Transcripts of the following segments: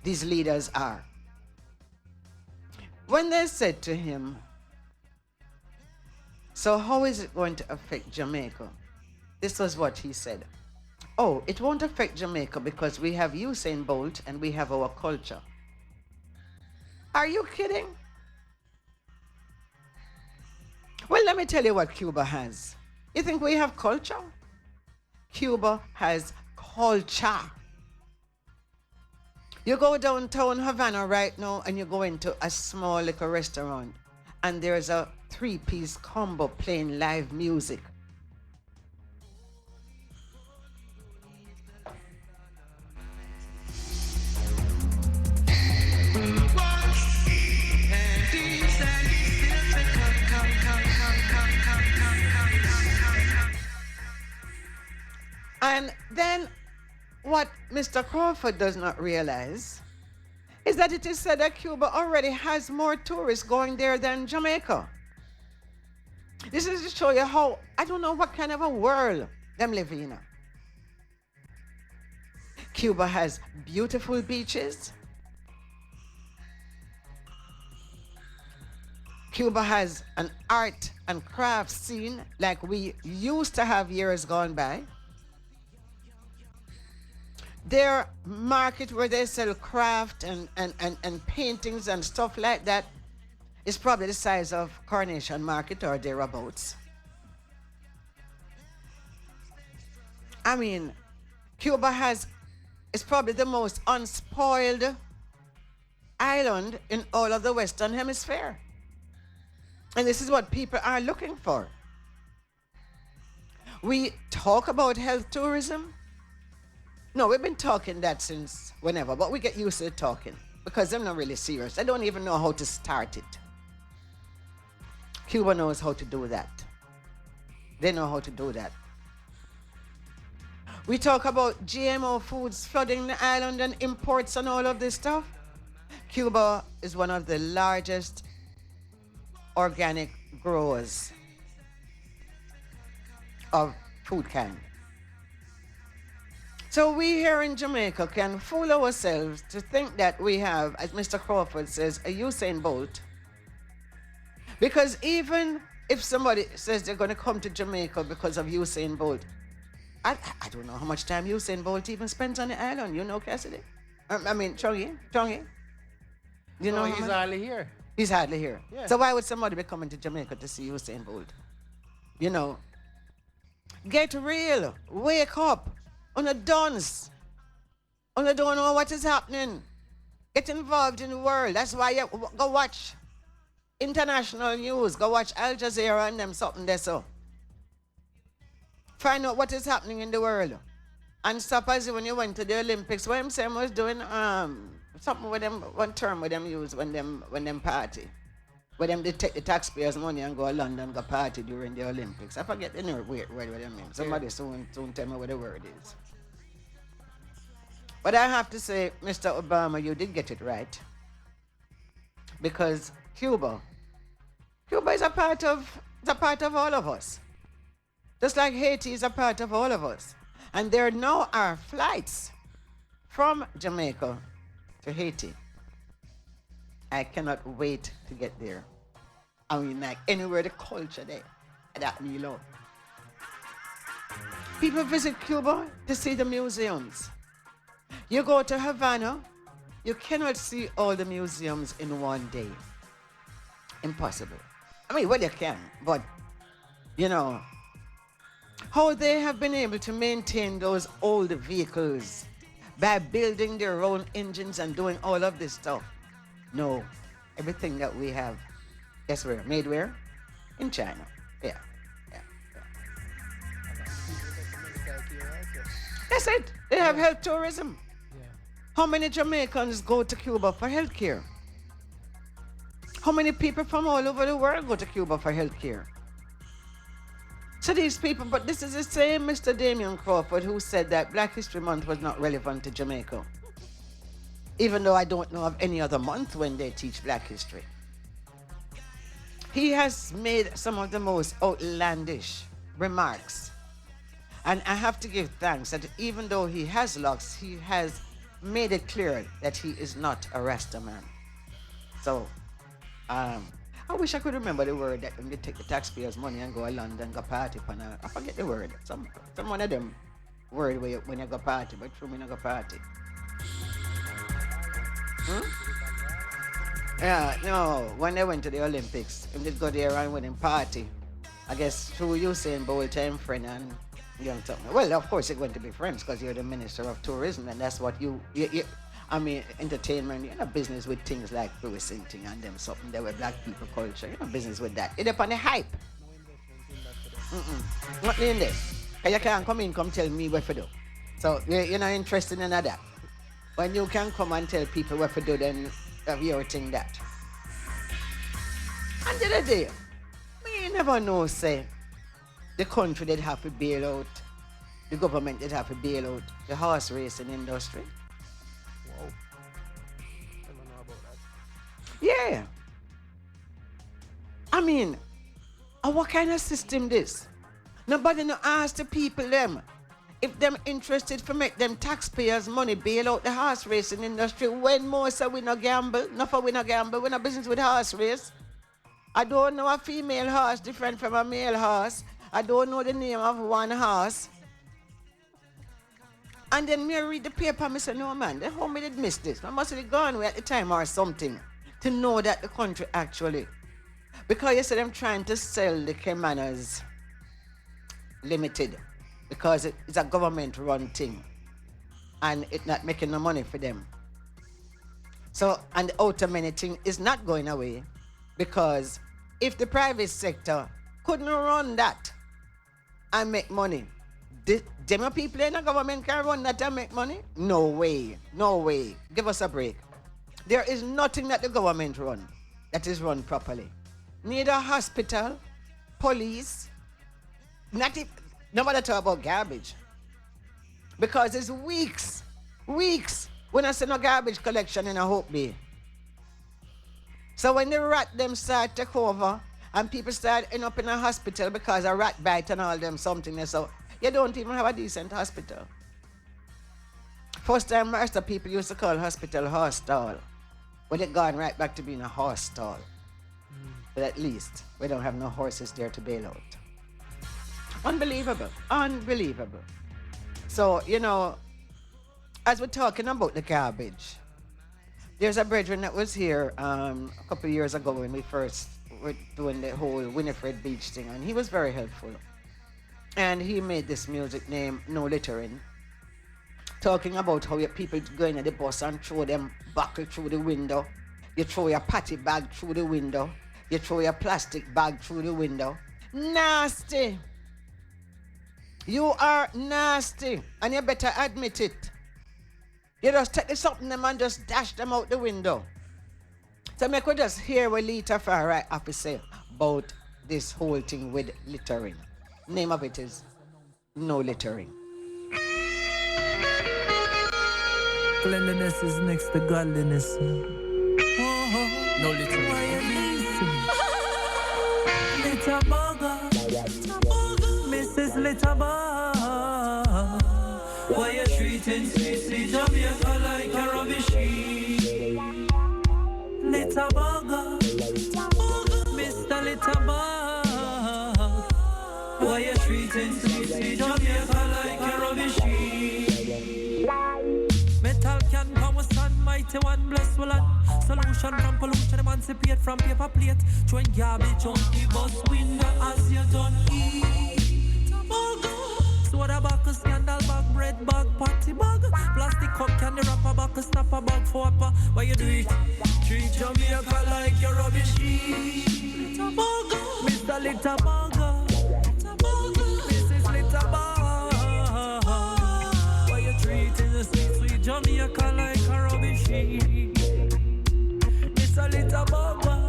these leaders are. When they said to him, so how is it going to affect Jamaica? This was what he said. Oh, it won't affect Jamaica because we have Usain Bolt and we have our culture. Are you kidding? Well, let me tell you what Cuba has. You think we have culture? Cuba has culture. You go downtown Havana right now and you go into a small little restaurant and there's a three-piece combo playing live music. And then what Mr. Crawford does not realize is that it is said that Cuba already has more tourists going there than Jamaica. This is to show you how, I don't know what kind of a world them live in. Cuba has beautiful beaches. Cuba has an art and craft scene like we used to have years gone by. Their market where they sell craft and paintings and stuff like that is probably the size of Coronation Market or thereabouts. I mean, Cuba is probably the most unspoiled island in all of the Western Hemisphere. And this is what people are looking for. We talk about health tourism. No, we've been talking that since whenever, but we get used to talking because they're not really serious. They don't even know how to start it. Cuba knows how to do that. They know how to do that. We talk about GMO foods flooding the island and imports and all of this stuff. Cuba is one of the largest organic growers of food kind. So we here in Jamaica can fool ourselves to think that we have, as Mr. Crawford says, a Usain Bolt. Because even if somebody says they're going to come to Jamaica because of Usain Bolt, I don't know how much time Usain Bolt even spends on the island. You know, Cassidy? I mean, Chongi? You know he's hardly here. He's hardly here. Yeah. So why would somebody be coming to Jamaica to see Usain Bolt? You know, get real. Wake up. On the dons. On the don't know what is happening. Get involved in the world. That's why you go watch international news. Go watch Al Jazeera and them something there so. Find out what is happening in the world. And stop as when you went to the Olympics. What Sam was doing something with them, one term with them use when them party. When them they take the taxpayers' money and go to London go party during the Olympics. I forget the word what they mean. Somebody soon tell me what the word is. But I have to say, Mr. Obama, you did get it right. Because Cuba is a part of all of us. Just like Haiti is a part of all of us. And there now are flights from Jamaica to Haiti. I cannot wait to get there. I mean, like anywhere the culture there, that me love. People visit Cuba to see the museums. You go to Havana, you cannot see all the museums in one day. Impossible. I mean, well, you can, but, you know, how they have been able to maintain those old vehicles by building their own engines and doing all of this stuff. No, everything that we have, guess where? Made where? In China. Yeah. That's it. They have health tourism. Yeah. How many Jamaicans go to Cuba for health care? How many people from all over the world go to Cuba for health care? So these people, but this is the same Mr. Damian Crawford who said that Black History Month was not relevant to Jamaica. Even though I don't know of any other month when they teach Black history. He has made some of the most outlandish remarks. And I have to give thanks that even though he has lost, he has made it clear that he is not a Rasta man. So, I wish I could remember the word that when they take the taxpayers' money and go to London, go party, I forget the word. Some one of them word when you go party, but true, me not go party. Hmm? Yeah, no, when they went to the Olympics, and they go there and when them party, I guess through Usain Bolt time friend and young something. Well, of course you're going to be friends because you're the Minister of Tourism and that's what you I mean, entertainment, you're not business with things like Louis thing and them something that were black people culture. You're not business with that. It's upon the hype. Not in this. You can't come tell me what to do. So you're not interested in that. When you can come and tell people what to do, then you're think that. And the other day, me never know, say, the country did have to bail out, the government did have to bail out the horse racing industry. Wow. I don't know about that. Yeah. I mean, what kind of system this? Nobody no ask the people them if them interested for make them taxpayers money bail out the horse racing industry when most of we no gamble. Not for we no gamble, we no business with horse race. I don't know a female horse different from a male horse. I don't know the name of one horse. And then me read the paper and I say, no man, how me did miss this? I must have gone away at the time or something to know that the country actually. Because you said I'm trying to sell the Caymanas Limited because it's a government run thing and it's not making no money for them. So, and the outer many thing is not going away because if the private sector couldn't run that and make money, them people in the government can run that and make money? No way. No way. Give us a break. There is nothing that the government run that is run properly. Neither hospital, police, nobody talk about garbage. Because it's weeks when I see no garbage collection in a Hope Bay. So when the rat them start take over and people start end up in a hospital because of rat bite and all them something, so you don't even have a decent hospital. First time master people used to call hospital horse stall. But it gone right back to being a horse stall. But at least we don't have no horses there to bail out. Unbelievable. Unbelievable. So, you know, as we're talking about the garbage, there's a brethren that was here a couple of years ago when we first were doing the whole Winifred Beach thing, and he was very helpful. And he made this music named No Littering, talking about how your people go in at the bus and throw them buckle through the window. You throw your patty bag through the window. You throw your plastic bag through the window. Nasty. You are nasty, and you better admit it. You just take something them and just dash them out the window. So make we just hear what Lita Farah have to say about this whole thing with littering. Name of it is No Littering. Cleanliness is next to godliness. No littering. Little burger, Mrs. Little Burger. Why you treating sweet Jamaica like a rubbishy? Little burger, Mr. Little Burger. Why you treating sweet Jamaica like a rubbishy? Metal can power stand, mighty one bless will land. Solution from pollution, emancipate from paper plate. Throwing garbage on the bus window as you don't eat. Soda bag, scandal bag, bread bag, party bag. Plastic cup, candy wrapper bag, snapper bag, for upper. Why you do it? Treat Jamaica like your rubbish. Mr. Little Burger, Mrs. Little Burger. Why you treating the sweet Jamaica like a rubbish? Mr. Little Burger,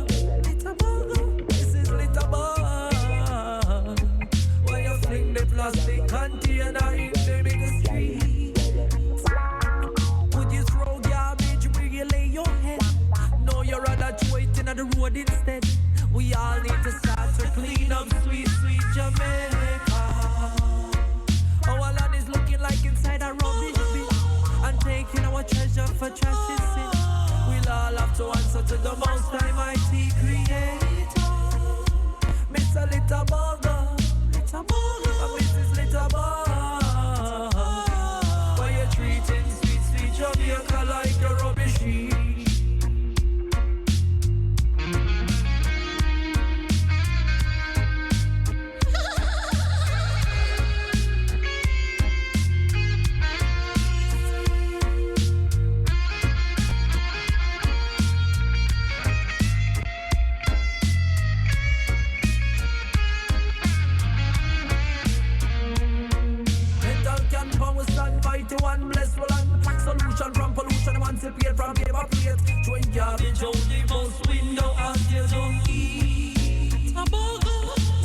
Mrs. Little Burger. Why you fling the plastic container in the biggest street? Would you throw garbage where you lay your head? No, you'd rather throw it in the road instead. We all need to start to clean up sweet Jamaica. Our land is looking like inside a rubbish bin and taking our treasure for trashing sin. We'll all have to answer to the Most High Mighty Creator. Miss a little burger, Mrs. Little Burger. Why you treating sweet, sweet Jamaica like a rubbish heap? One blessed land. Solution from pollution, emancipate from paper plate. Throwing garbage out the bus window as you don't eat.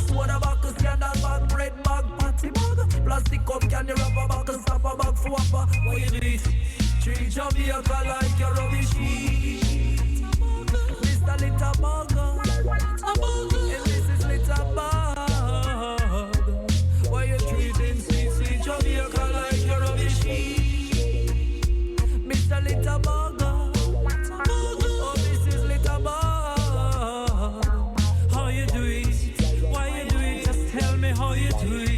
Soda bag, scandal bag, bread bag, patty bag, plastic cup, candy wrapper bag, stopper bag, swapper. What you do it? Treat Jamaica like a rubbish heap. Mr. Little Burger, and Mrs. Little Bag. Why you treating sweet, sweet Jamaica like a rubbish heap? Mr. Little Burger, oh Mrs. Little Bag. How you do it? Why you do it? Just tell me how you do it.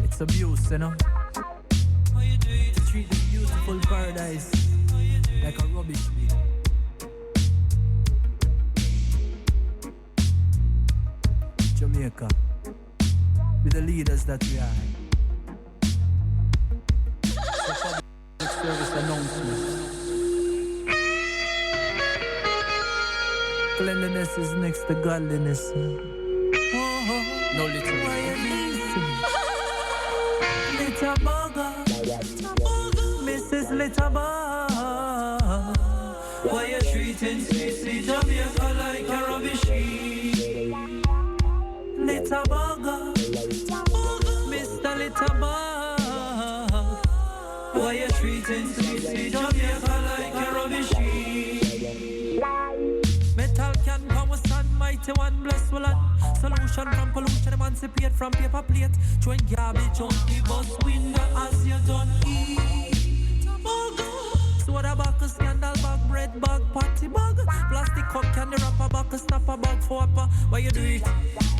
It's abuse, you know. How you do it? To treat this beautiful paradise like a rubbish bin. Jamaica, with the leaders that we are. So public service announcement. Cleanliness is next to godliness. No little. Little Burger, Mrs. Little Burger. Why you treating sweet, sweet Jamaica like a rubbish heap? Little Burger, Mr. Little Burger. Why you treating sweet, sweet Jamaica like a rubbish heap? Metal can power stand, mighty one bless will land. Solution from pollution, emancipate from paper plate. Throwing garbage out the bus window as you don't eat. Soda bag, scandal bag, bread bag, patty bag, plastic cup, candy wrapper bag, stopper bag, swapper. Why you do it?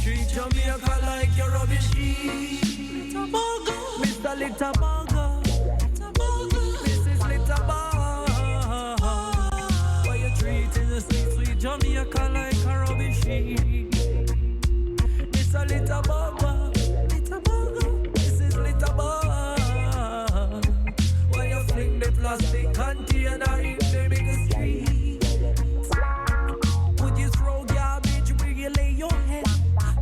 Treat Jamaica like your rubbish heap. Mr. Little Burger, Mrs. Little Burger. Why you treating the sweet, sweet Jamaica like a rubbish heap? Little Burger, this is Little Burger. Why you fling the plastic container in the big street? Would you throw garbage where you lay your head?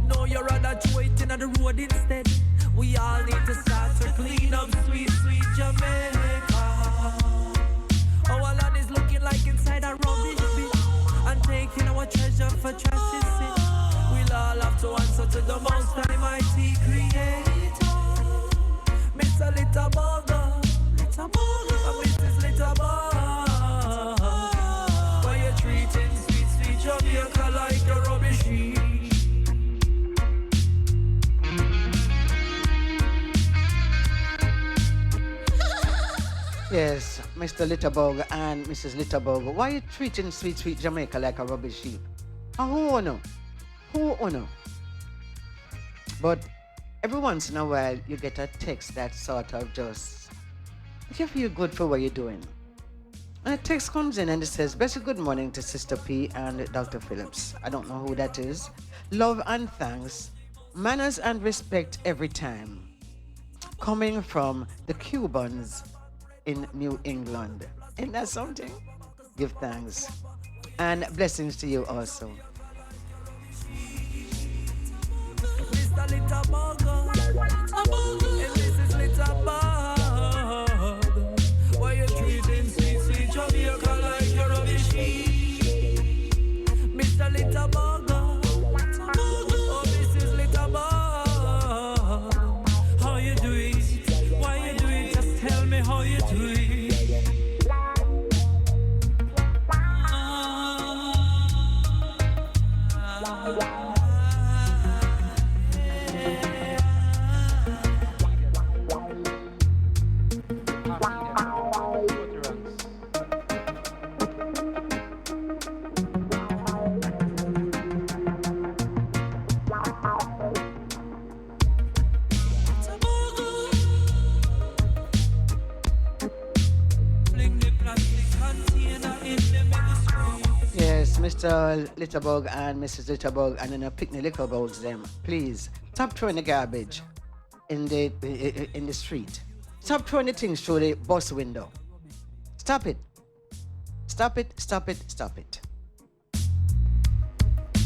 No, you'd rather throw it in the road instead. We all need to start to clean up sweet, sweet Jamaica. Our land is looking like inside a rubbish bin and taking our treasure for trashy sin. We'll all have to answer to the Most High Mighty Creator. Mr. Little Burger, and Mrs. Little Burger. Why you treating sweet, sweet Jamaica like a rubbish heap? Yes, Mr. Littlebug and Mrs. Littlebug, why are you treating sweet, sweet Jamaica like a rubbish heap? Who know? Who know? But every once in a while, you get a text that sort of just, you feel good for what you're doing. And a text comes in and it says, "Blessed good morning to Sister P and Dr. Phillips." I don't know who that is. "Love and thanks, manners and respect every time. Coming from the Cubans in New England." Isn't that something? Give thanks. And blessings to you also. Mr. Little Bug. And this is Little Bug. Why you treating CC Jamaica like you're rubbish? Mr. Little Bug. Oh, this is Little Bug. How you do it? Why you do it? Just tell me how you do it. Mr. Littlebug and Mrs. Littlebug and then pick the liquor bugs them. Please stop throwing the garbage in the street. Stop throwing the things through the bus window. Stop it. Stop it, stop it, stop it.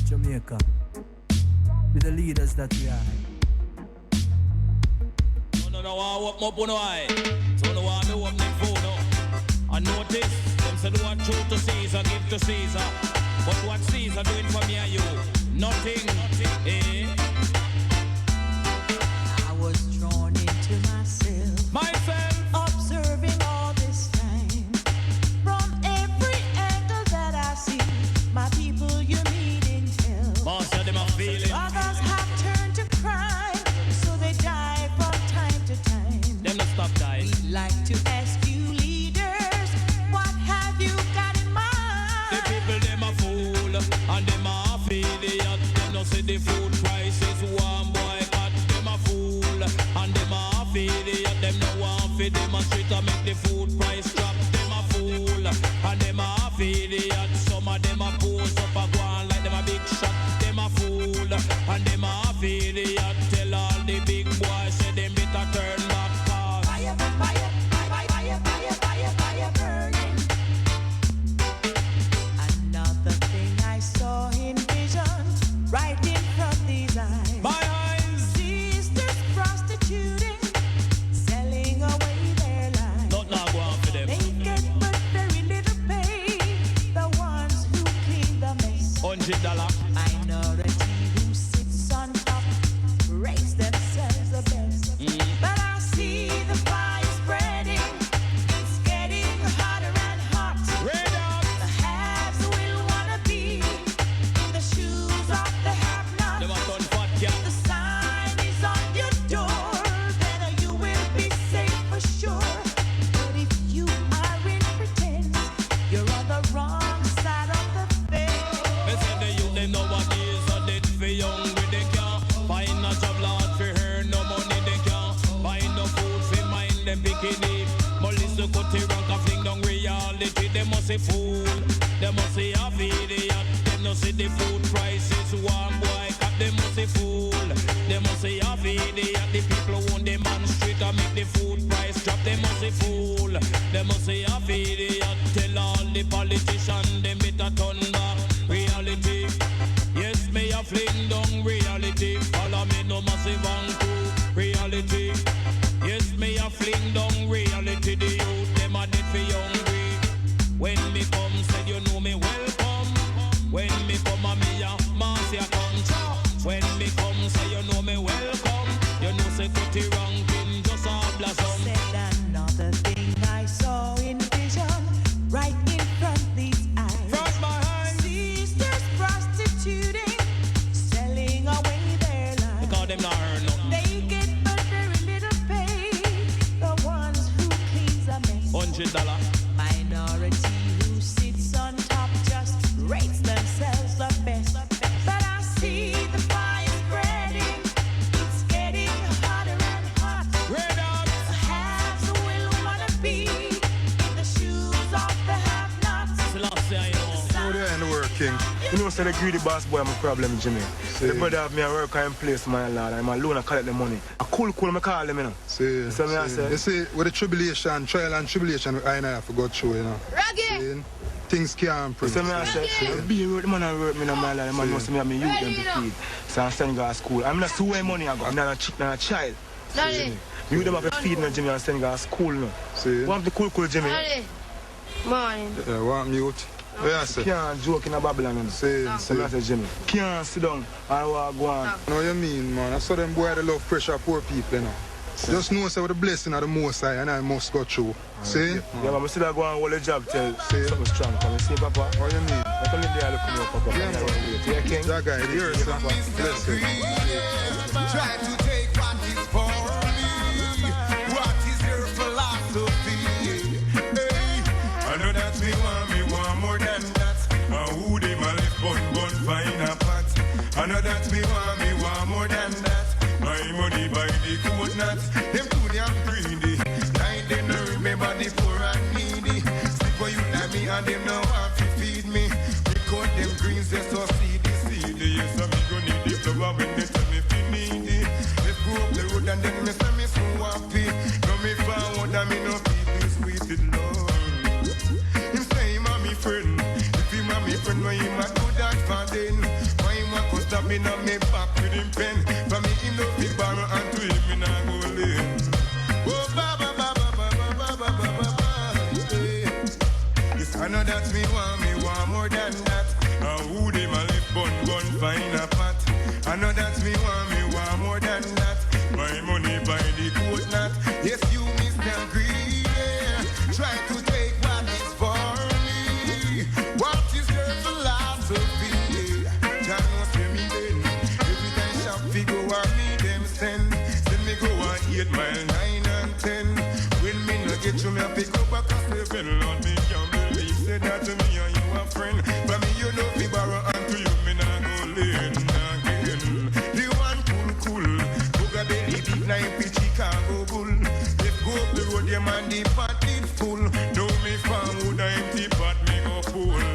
Jamaica, with the leaders that we are. No, I walk up on eye. So no, I know I'm the phone. I notice them say do what true to Caesar, give to Caesar. But what Caesar doing for me and you? Nothing, eh? I was drawn into myself, observing all this time. From every angle that I see, my people you needing help. Master, them are feeling. Others have turned to crime, so they die from time to time. Them not stop dying. We'd like to ask you leaders, what have you got in mind? The people, them are fool, and them are idiot. Them no see the food prices, one boy cut. Them a fool, and them are idiot. Them no want for demonstrate to make the food price drop. Them a fool, and them are idiot. Some of them a pose up a go on like them a big shot. Them a fool, and them are idiot. Tell all the big boys say them better turn back. Fire, fire, fire, fire, fire, fire, fire burning. Another thing I saw in vision, right in front of these eyes. My eyes, Sisters prostituting, selling away their lives. not now go on for them. They get but very little pay, the ones who clean the mess. $100. Minority who sits on top, raise themselves the best. But I see the fire spreading, it's getting hotter and hot. Red up. The haves will wanna be in the shoes of the have-nots. Them a turn fat cat. The sign is on your door, then you will be safe for sure. But if you are in pretense, you're on the wrong side of the fence. Me say the youth them nowadays are dead for hungry. They can't find a job lot for her, no money they can't find no food for mind them bikini. Melissa Cutty rank a fling down reality. They must say fool, they must say half idiot. They no see the food prices, one boy cut. They must say fool, they must say half idiot. The people who demonstrate and make the food price drop. They must say fool, they must say half idiot. Tell all the politicians them better turn back reality. Yes, me a fling down reality. Follow me no massive and cool reality. Yes, me a fling down reality. The youth them a dead for hungry. When me come, said you know me welcome. When me come a me a mass a come. When me come, say you know me welcome. You know say Cutty ranking just a blossom. Said another thing I saw in vision, right in front these eyes. Front my eyes. Sisters prostituting, selling away their lives. Because them not earn nothing. They get but very little pay, the ones who cleans a mess. $100. Minority who sits on top just rates themselves the best. But I see the fire spreading, it's getting hotter and hot. Red up. The haves will wanna be in the shoes of the have-nots. Selassie, I know. How do I end the work, King? You know, say the greedy boss boy, I'm a problem, Jimmy. The brother have me a work in place, my lord. I'm alone, I collect the money. I cool, I call them, you know. See, So me I say, you see, with the tribulation, trial and tribulation, I have to go through, you know. Raggy! See? things can't improve. So I say, be a the man and work me in my life, the man must me have me youth them to feed. So I'm sending her to school. I'm not so money I got, I'm not a child. Daddy. You them have to feed me, Jimmy, and sending her to school now. See? Want the cool, Jimmy? Daddy. Morning. Yeah, want mute. Yeah, sir. Can't joke in a Babylon. See, So I say, Jimmy, can't sit down and walk go on. know what you mean, man. I saw them boy they love pressure poor people, you know. Just know say with the blessing of the Most High and I must go through. See? Yeah, but I still go and hold a job till See? something strong come. You see, Papa? What you mean? I come in there look me up, Papa. Yeah, man. Yeah, King? That guy, here, sir. Bless you. Try to take what is for me. What is your philosophy? Hey, I know that me want more than that. Who they my left bun find a pot. I know that me want more than that. My money by the coat not. Them too damn greedy. Like they no remember the poor and needy. Stick for you like me and them now have to feed me. Because them greens they so seedy. Yes, I'm gonna need the flower when they tell me fi needy. Let's go up the road and then me say me so happy. Now me forward and me no people sweet it Lord. Him say him a me friend. If him a me friend, why him a do that for then? Why him a go stop me now me back with him pen? For me him no big barrel and to him me nah go lane. Oh ba ba ba ba ba ba ba ba ba ba ba. Yes, I know that me want more than that. Who they my left bun find a pot. I know that me want more than that. My money by the coat not. Yes, you Mr. Greedy. Try to take what is for me. What is your philosophy? Jah know say me then. Every time shop fi go and me them send me go and 8 mile 9 and 10. When me no get you me a pick up a castle on me can't believe say that to me and you a friend. But me you know fi borrow and to you me nah go lane again. The one cool Booga belly big like the Chicago bull. Let's go up the road them and the pot it full. Know me farm would a empty pot me go full.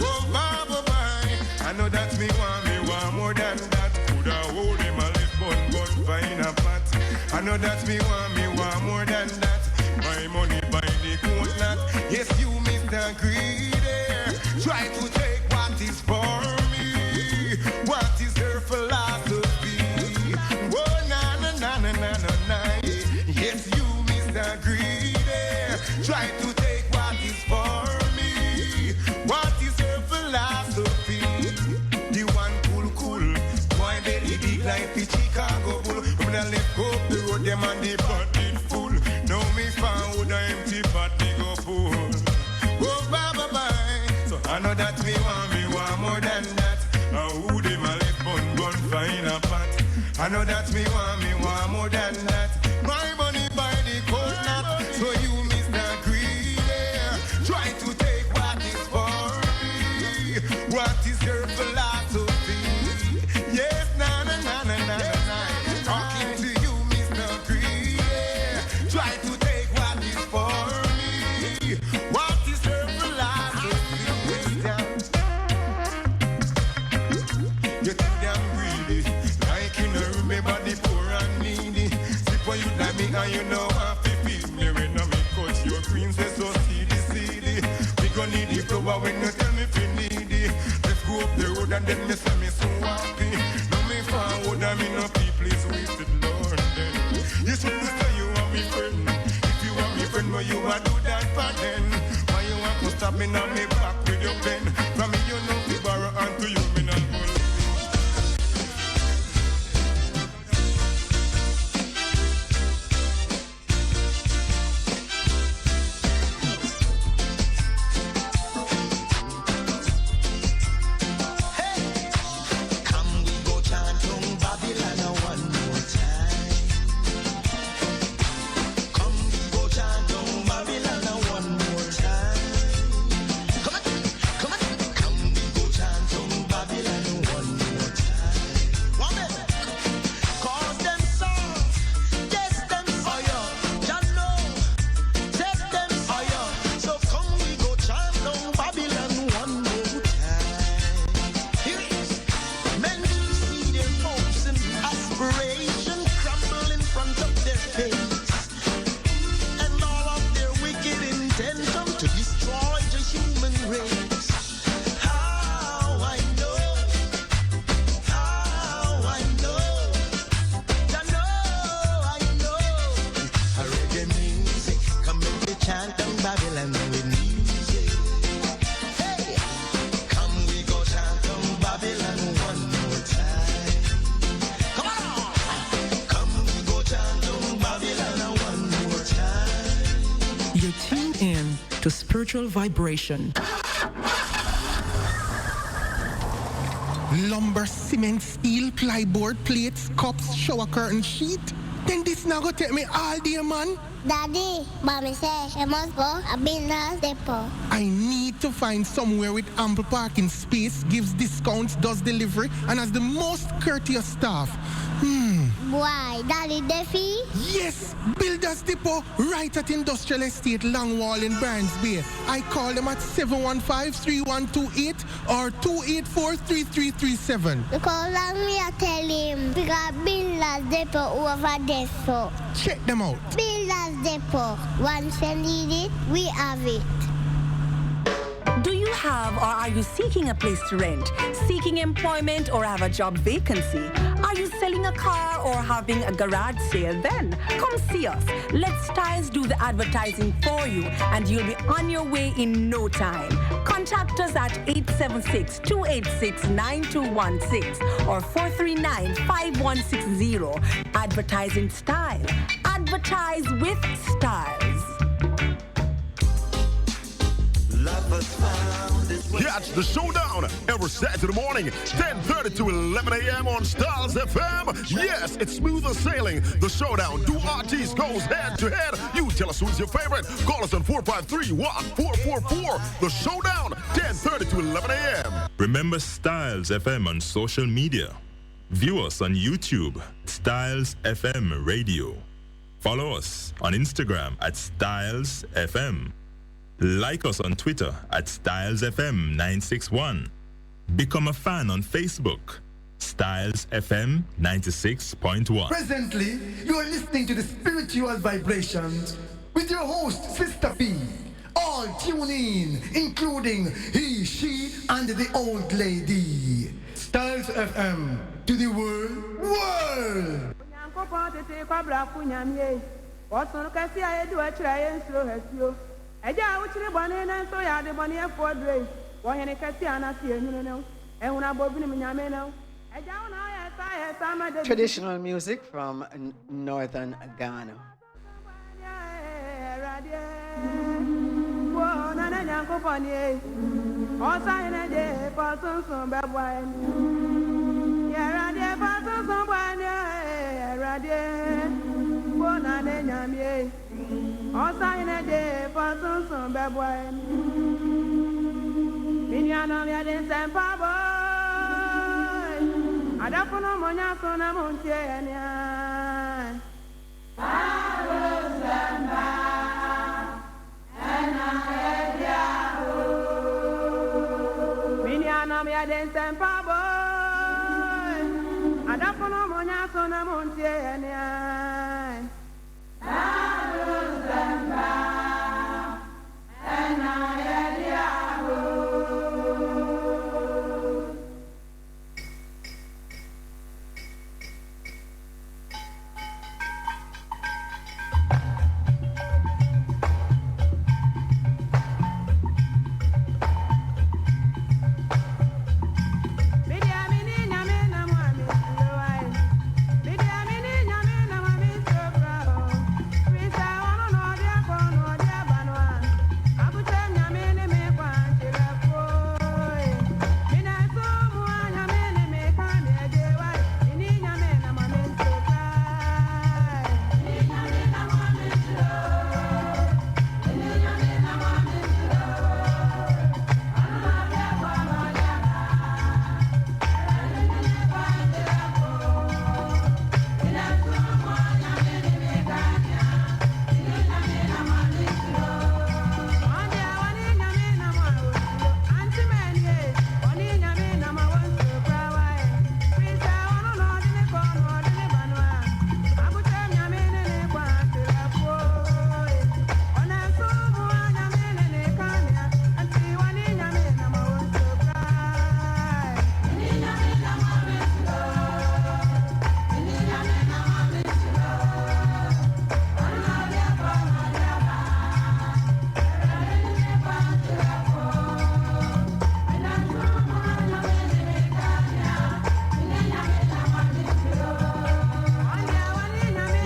Oh bye bye. I know that me want more than that. Coulda hold him a left bun find a pot. I know that me want more than that. My money by the coat not. Yes, you Mr. Greedy. Try to take what is for me. What is your philosophy? Oh na na na na na na na. Yes, you Mr. Greedy. Try to take what is for me. What is your philosophy? The one cool. Boy belly big like the Chicago bull. When I left go up the road, them and the pot it full. Now me found a empty pot me go full. Oh bye bye bye. So I know that me want more than that. Who they my left bun find a pot. I know that me want more than that. My money by the coat not. So you Mr. Greedy. Try to take what is for me. What is your philosophy? Yes, na na na na na na. Talking to you, Mr. Greedy. Try to take what is for me. What is your philosophy? You're too damn greedy. Like you know, remember the poor and needy. Sleep for you like me and you know half the feed me. When I me cut your greens, they so seedy. We gon' need the flower when you tell me if you need it. Let's go up the road and then me say me so happy. Now me forward and me no people is wasted Lord then. You should say you are me friend. If you are me friend, why you a do that for then? Why you want to stop me now me back with your pen? From me you know we borrow and to you me not go. Come we go Spiritual Vibration. Lumber, cement, steel, plyboard, plates, cups, shower curtain, sheet. Then this now go take me all day, man. Daddy, mommy say I must go a business depot. I need to find somewhere with ample parking space, gives discounts, does delivery, and has the most courteous staff. Why, Daddy Defi? Yes, Builders Depot, right at Industrial Estate, Longwall in Barnes Bay. I call them at 715-3128 or 284-3337. Because me I tell him, we got Builders Depot over there so. Check them out. Builders Depot, once you need it, we have it. Do you have or are you seeking a place to rent, seeking employment or have a job vacancy? Are you selling a car or having a garage sale? Then come see us. Let Styles do the advertising for you and you'll be on your way in no time. Contact us at 876-286-9216 or 439-5160. Advertising Style. Advertise with Styles. Catch the showdown every Saturday morning, 10:30 to 11 a.m. on Styles FM. Yes, it's smoother sailing. The showdown. Two artists goes head to head. You tell us who's your favorite. Call us on 453-1444. The showdown, 10:30 to 11 a.m. Remember Styles FM on social media. View us on YouTube, Styles FM Radio. Follow us on Instagram at Styles FM. Like us on Twitter at StylesFM961. Become a fan on Facebook, Styles FM 96.1. Presently, you are listening to the Spiritual Vibrations with your host, Sista P. All tune in, including he, she, and the old lady. Styles FM to the world. Traditional music from northern Ghana.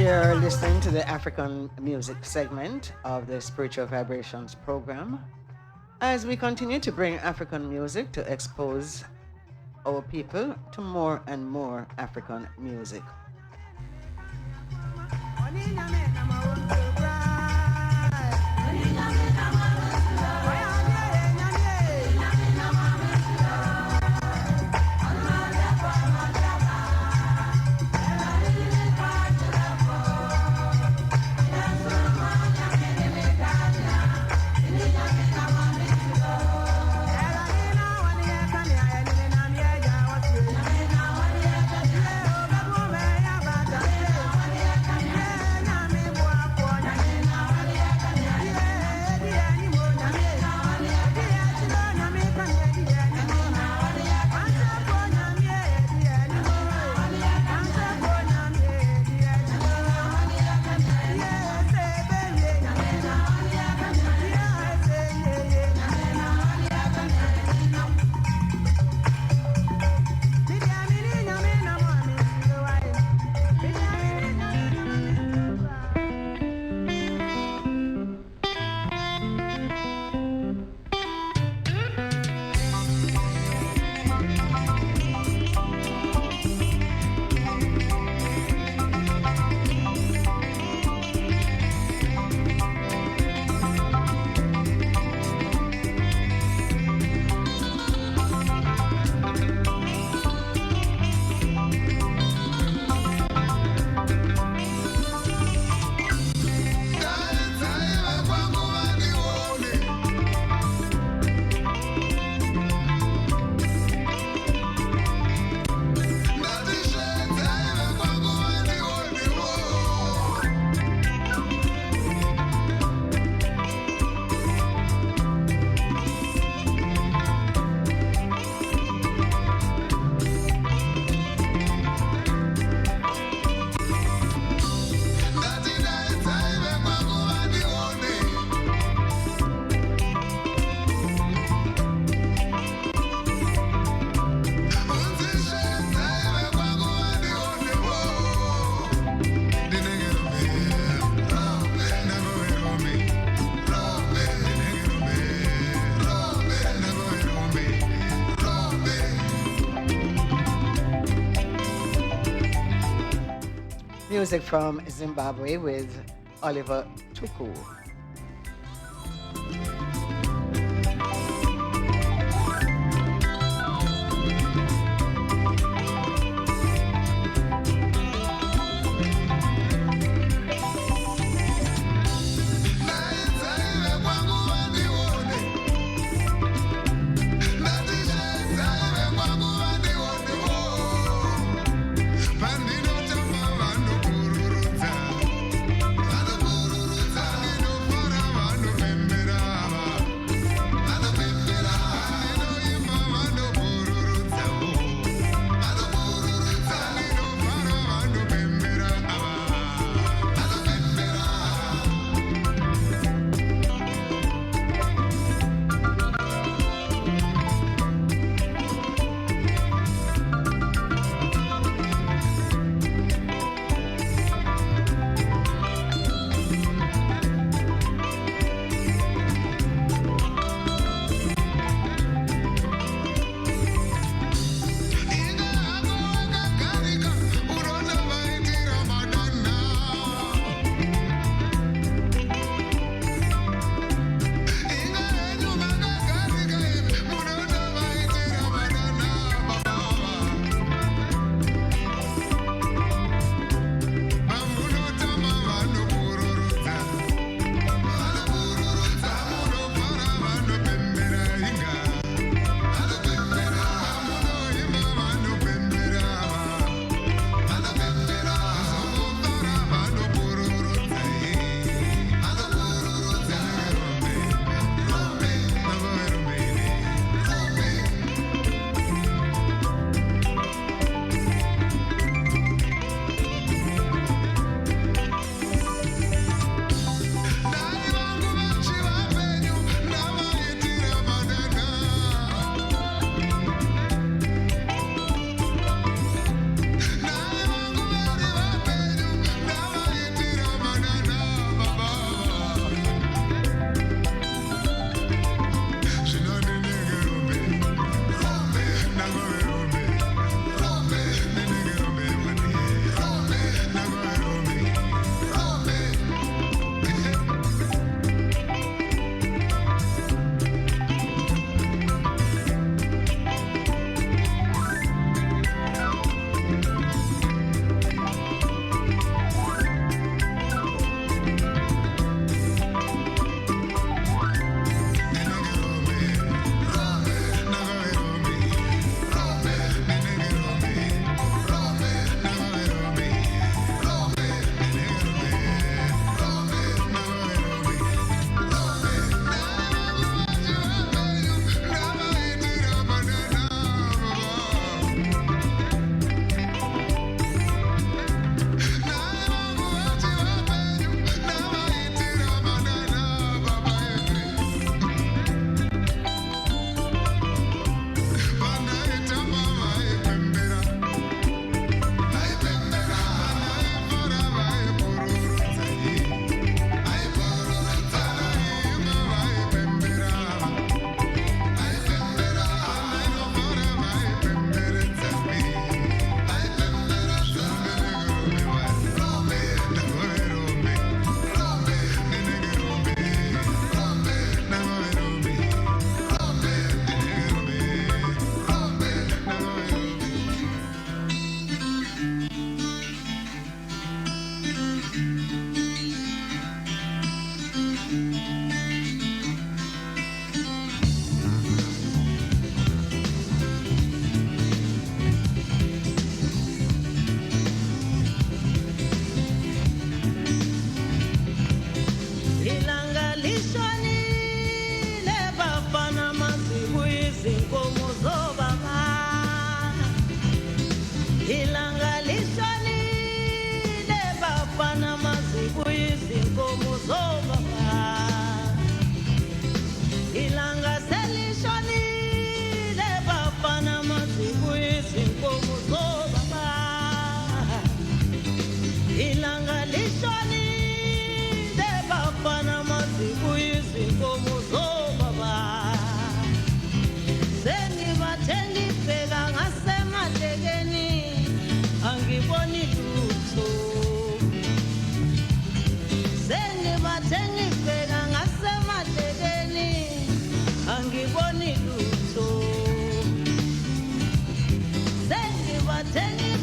You're listening to the African music segment of the Spiritual Vibrations program as we continue to bring African music to expose our people to more and more African music. Music from Zimbabwe with Oliver Tuku.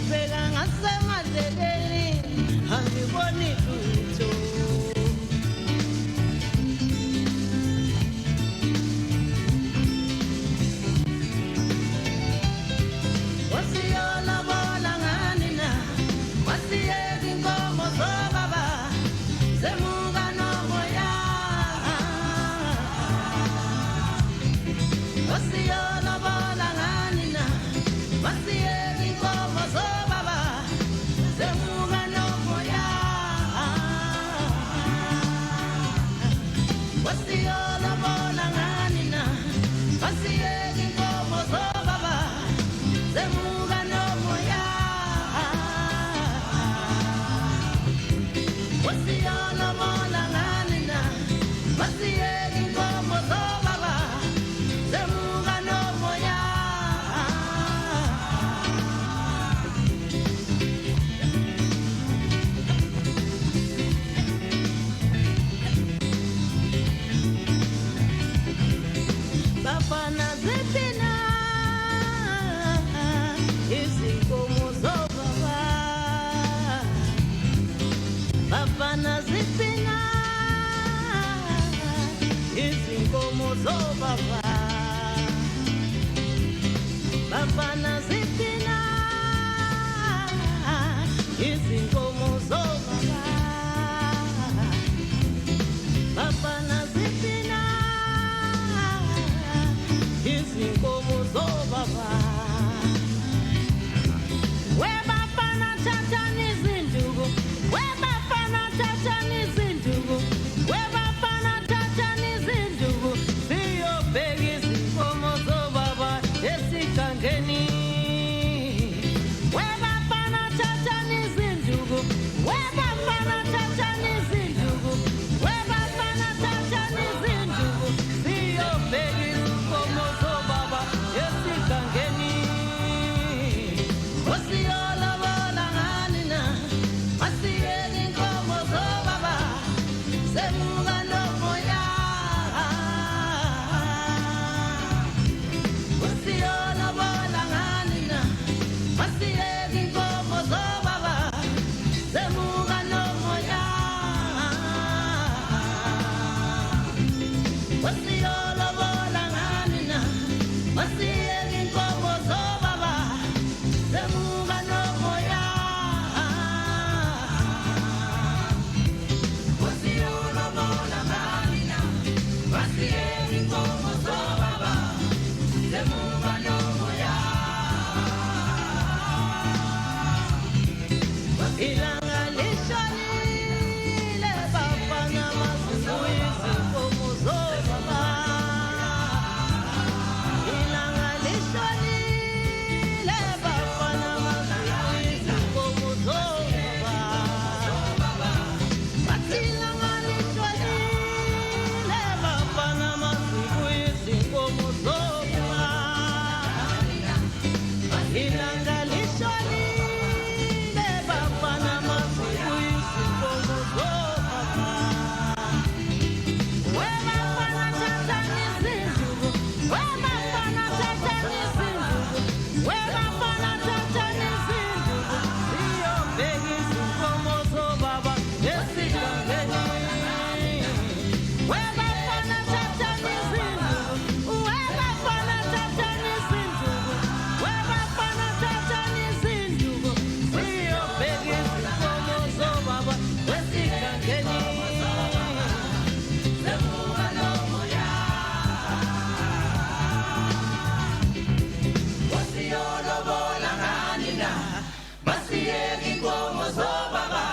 ngibheka ngasemadleleni angiboni lutho. Wasiyona bona ngani na wasiyeka inkomo zobaba zemuka nomoya. Wasiyona bona ngani na wasiyeka inkomo zobaba zemuka nomoya. Wasiyona bona ngani na wasiyeka inkomo zobaba zemuka nomoya. Wasiyona bona ngani na wasiyeka inkomo zobaba zemuka nomoya. Bafana zipina izinkomo zobaba. Bafana zipina izinkomo zobaba. Bafana zipina izinkomo zobaba. Bafana zipina izinkomo zobaba. Webafana tata nizindugu, webafana tata nizindugu, webafana tata nizindugu. Siyobheka izinkomo zobaba esikangeni. Webafana tata nizindugu, webafana tata nizindugu, webafana tata nizindugu. Siyobheka izinkomo zobaba esikangeni. Wasiyona bona ngani na wasiyeka inkomo zobaba zemuka nomoya. Wasiyona bona ngani na wasiyeka inkomo zobaba zemuka nomoya. Wasiyona bona ngani na wasiyeka inkomo zobaba zemuka nomoya. Wasiyona bona ngani na wasiyeka inkomo zobaba zemuka nomoya. Ilanga lishonile bafana masibuya izinkomo zobaba. Ilanga lishonile bafana masibuya izinkomo zobaba. Bathi ilanga lishonile bafana masibuya izinkomo zobaba. Ilanga lishonile bafana masibuya izinkomo zobaba. Webafana tata nizindugu, webafana tata nizindugu, webafana tata nizindugu. Siyobheka izinkomo zobaba esikangeni. Webafana tata nizindugu, webafana tata nizindugu, webafana tata nizindugu. Siyobheka izinkomo zobaba esikangeni. Zemuka nomoya. Wasiyona bona ngani na wasiyeka inkomo zobaba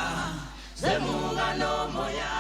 zemuka nomoya.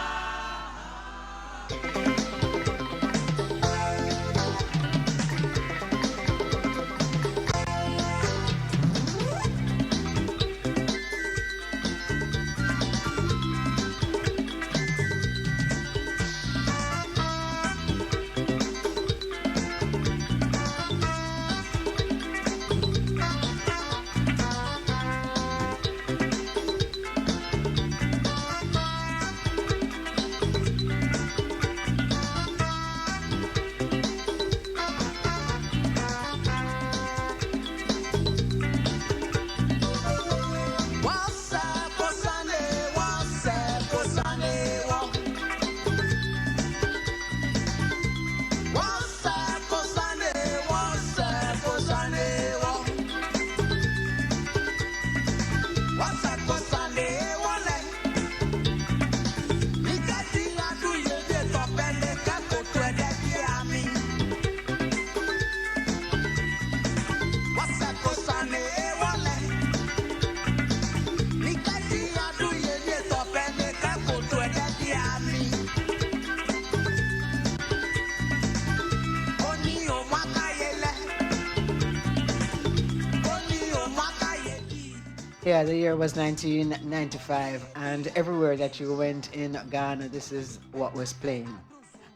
Yeah, the year was 1995, and everywhere that you went in Ghana, this is what was playing.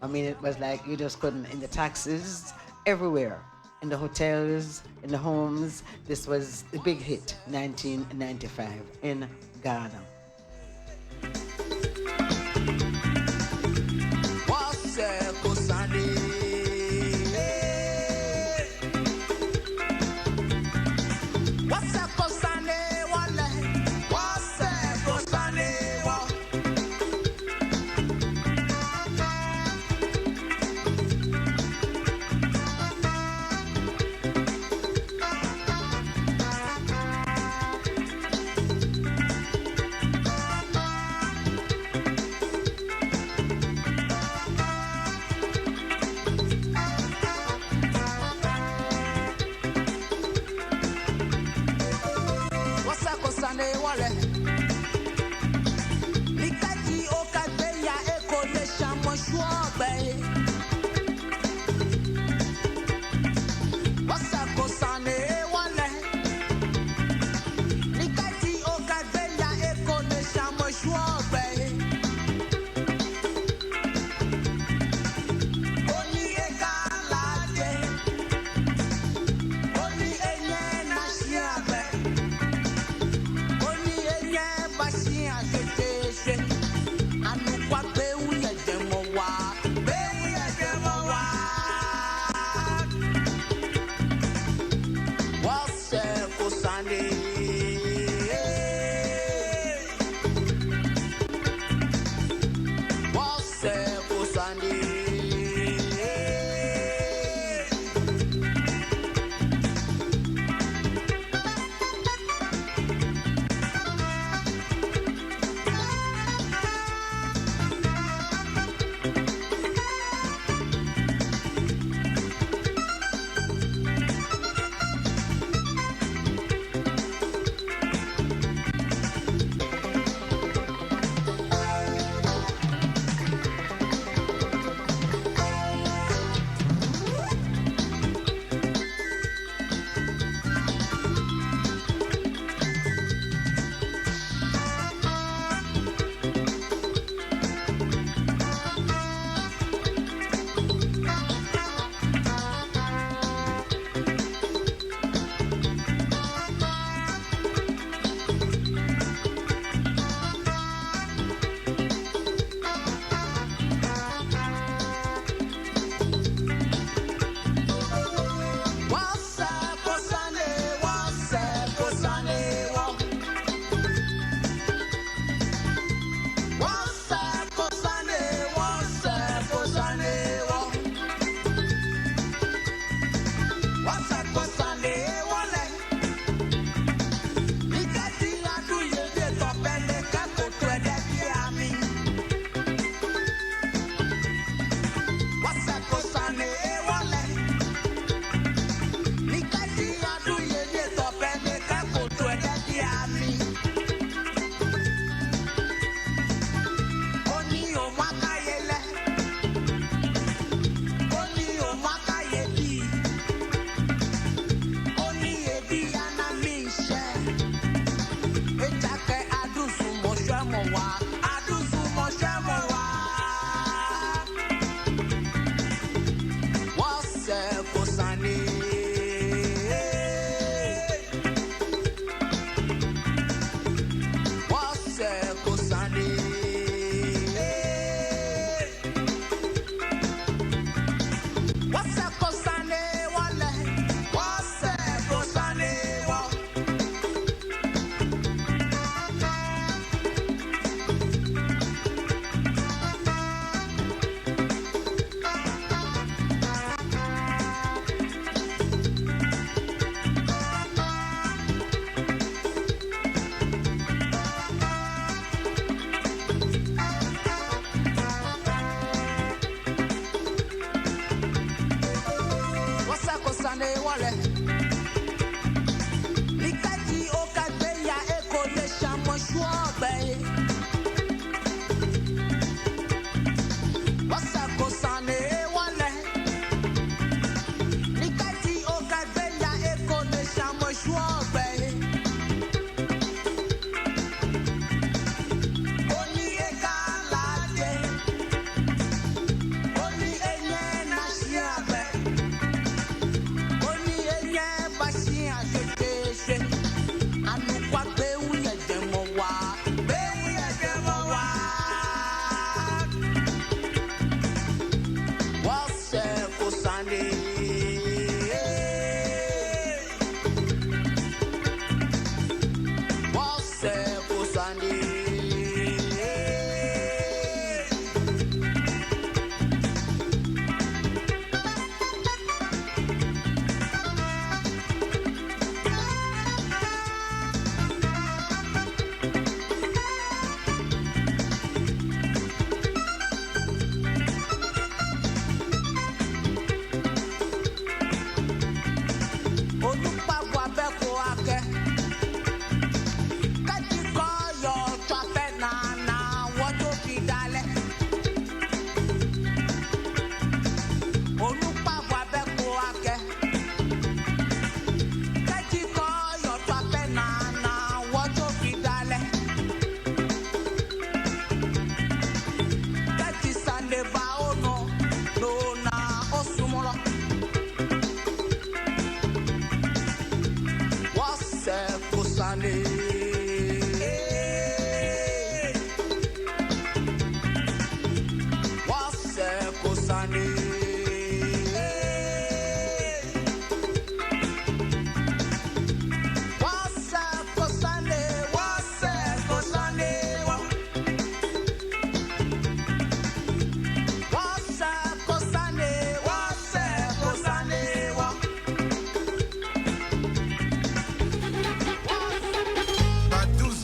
I mean, it was like you just couldn't, in the taxis, everywhere, in the hotels, in the homes. This was the big hit, 1995, in Ghana.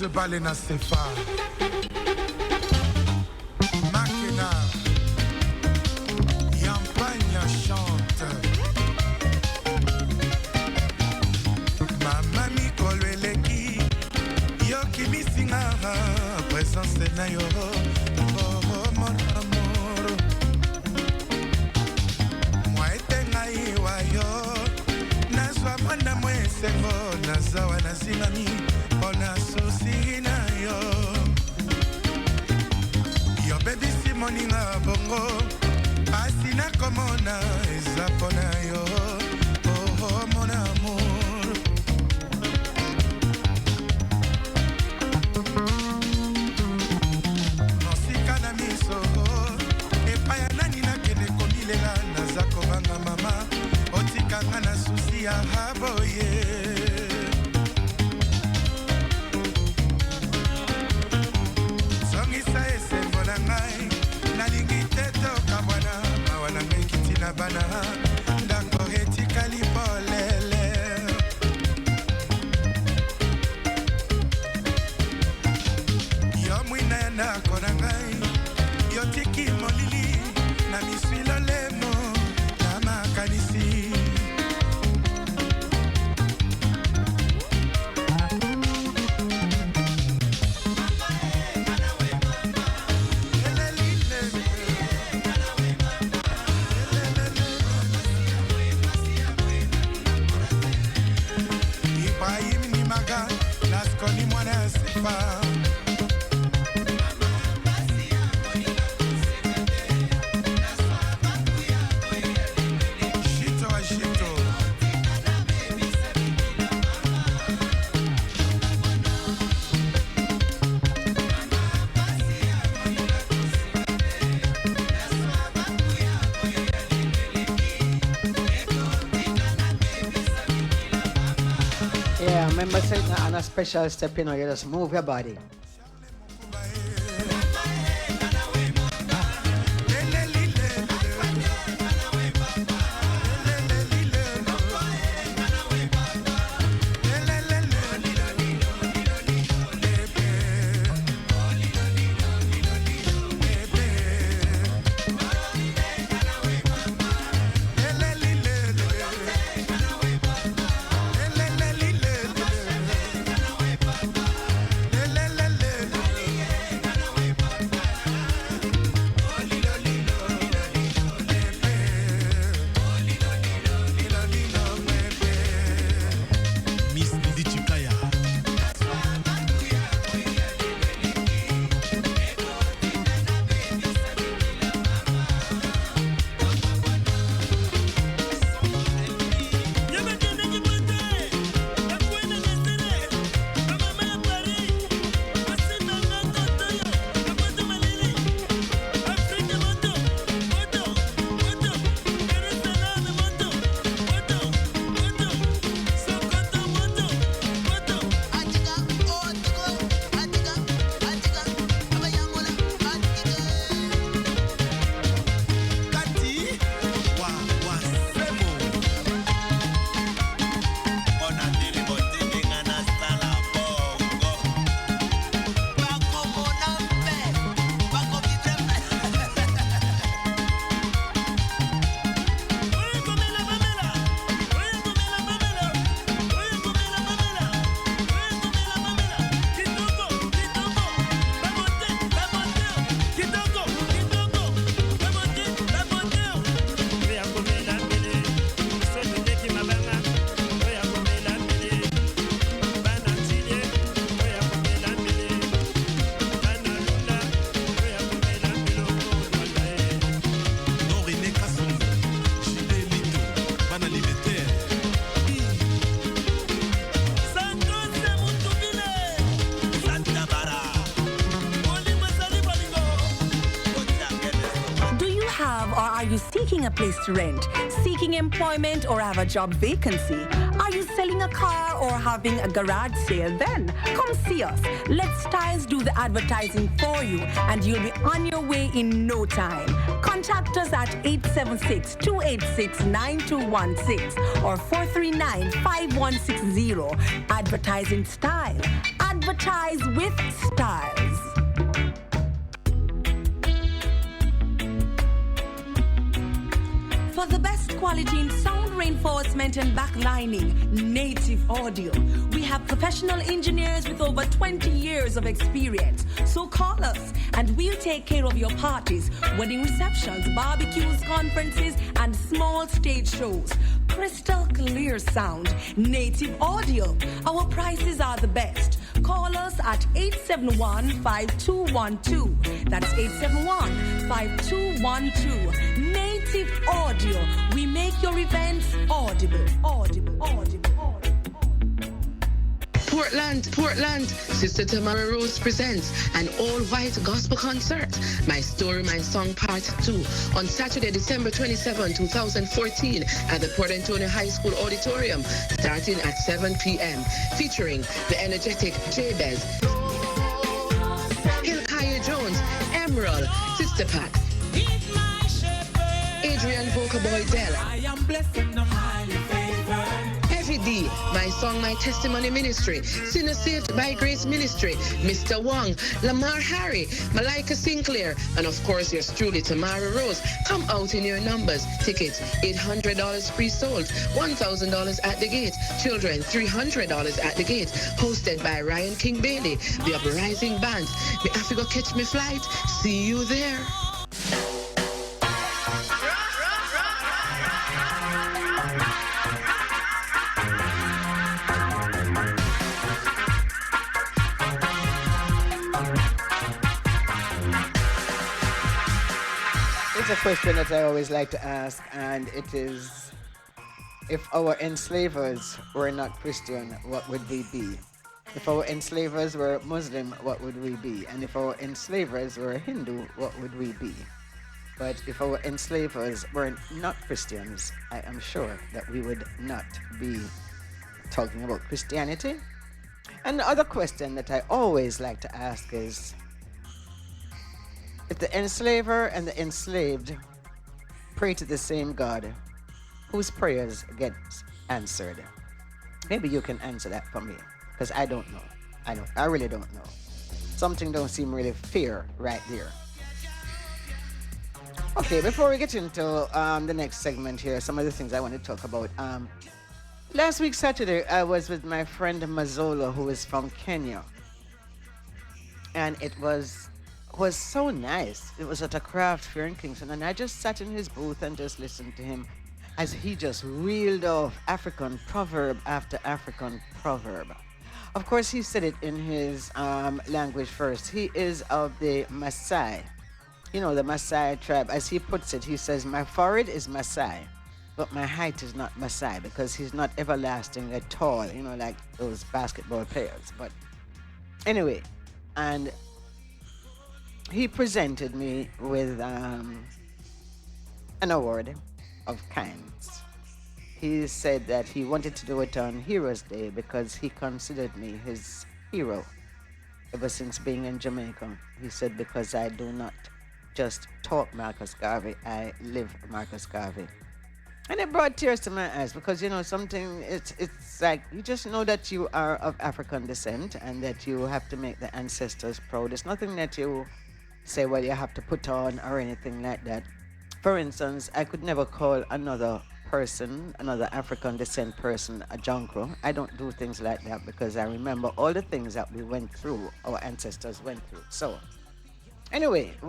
je balais na Sefa. Makena. Yampagna chante. Mama Mikolo eleki. Yo ki misinga. Présence na yo. Oh, oh, mon amour. Moi etenga iwa yo. Nazwa mwana mwesengo. Nazawa na zinami. Ona susi na yo. Yo baby si moninga bongo. Asina komona eza pona yo. Oh oh mon amour. Nosika na miso. Epa ya nani na kende komilela. Naza kobanga mama. Otikanga na susi ya haboye. Bana ndako etikali polele yo mwina ndako na ngai yo tiki molili na miswilo lemo na makanisi Remember saying that on a special step, you know, you just move your body. you seeking a place to rent, seeking employment, or have a job vacancy? Are you selling a car or having a garage sale? Then come see us. Let Styles do the advertising for you, and you'll be on your way in no time. Contact us at 876-286-9216 or 439-5160. Advertising Style. Advertise with Styles. For the best quality in sound reinforcement and backlining, Native Audio. We have professional engineers with over 20 years of experience. So call us and we'll take care of your parties, wedding receptions, barbecues, conferences, and small stage shows. Crystal clear sound, Native Audio. Our prices are the best. Call us at 871-5212. That's 871-5212. Native Audio. We make your events audible. Portland, Sister Tamara Rose presents an all-white gospel concert, My Story, My Song Part 2, on Saturday, December 27, 2014, at the Port Antonio High School Auditorium, starting at 7 p.m., featuring the energetic Jabez, Hilkiah Jones, Emerald, Sister Pat, Adrian Vocal Boy Dell, Heavy D, My Song, My Testimony Ministry, Sinner Saved by Grace Ministry, Mr. Wong, Lamar Harry, Malika Sinclair, and of course yours truly, Tamara Rose. Come out in your numbers. Tickets, $800 pre-sold, $1,000 at the gate. Children, $300 at the gate. Hosted by Ryan King Bailey, the Uprising Band. Me have to go catch me flight. See you there. It's a question that I always like to ask, and it is, if our enslavers were not Christian, what would we be? If our enslavers were Muslim, what would we be? And if our enslavers were Hindu, what would we be? But if our enslavers were not Christians, I am sure that we would not be talking about Christianity. And the other question that I always like to ask is, if the enslaver and the enslaved pray to the same God, whose prayers get answered? Maybe you can answer that for me, because I don't know. I really don't know. Something don't seem really fair right there. Okay, before we get into the next segment here, some of the things I want to talk about. Last week, Saturday, I was with my friend Mazola, who is from Kenya. And it was so nice. It was at a craft fair in Kingston, and I just sat in his booth and just listened to him as he just reeled off African proverb after African proverb. Of course, he said it in his language first. He is of the Maasai. You know, the Maasai tribe. As he puts it, he says, my forehead is Maasai, but my height is not Maasai, because he's not everlastingly tall, you know, like those basketball players. But anyway, and he presented me with an award of kinds. He said that he wanted to do it on Heroes Day because he considered me his hero ever since being in Jamaica. He said, because I do not just talk Marcus Garvey, I live Marcus Garvey. And it brought tears to my eyes because, you know, something, it's like, you just know that you are of African descent and that you have to make the ancestors proud. It's nothing that you say, well, you have to put on or anything like that. For instance, I could never call another person, another African descent person, a jonko. I don't do things like that because I remember all the things that we went through, our ancestors went through. So, anyway, you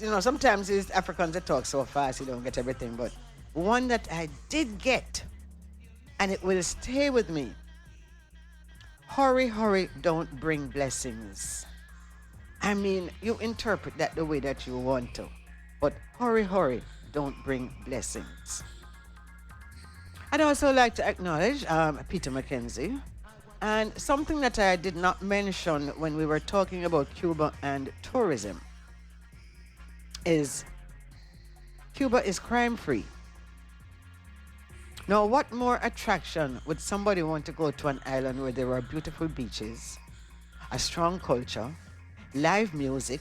know, sometimes it's Africans that talk so fast you don't get everything, but one that I did get, and it will stay with me. Hurry, hurry, don't bring blessings. I mean, you interpret that the way that you want to, but hurry, hurry, don't bring blessings. I'd also like to acknowledge Peter Mackenzie, and something that I did not mention when we were talking about Cuba and tourism. is Cuba is crime-free. Now, what more attraction would somebody want to go to an island where there are beautiful beaches, a strong culture, live music,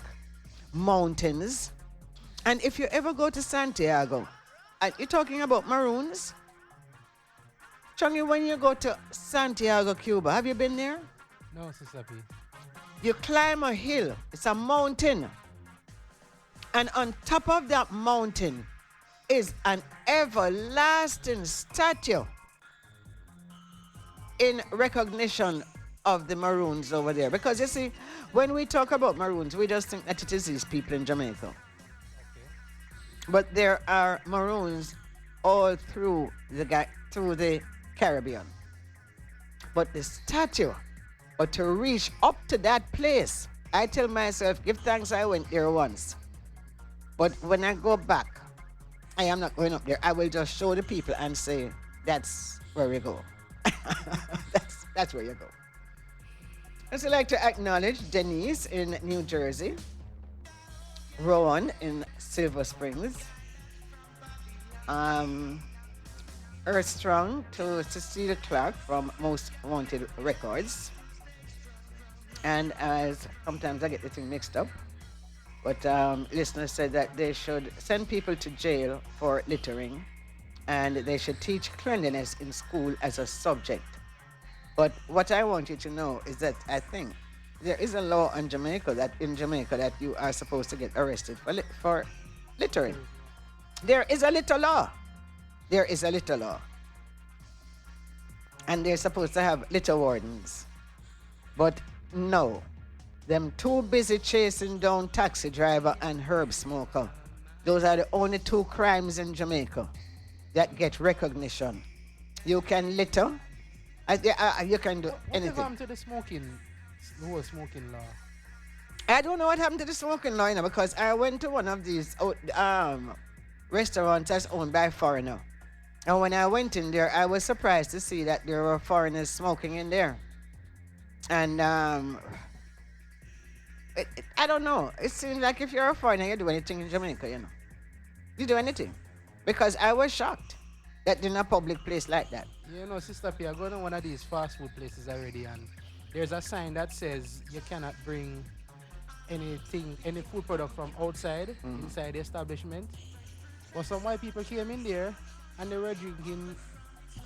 mountains, and if you ever go to Santiago, and you're talking about maroons, Chungy, when you go to Santiago, Cuba, have you been there? No, Sista P. You climb a hill, it's a mountain, and on top of that mountain is an everlasting statue in recognition of the Maroons over there. Because you see, when we talk about Maroons, we just think that it is these people in Jamaica. Okay. But there are Maroons all through the Caribbean. But the statue, or to reach up to that place, I tell myself, give thanks I went there once. But when I go back, I am not going up there. I will just show the people and say, that's where we go. that's where you go. I'd also like to acknowledge Denise in New Jersey, Rowan in Silver Springs, Earthstrong to Cecilia Clark from Most Wanted Records. And as sometimes I get the thing mixed up, but listeners said that they should send people to jail for littering and they should teach cleanliness in school as a subject. But what I want you to know is that I think there is a law in Jamaica that you are supposed to get arrested for littering. There is a little law. There is a little law. And they're supposed to have litter wardens. But no. Them too busy chasing down taxi driver and herb smoker. Those are the only two crimes in Jamaica that get recognition. You can litter, you can do anything. What happened to the whole smoking law? I don't know what happened to the smoking law, because I went to one of these restaurants that's owned by a foreigner. And when I went in there, I was surprised to see that there were foreigners smoking in there. And I don't know. It seems like if you're a foreigner, you do anything in Jamaica, you know. You do anything. Because I was shocked that in a public place like that. You know, Sister P, I go to one of these fast food places already, and there's a sign that says you cannot bring any food product from outside, inside the establishment. But some white people came in there and they were drinking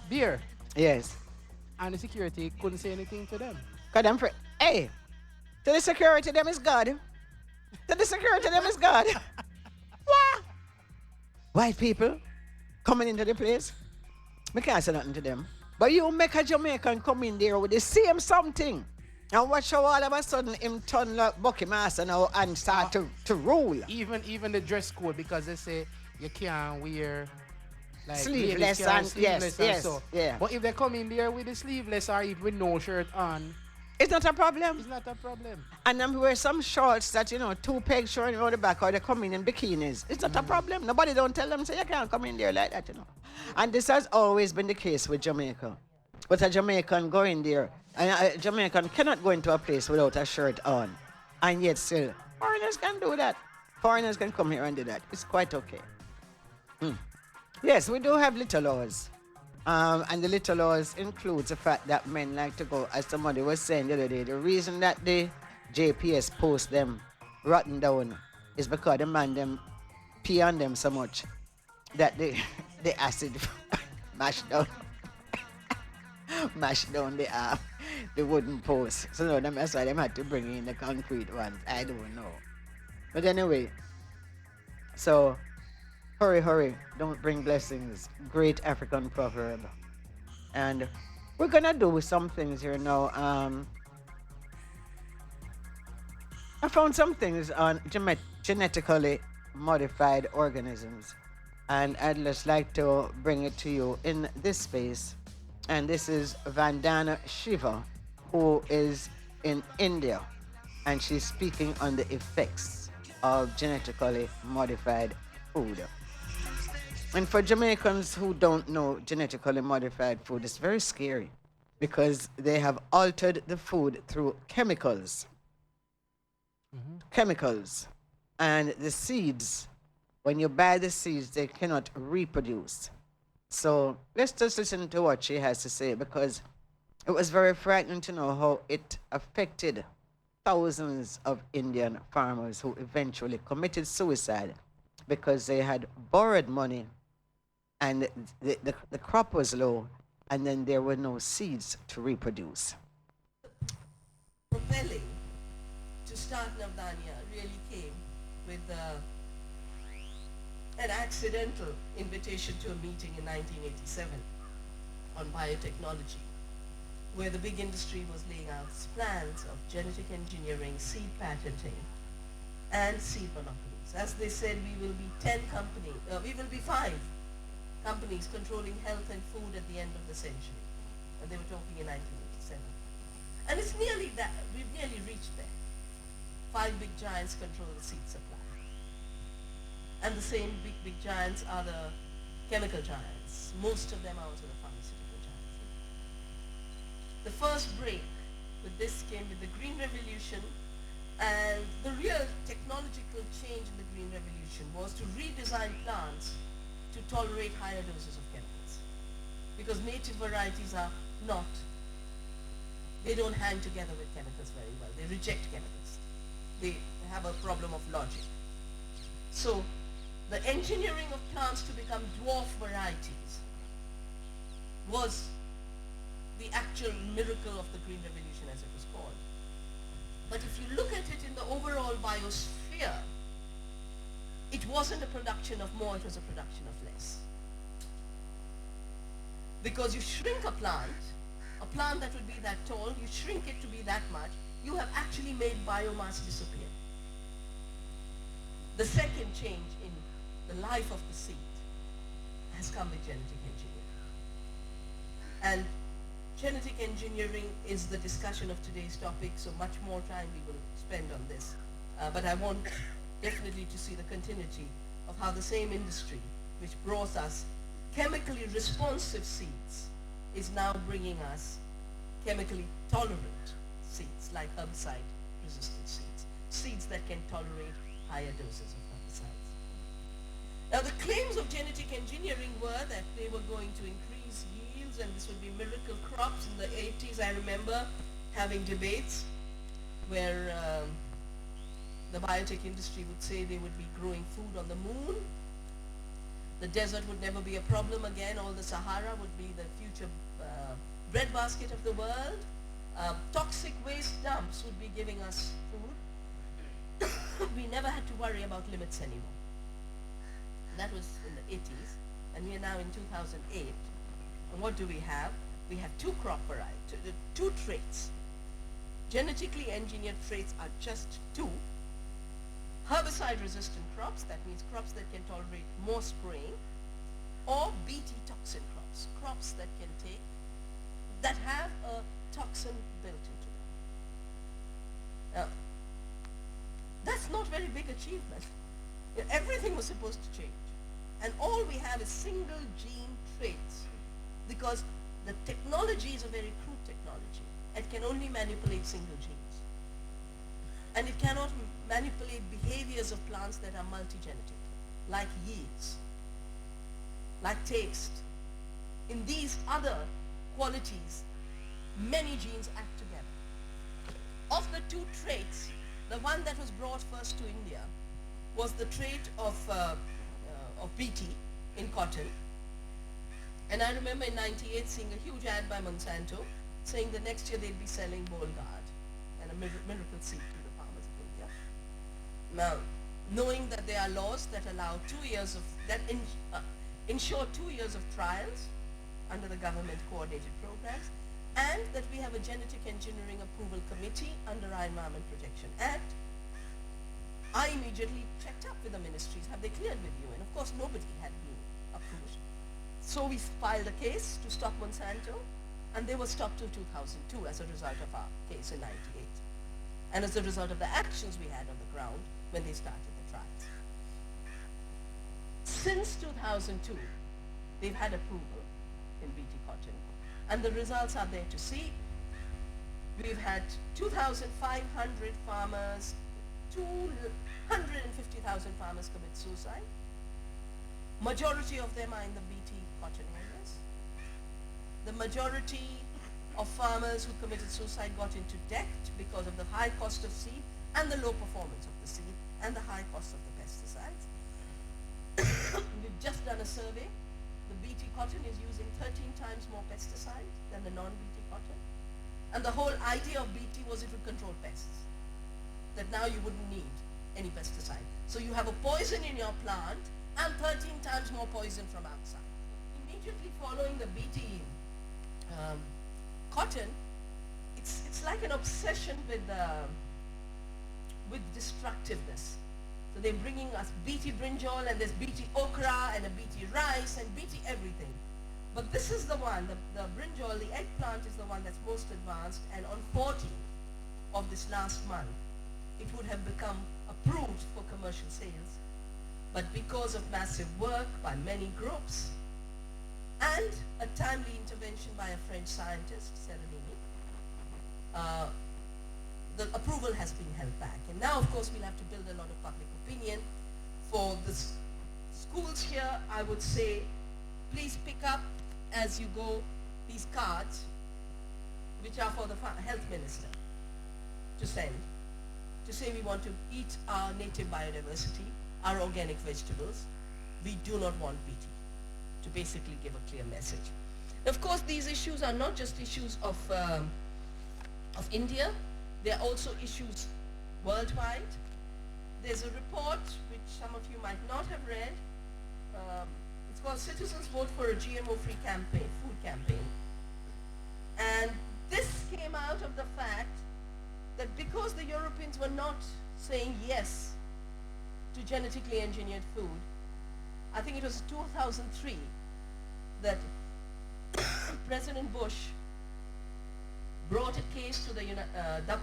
beer. Yes. And the security couldn't say anything to them. Hey, to the security, them is God. To the security, them is God. What? White people coming into the place. I can't say nothing to them. But you make a Jamaican come in there with the same something. And watch how all of a sudden him turn like Bucky Master now and start to rule. Even the dress code, because they say you can't wear like sleeveless and yes. So. Yeah. But if they come in there with the sleeveless or even with no shirt on, it's not a problem. It's not a problem. And then wear some shorts that, two pegs showing around the back, or they come in bikinis. It's not a problem. Nobody don't tell them, say you can't come in there like that, And this has always been the case with Jamaica. But a Jamaican go in there, and a Jamaican cannot go into a place without a shirt on. And yet still, foreigners can do that. Foreigners can come here and do that. It's quite okay. Yes, we do have little laws. And the little laws includes the fact that men like to go, as somebody was saying the other day, the reason that the JPS post them rotten down is because the man them pee on them so much that the acid mash down the wooden post. So no, that's why they had to bring in the concrete ones. I don't know. But anyway, so hurry, don't bring blessings. Great African proverb. And we're gonna do some things here now. I found some things on genetically modified organisms, and I'd just like to bring it to you in this space. And this is Vandana Shiva, who is in India, and she's speaking on the effects of genetically modified food. And for Jamaicans who don't know genetically modified food, it's very scary because they have altered the food through chemicals. Chemicals. And the seeds when you buy the seeds, they cannot reproduce. So let's just listen to what she has to say, because it was very frightening to know how it affected thousands of Indian farmers who eventually committed suicide because they had borrowed money and the crop was low, and then there were no seeds to reproduce. Propelling to start Navdanya really came with an accidental invitation to a meeting in 1987 on biotechnology, where the big industry was laying out plans of genetic engineering, seed patenting, and seed monopolies. As they said, we will be 5 companies controlling health and food at the end of the century. And they were talking in 1987. And it's nearly that, we've nearly reached there. 5 big giants control the seed supply. And the same big giants are the chemical giants. Most of them are also the pharmaceutical giants. The first break with this came with the Green Revolution, and the real technological change in the Green Revolution was to redesign plants to tolerate higher doses of chemicals. Because native varieties are not, they don't hang together with chemicals very well. They reject chemicals. They have a problem of logic. So the engineering of plants to become dwarf varieties was the actual miracle of the Green Revolution, as it was called. But if you look at it in the overall biosphere, it wasn't a production of more, it was a production of less. Because you shrink a plant that would be that tall, you shrink it to be that much, you have actually made biomass disappear. The second change in the life of the seed has come with genetic engineering. And genetic engineering is the discussion of today's topic, so much more time we will spend on this. But I want definitely to see the continuity of how the same industry which brought us chemically responsive seeds is now bringing us chemically tolerant seeds, like herbicide resistant seeds, seeds that can tolerate higher doses of herbicides. Now the claims of genetic engineering were that they were going to increase yields and this would be miracle crops. In the 80s, I remember having debates where the biotech industry would say they would be growing food on the moon. The desert would never be a problem again. All the Sahara would be the future breadbasket of the world. Toxic waste dumps would be giving us food. We never had to worry about limits anymore. That was in the 80s, and we are now in 2008. And what do we have? We have 2 crop varieties, 2 traits. Genetically engineered traits are just 2. Herbicide-resistant crops, that means crops that can tolerate more spraying, or Bt toxin crops, crops that can take, that have a toxin built into them. Now, that's not very big achievement. Everything was supposed to change. And all we have is single gene traits, because the technology is a very crude technology. It can only manipulate single genes. And it cannot manipulate behaviors of plants that are multigenetic, like yields, like taste. In these other qualities, many genes act together. Of the 2 traits, the one that was brought first to India was the trait of Bt in cotton. And I remember in 98 seeing a huge ad by Monsanto saying the next year they'd be selling Bolgard and a miracle seed to the farmers of India. Now, knowing that there are laws that allow 2 years of, that ensure 2 years of trials under the government coordinated programs, and that we have a genetic engineering approval committee under our Environment Protection Act, I immediately checked up with the ministries. Have they cleared with you? And of course, nobody had been approved. So we filed a case to stop Monsanto, and they were stopped till 2002 as a result of our case in 98. And as a result of the actions we had on the ground when they started the trials. Since 2002, they've had approval in Bt cotton, and the results are there to see. We've had 2,500 farmers, 250,000 farmers commit suicide Majority of them are in the BT cotton areas. The majority of farmers who committed suicide got into debt because of the high cost of seed and the low performance of the seed and the high cost of the pesticides. We've just done a survey. The BT cotton is using 13 times more pesticide than the non-BT cotton. And the whole idea of BT was it would control pests. That now you wouldn't need any pesticide. So you have a poison in your plant and 13 times more poison from outside. Immediately following the BT cotton, it's like an obsession with destructiveness. So they're bringing us BT brinjal and there's BT okra and a BT rice and BT everything. But this is the one, the brinjal, the eggplant is the one that's most advanced, and on 14th of this last month, it would have become approved for commercial sales. But because of massive work by many groups and a timely intervention by a French scientist, Serenini, the approval has been held back. And now, of course, we'll have to build a lot of public opinion. For the schools here, I would say, please pick up as you go these cards, which are for the health minister to send, to say we want to eat our native biodiversity, our organic vegetables. We do not want BT, to basically give a clear message. Of course, these issues are not just issues of India. They are also issues worldwide. There's a report which some of you might not have read. It's called Citizens Vote for a GMO-Free Campaign, Food Campaign. And this came out of the fact that because the Europeans were not saying yes to genetically engineered food, I think it was 2003 that President Bush brought a case to the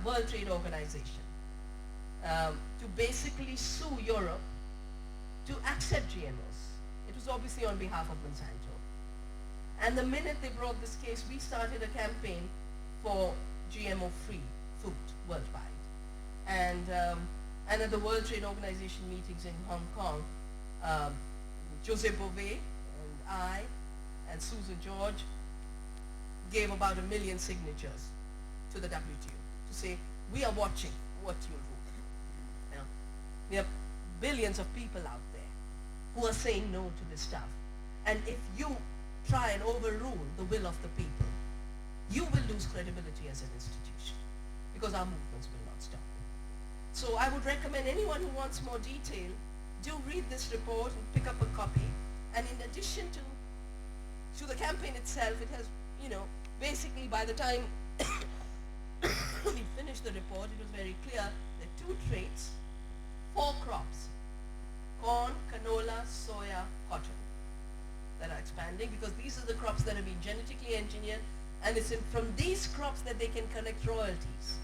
World Trade Organization to basically sue Europe to accept GMOs. It was obviously on behalf of Monsanto. And the minute they brought this case, we started a campaign for GMO-free food worldwide. And at the World Trade Organization meetings in Hong Kong, Jose Bové and I and Susan George gave about 1 million signatures to the WTO to say, we are watching what you'll do. You know, there are billions of people out there who are saying no to this stuff. And if you try and overrule the will of the people, you will lose credibility as an institution because our movements will not stop. So I would recommend anyone who wants more detail, do read this report and pick up a copy. And in addition to the campaign itself, it has, you know, basically by the time we finished the report, it was very clear that 2 traits, 4 crops, corn, canola, soya, cotton, that are expanding because these are the crops that have been genetically engineered, and it's from these crops that they can collect royalties,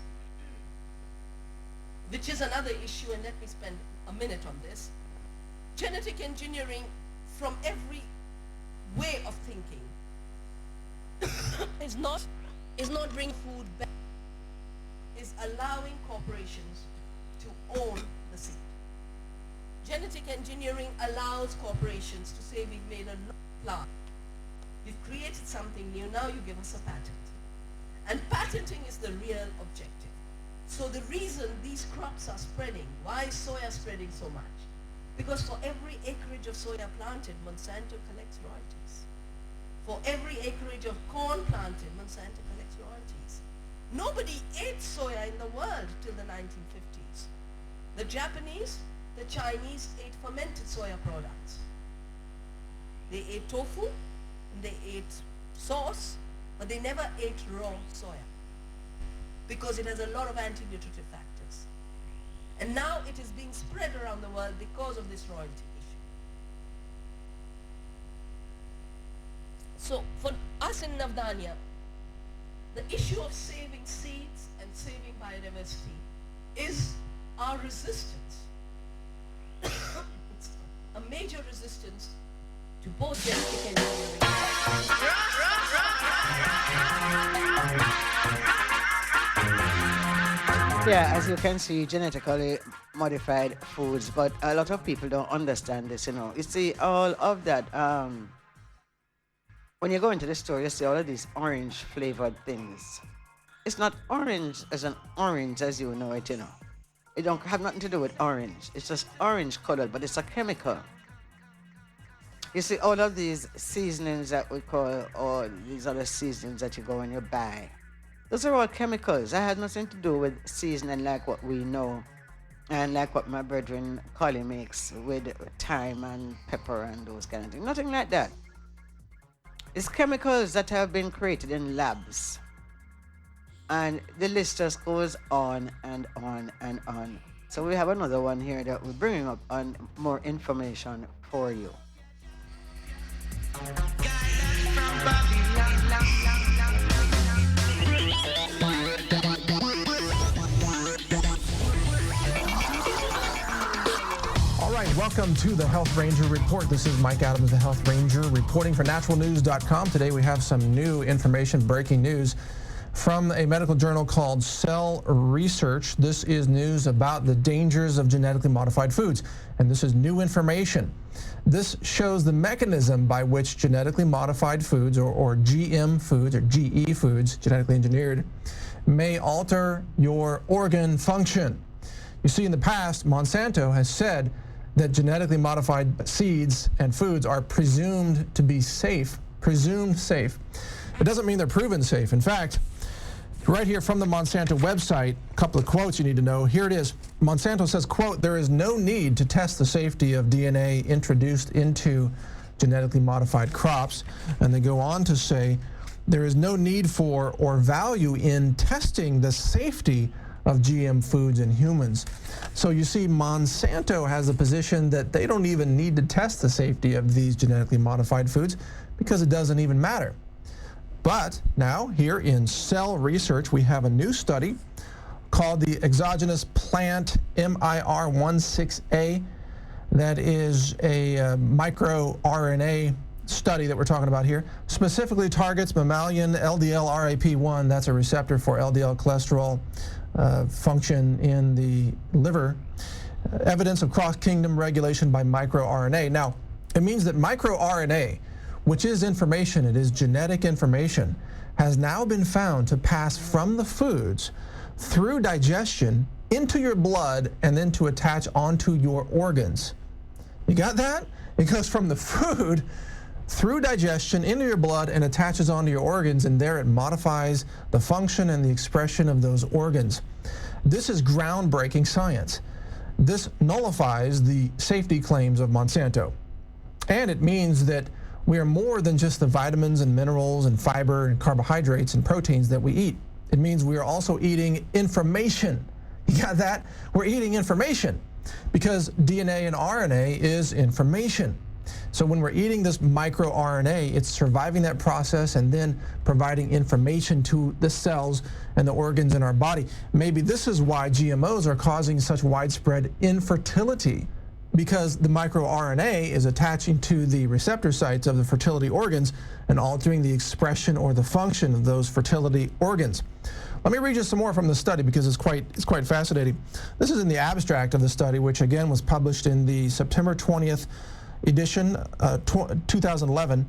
which is another issue, and let me spend a minute on this. Genetic engineering from every way of thinking is not bringing food back, is allowing corporations to own the seed. Genetic engineering allows corporations to say we've made a plant, we've created something new, now you give us a patent. And patenting is the real objective. So the reason these crops are spreading, why is soya spreading so much? Because for every acreage of soya planted, Monsanto collects royalties. For every acreage of corn planted, Monsanto collects royalties. Nobody ate soya in the world till the 1950s. The Japanese, the Chinese ate fermented soya products. They ate tofu, and they ate sauce, but they never ate raw soya because it has a lot of anti-nutritive factors. And now it is being spread around the world because of this royalty issue. So for us in Navdanya, the issue of saving seeds and saving biodiversity is our resistance. It's a major resistance to both genetic engineering. Yeah, as you can see, genetically modified foods, but a lot of people don't understand this, you know. You see, all of that, when you go into the store, you see all of these orange flavored things. It's not orange as an orange as you know it, you know. It don't have nothing to do with orange. It's just orange colored, but it's a chemical. You see, all of these seasonings that we call, or these other seasonings that you go and you buy, those are all chemicals. That had nothing to do with seasoning like what we know and like what my brethren Collie makes with thyme and pepper and those kind of things. Nothing like that. It's chemicals that have been created in labs. And the list just goes on and on and on. So we have another one here that we're bringing up on more information for you. All right, welcome to the Health Ranger Report. This is Mike Adams, the Health Ranger, reporting for naturalnews.com. Today we have some new information, breaking news from a medical journal called Cell Research. This is news about the dangers of genetically modified foods, and this is new information. This shows the mechanism by which genetically modified foods, or GM foods, or GE foods, genetically engineered, may alter your organ function. You see, in the past, Monsanto has said that genetically modified seeds and foods are presumed to be safe, presumed safe. It doesn't mean they're proven safe. In fact, right here from the Monsanto website, a couple of quotes you need to know. Here it is. Monsanto says, quote, "There is no need to test the safety of DNA introduced into genetically modified crops." And they go on to say, there is no need for or value in testing the safety of GM foods in humans. So you see, Monsanto has a position that they don't even need to test the safety of these genetically modified foods because it doesn't even matter. But now, here in Cell Research, we have a new study called the exogenous plant MIR16A. That is a microRNA study that we're talking about here. Specifically targets mammalian LDL-RAP1. That's a receptor for LDL cholesterol function in the liver. Evidence of cross-kingdom regulation by microRNA. Now, it means that microRNA, which is information, it is genetic information, has now been found to pass from the foods through digestion into your blood and then to attach onto your organs. You got that? It goes from the food through digestion into your blood and attaches onto your organs, and there it modifies the function and the expression of those organs. This is groundbreaking science. This nullifies the safety claims of Monsanto. And it means that we are more than just the vitamins and minerals and fiber and carbohydrates and proteins that we eat. It means we are also eating information. You got that? We're eating information because DNA and RNA is information. So when we're eating this microRNA, it's surviving that process and then providing information to the cells and the organs in our body. Maybe this is why GMOs are causing such widespread infertility, because the microRNA is attaching to the receptor sites of the fertility organs and altering the expression or the function of those fertility organs. Let me read you some more from the study because it's quite fascinating. This is in the abstract of the study, which again was published in the September 20th edition, 2011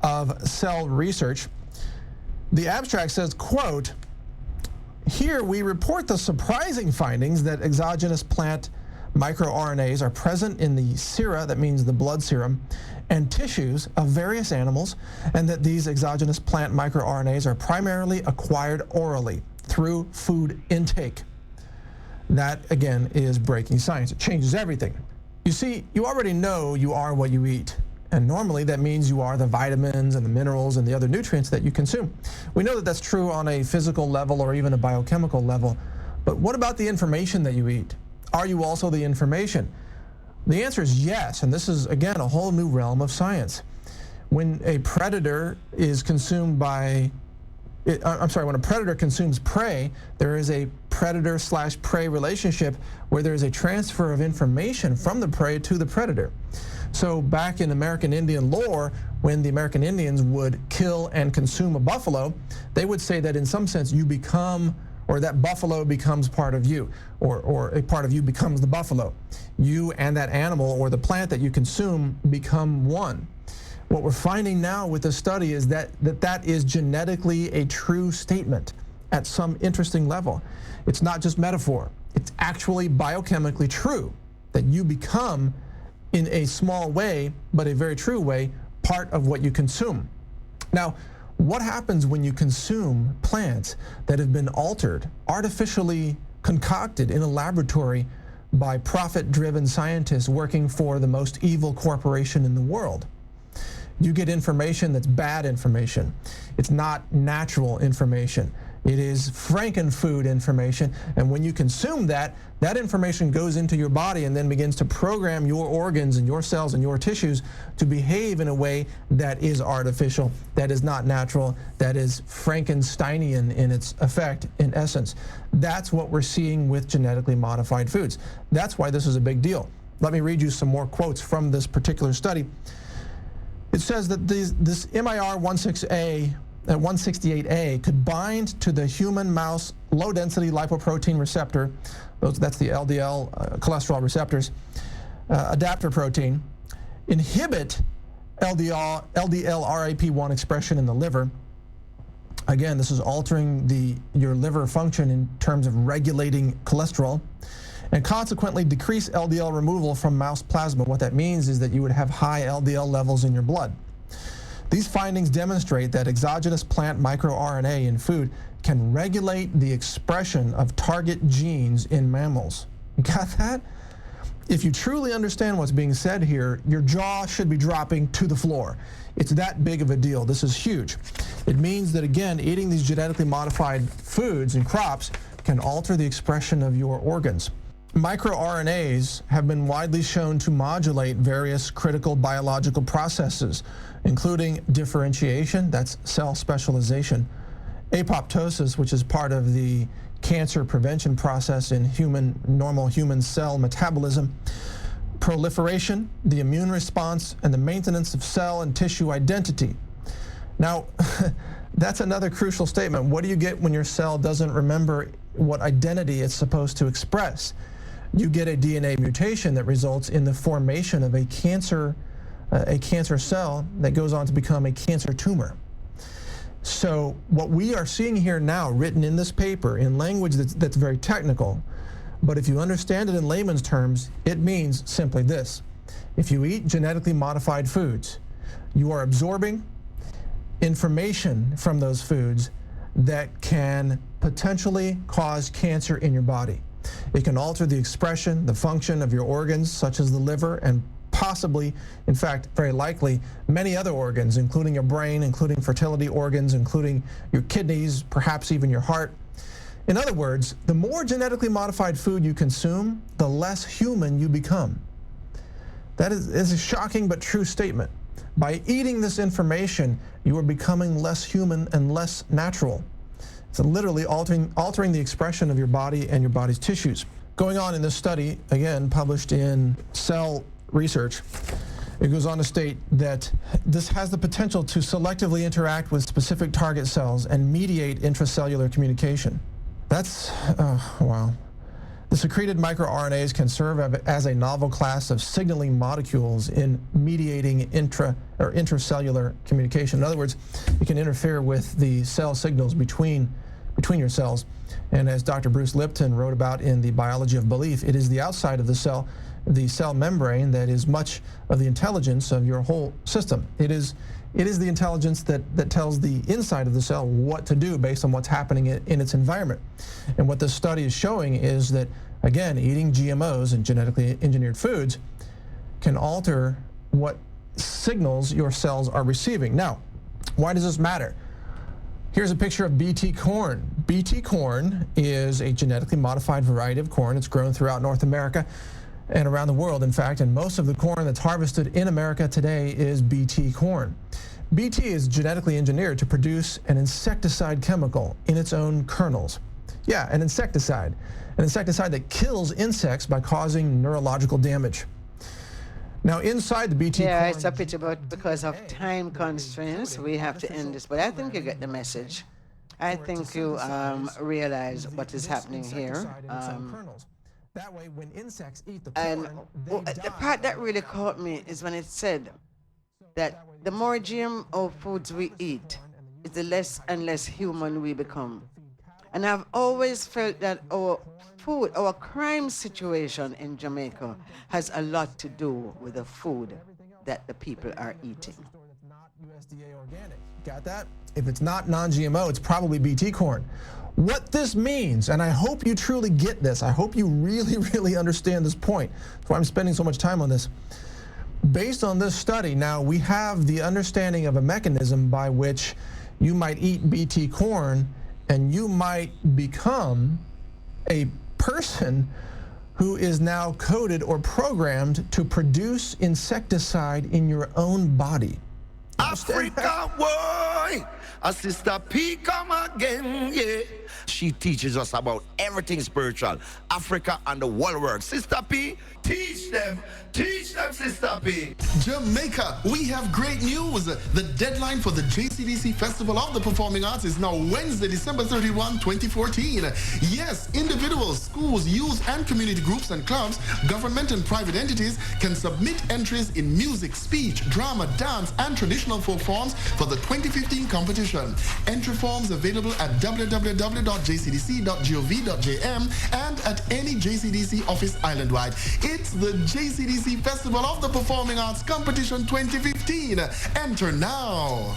of Cell Research. The abstract says, quote, "Here we report the surprising findings that exogenous plant microRNAs are present in the sera, that means the blood serum, and tissues of various animals, and that these exogenous plant microRNAs are primarily acquired orally through food intake." That, again, is breaking science. It changes everything. You see, you already know you are what you eat. And normally that means you are the vitamins and the minerals and the other nutrients that you consume. We know that that's true on a physical level or even a biochemical level. But what about the information that you eat? Are you also the information? The answer is yes, and this is, again, a whole new realm of science. When a predator is consumed by, when a predator consumes prey, there is a predator/prey relationship where there is a transfer of information from the prey to the predator. So back in American Indian lore, when the American Indians would kill and consume a buffalo, they would say that in some sense you become or that buffalo becomes part of you, or a part of you becomes the buffalo. You and that animal or the plant that you consume become one. What we're finding now with this study is that is genetically a true statement at some interesting level. It's not just metaphor. It's actually biochemically true that you become, in a small way, but a very true way, part of what you consume. Now, what happens when you consume plants that have been altered, artificially concocted in a laboratory by profit-driven scientists working for the most evil corporation in the world? You get information that's bad information. It's not natural information. It is frankenfood information, and when you consume that, that information goes into your body and then begins to program your organs and your cells and your tissues to behave in a way that is artificial, that is not natural, that is Frankensteinian in its effect, in essence. That's what we're seeing with genetically modified foods. That's why this is a big deal. Let me read you some more quotes from this particular study. It says that this MIR 168A could bind to the human mouse low-density lipoprotein receptor, that's the LDL cholesterol receptors, adapter protein, inhibit LDL-RAP1 expression in the liver. Again, this is altering your liver function in terms of regulating cholesterol, and consequently decrease LDL removal from mouse plasma. What that means is that you would have high LDL levels in your blood. These findings demonstrate that exogenous plant microRNA in food can regulate the expression of target genes in mammals. You got that? If you truly understand what's being said here, your jaw should be dropping to the floor. It's that big of a deal. This is huge. It means that, again, eating these genetically modified foods and crops can alter the expression of your organs. MicroRNAs have been widely shown to modulate various critical biological processes, including differentiation, that's cell specialization, apoptosis, which is part of the cancer prevention process in normal human cell metabolism, proliferation, the immune response, and the maintenance of cell and tissue identity. Now, that's another crucial statement. What do you get when your cell doesn't remember what identity it's supposed to express? You get a DNA mutation that results in the formation of a cancer cell that goes on to become a cancer tumor. So what we are seeing here now, written in this paper in language that's very technical, but if you understand it in layman's terms, it means simply this. If you eat genetically modified foods, you are absorbing information from those foods that can potentially cause cancer in your body. It can alter the expression, the function of your organs, such as the liver, and possibly, in fact, very likely, many other organs, including your brain, including fertility organs, including your kidneys, perhaps even your heart. In other words, the more genetically modified food you consume, the less human you become. That is a shocking but true statement. By eating this information, you are becoming less human and less natural. It's literally altering the expression of your body and your body's tissues. Going on in this study, again, published in Cell Research, it goes on to state that this has the potential to selectively interact with specific target cells and mediate intracellular communication. That's, wow. The secreted microRNAs can serve as a novel class of signaling molecules in mediating intracellular communication. In other words, it can interfere with the cell signals between your cells. And as Dr. Bruce Lipton wrote about in The Biology of Belief, it is the outside of the cell membrane, that is much of the intelligence of your whole system. It is the intelligence that tells the inside of the cell what to do based on what's happening in its environment. And what this study is showing is that, again, eating GMOs and genetically engineered foods can alter what signals your cells are receiving. Now, why does this matter? Here's a picture of BT corn. BT corn is a genetically modified variety of corn. It's grown throughout North America and around the world, in fact, and most of the corn that's harvested in America today is BT corn. BT is genetically engineered to produce an insecticide chemical in its own kernels. Yeah, an insecticide that kills insects by causing neurological damage. Now, inside the BT corn... it's a pity, but because of time constraints, we have to end this. But I think you get the message. I think you realize what is happening here. That way, when insects eat the And corn, the part that really caught me is when it said that the more GMO foods we eat, the less and less human we become. And I've always felt that our food, our crime situation in Jamaica has a lot to do with the food that the people are eating. USDA organic. Got that? If it's not non-GMO, it's probably BT corn. What this means, and I hope you truly get this, I hope you really, really understand this point. That's why I'm spending so much time on this. Based on this study, now we have the understanding of a mechanism by which you might eat BT corn and you might become a person who is now coded or programmed to produce insecticide in your own body. Africa, boy, a Sister P come again, yeah. She teaches us about everything spiritual, Africa and the world work. Sister P, teach them, Sister P. Jamaica, we have great news. The deadline for the JCDC Festival of the Performing Arts is now Wednesday, December 31, 2014. Yes, individuals, schools, youth and community groups and clubs, government and private entities can submit entries in music, speech, drama, dance and traditional folk forms for the 2015 competition. Entry forms available at www.jcdc.gov.jm and at any JCDC office island-wide. It's the JCDC Festival of the Performing Arts Competition 2015. Enter now.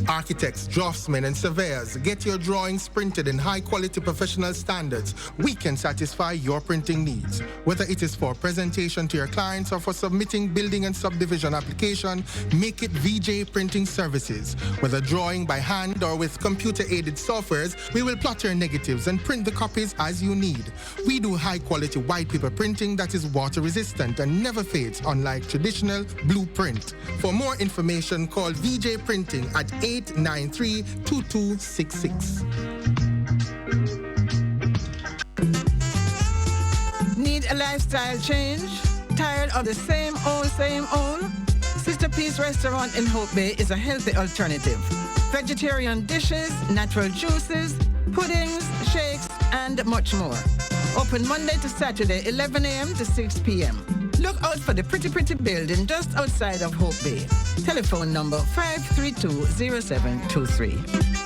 Architects, draftsmen, and surveyors, get your drawings printed in high-quality professional standards. We can satisfy your printing needs. Whether it is for presentation to your clients or for submitting building and subdivision application, make it VJ Printing Services. Whether drawing by hand or with computer-aided softwares, we will plot your negatives and print the copies as you need. We do high-quality white paper printing that is water-resistant and never fades, unlike traditional blueprint. For more information, call VJ Printing at 893-2266. Need a lifestyle change? Tired of the same old, same old? Sister P's restaurant in Hope Bay is a healthy alternative. Vegetarian dishes, natural juices, puddings, shakes, and much more. Open Monday to Saturday, 11 a.m. to 6 p.m. Look out for the pretty building just outside of Hope Bay. Telephone number 532-0723.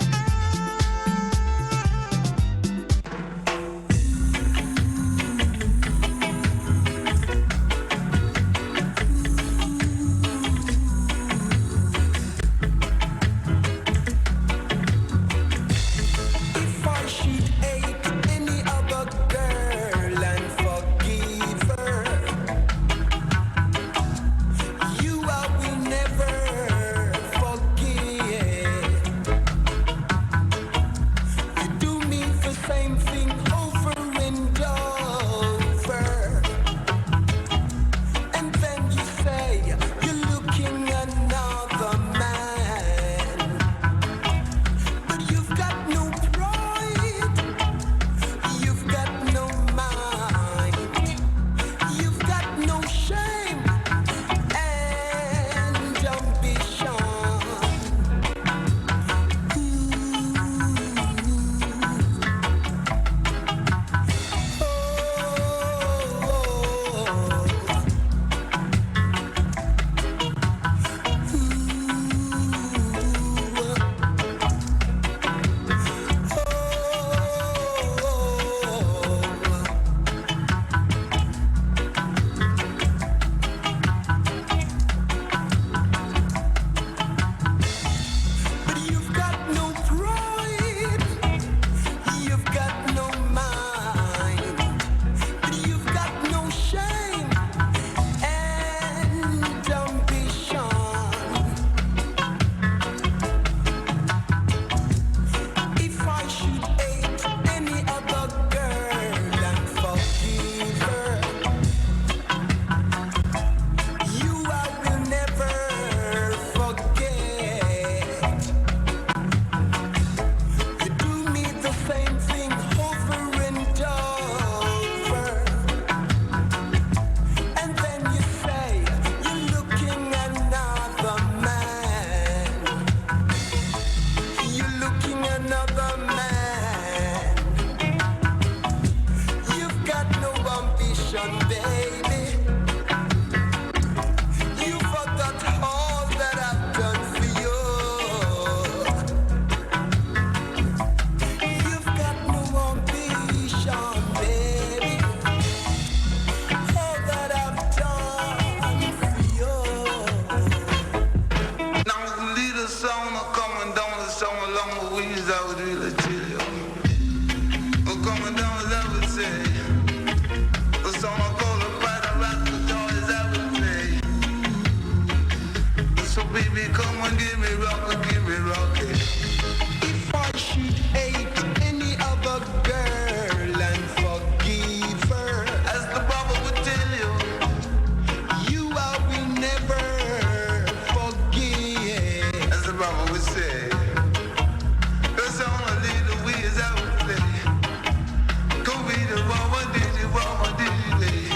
ambition, baby. You forgot all that I've done for you. You've got no ambition, baby. All that I've done for you. Now the little song coming down the song along the ways I would really tell you. Coming down as I would say. The song I call the fighter rock the toys I would say. So baby come and give me rock. If I should hate any other girl and forgive her, as the Bible would tell you, you I will never forgive. As the Bible would say, the song a little ways I would play. Go be the Baba did it, Baba did it.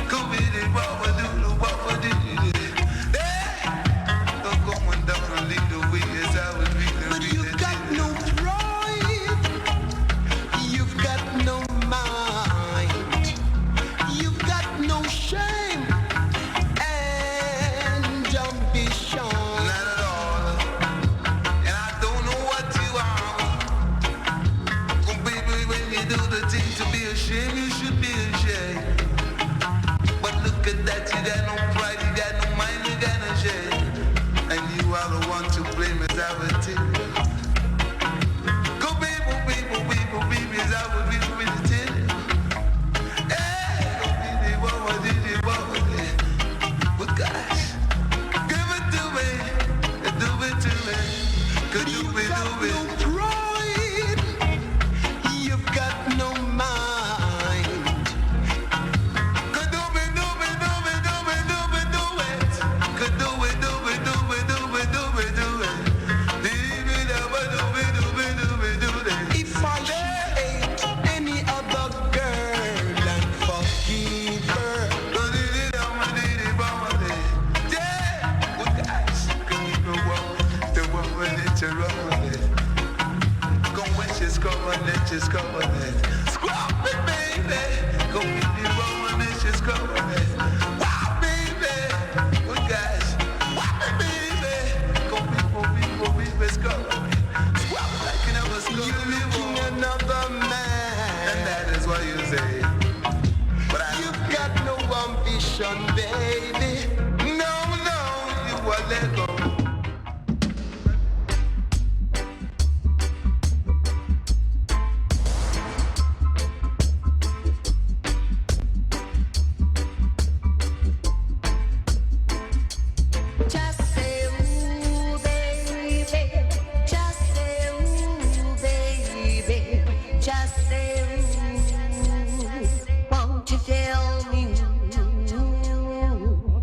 Go be the Baba do the Baba did it. Go going down a little ways I would be the. But you've got no pride. You've got no mind. You've got no shame and ambition. Not at all. And I don't know what you are. Oh, baby, when you do the thing to be ashamed, you should be ashamed. But look at that, you got no pride, you got no mind, you got no shame. And you are the one to blame, as I would tell you. Go, baby, as I would really tell you. Hey, go, baby, what did it. But gosh, give it to me, do it to me. Could you be doing? No pride, you've got no mind. Could do it. Could do it. If I should hate any other girl and forgive her, yeah, well guys, the woman that you're wrong with. Go when she's coming, she's coming. Squab it, baby. Go with the woman that she's coming. Wow, baby. Well guys, wow, baby. Go people, it's coming. Squab it like you never squab. You're looking another man, and that is what you say. But you've got no ambition, baby. No, you are let go. Just say ooh, baby. Just say ooh, baby. Just say ooh. Won't you tell me ooh?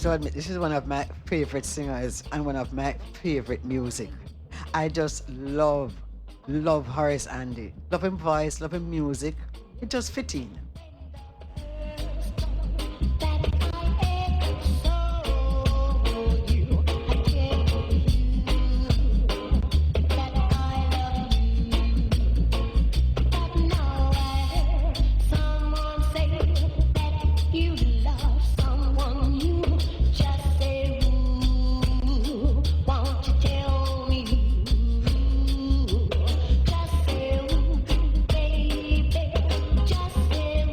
to admit, this is one of my favorite singers and one of my favorite music. I just love Horace Andy. Love him voice, love him music. It just fit in. Just say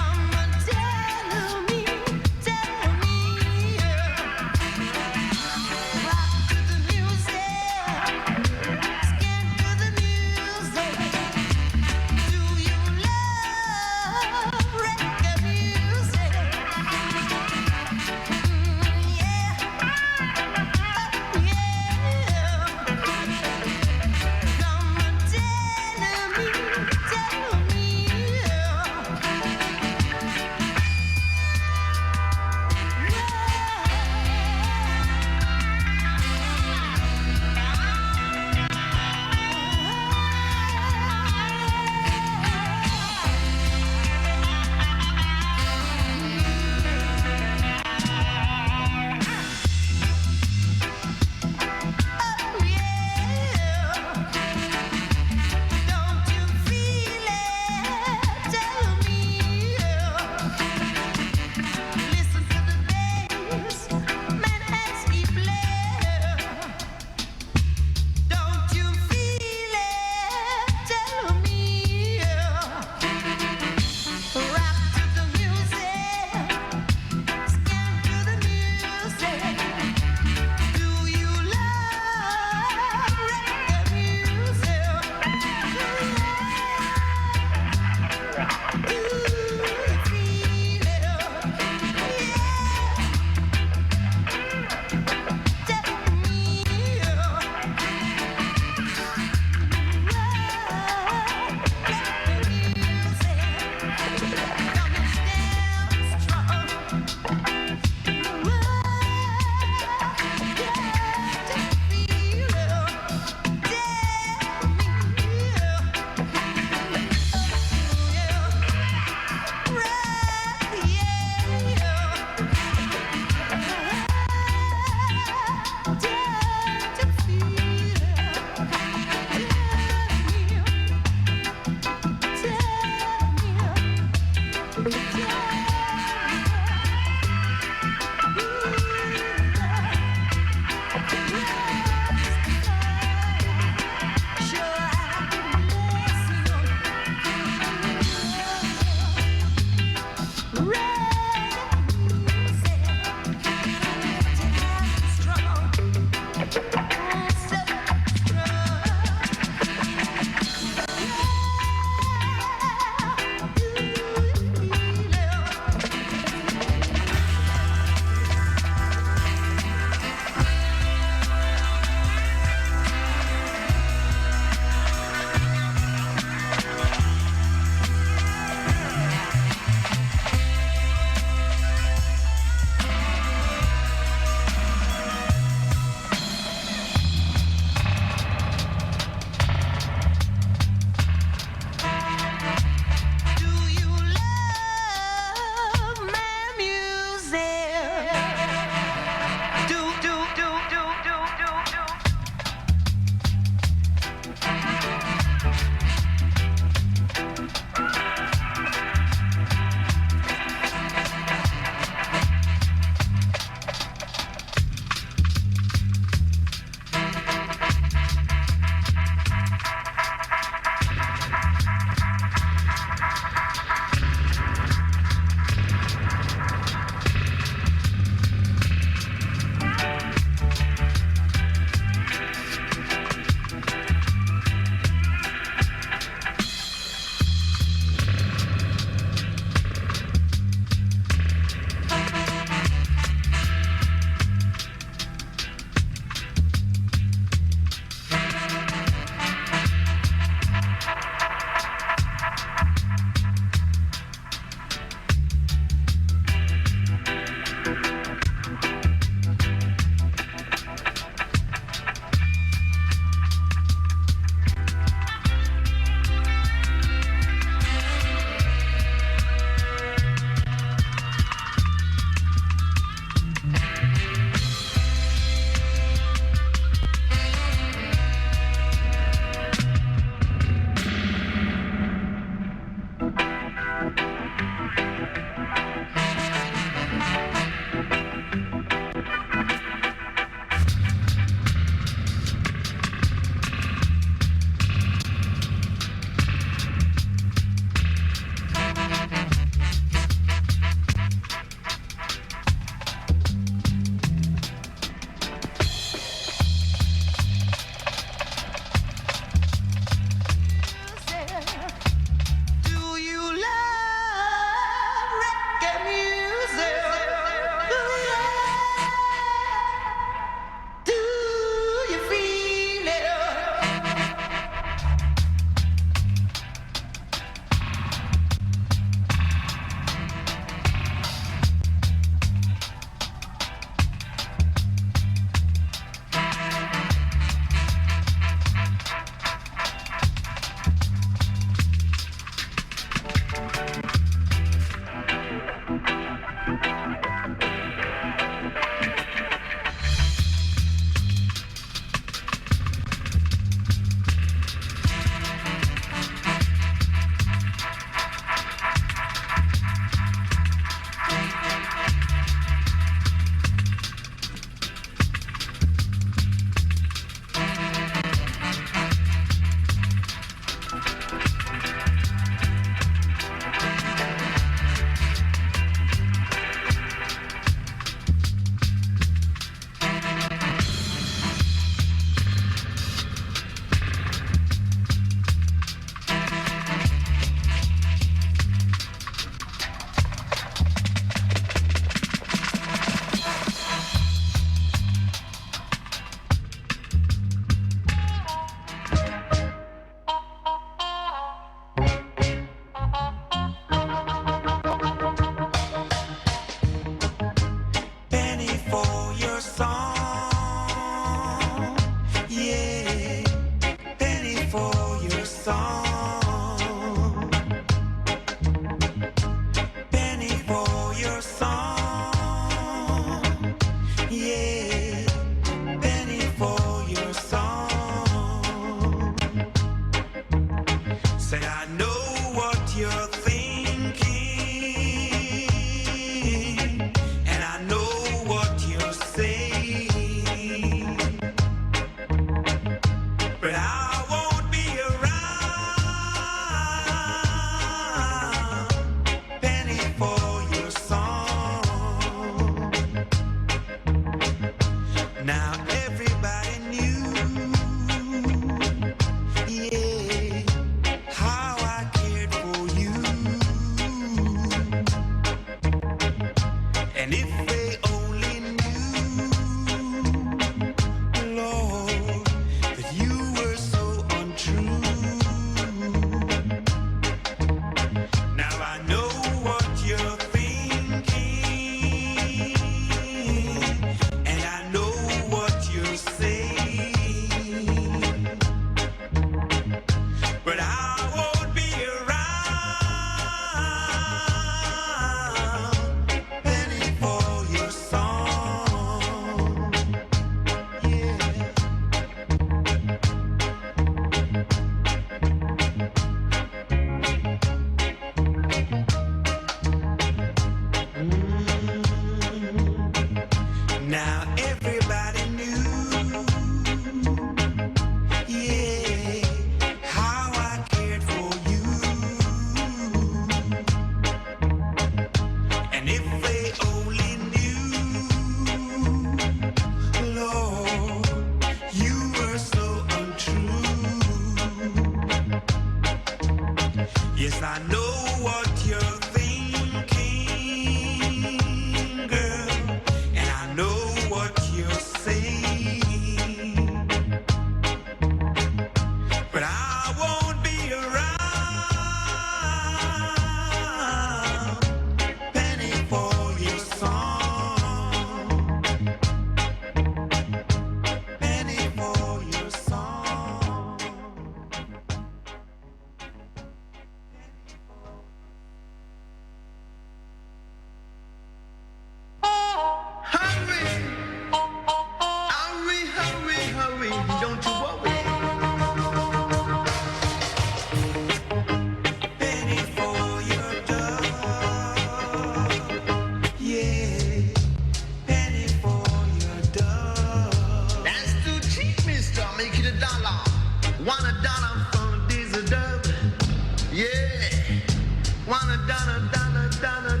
dollar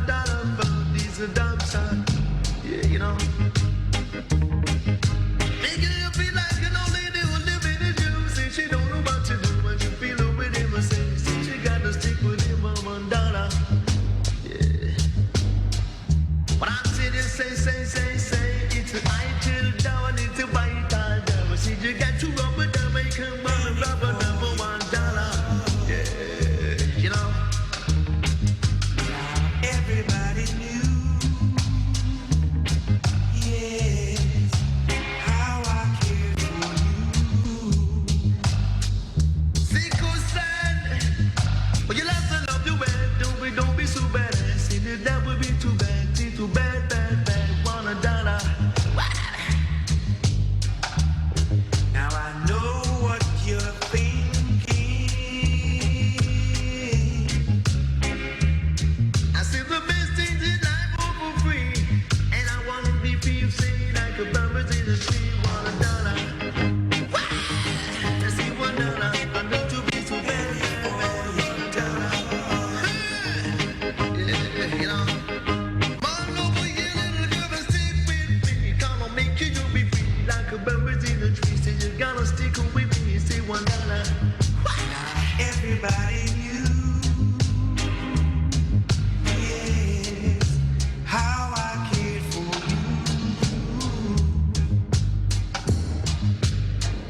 for these adoption. Yeah, you know. Making you feel like an old lady who live in the juice. And she don't know what to do when you feel it with him. I say, she got to stick with him on dollar. Yeah. But I'm saying this, say, it's an I till down, it's a bite all down. See, you got to rub it down, make him run and rub it down for $1. Yeah, you know. Everybody knew, yes, how I cared for you. Sick or sad, but you love to love you well. Don't be so bad. See that would be too bad. See too bad, $1. Now I know what you're thinking. I see the best things in life are for free, and I want to be free, say like a bird in the tree. $1. I see $1. I know to be so bad. You know, man over here, little girl, but stick with me. Gonna make you be free like a bird in the tree. Say you gotta stick with me. Say $1. Everybody knew, yes, how I cared for you.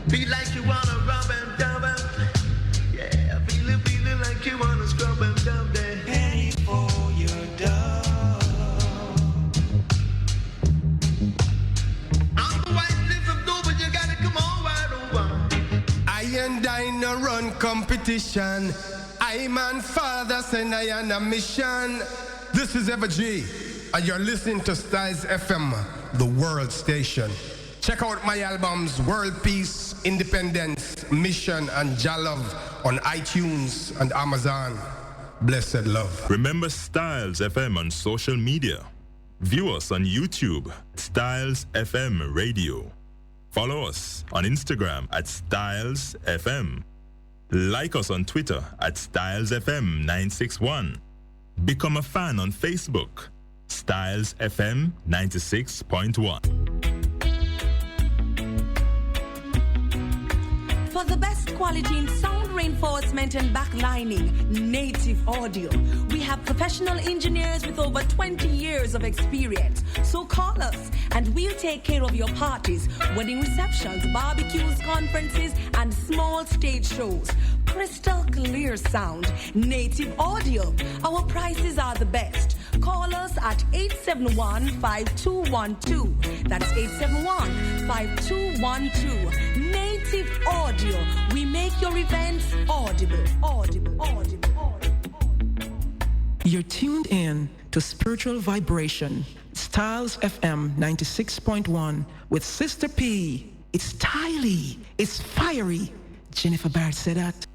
Be like you wanna rub and dub him. Yeah, feeling like you wanna scrub and dub that penny for your dog. I'm the white lips of dope, you gotta come on right over. I and I no run competition. I man father send I on a mission. This is Ever G, and you're listening to Styles FM, the world station. Check out my albums World Peace, Independence, Mission, and Jalove on iTunes and Amazon. Blessed love. Remember Styles FM on social media. View us on YouTube, Styles FM Radio. Follow us on Instagram at Styles FM. Like us on Twitter at Styles FM 961. Become a fan on Facebook, Styles FM 96.1. For the best quality in sound reinforcement and backlining, Native Audio. We have professional engineers with over 20 years of experience. So call us and we'll take care of your parties, wedding receptions, barbecues, conferences, and small stage shows. Crystal clear sound, Native Audio. Our prices are the best. Call us at 871-5212. That's 871-5212. Native Audio. We make your events audible. You're tuned in to Spiritual Vibration, Styles FM 96.1 with Sister P. It's styly, it's fiery. Jennifer Barrett said that.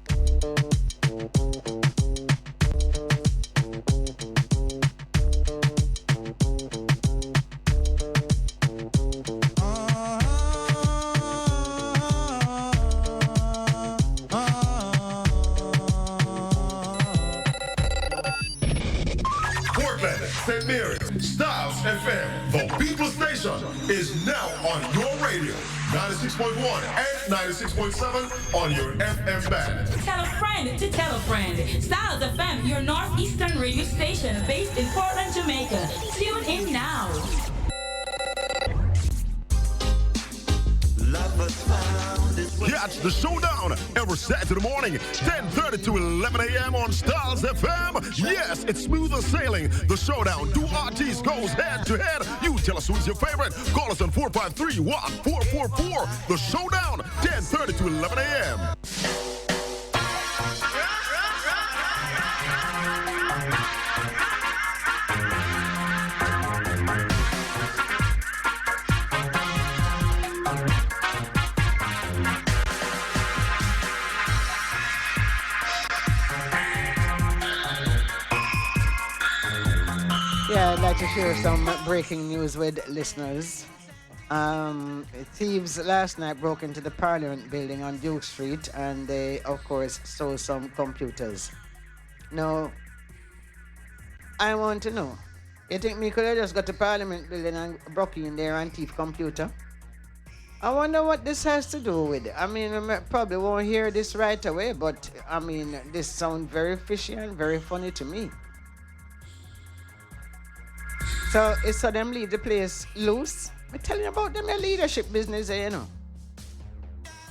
St. Mary's, Styles FM, the People Station, is now on your radio. 96.1 and 96.7 on your FM band. Tell a friend to tell a friend. Styles FM, your northeastern radio station based in Portland, Jamaica. Tune in now. Catch the showdown every Saturday morning, 10:30 to 11 a.m. on Styles FM. Yes, it's smoother sailing. The showdown. Two artists goes head to head. You tell us who's your favorite. Call us on 453-1444. The showdown, 10:30 to 11 a.m. Yeah, I'd like to share some breaking news with listeners. Thieves last night broke into the Parliament building on Duke Street and they, of course, stole some computers. Now, I want to know. You think me could have just got to Parliament building and broke in there and thief computer? I wonder what this has to do with it. I mean, I probably won't hear this right away, but I mean, this sounds very fishy and very funny to me. So it's so them leave the place loose. I'm telling you about them, their leadership business, you know.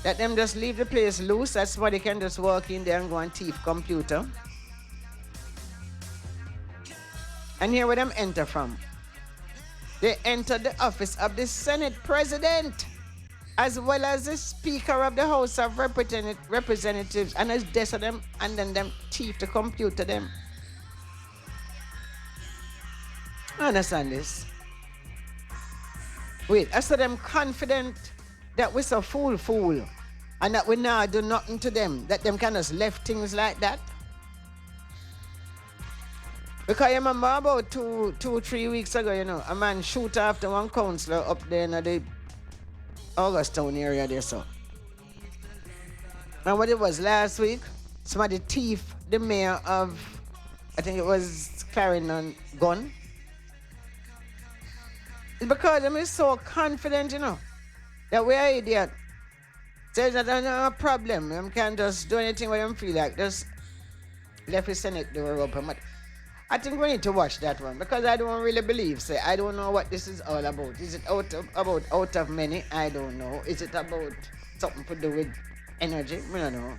That them just leave the place loose. That's why they can just walk in there and go and thief computer. And here where them enter from. They enter the office of the Senate President, as well as the Speaker of the House of Representatives, and as desk of them, and then them thief the computer them. I understand this. Wait, I saw them confident that we're so fool, and that we now do nothing to them, that them kind of left things like that. Because I remember about 3 weeks ago, you know, a man shoot after one councillor up there in the Augustown area there, so. And what it was last week, somebody thief the mayor of, I think it was Clarendon, gun. It's because them is so confident, you know, that we are idiot. Says that there's no problem. Them can just do anything what them feel like. Just left the Senate door open. But I think we need to watch that one because I don't really believe. Say, I don't know what this is all about. Is it out of many? I don't know. Is it about something to do with energy? I don't know.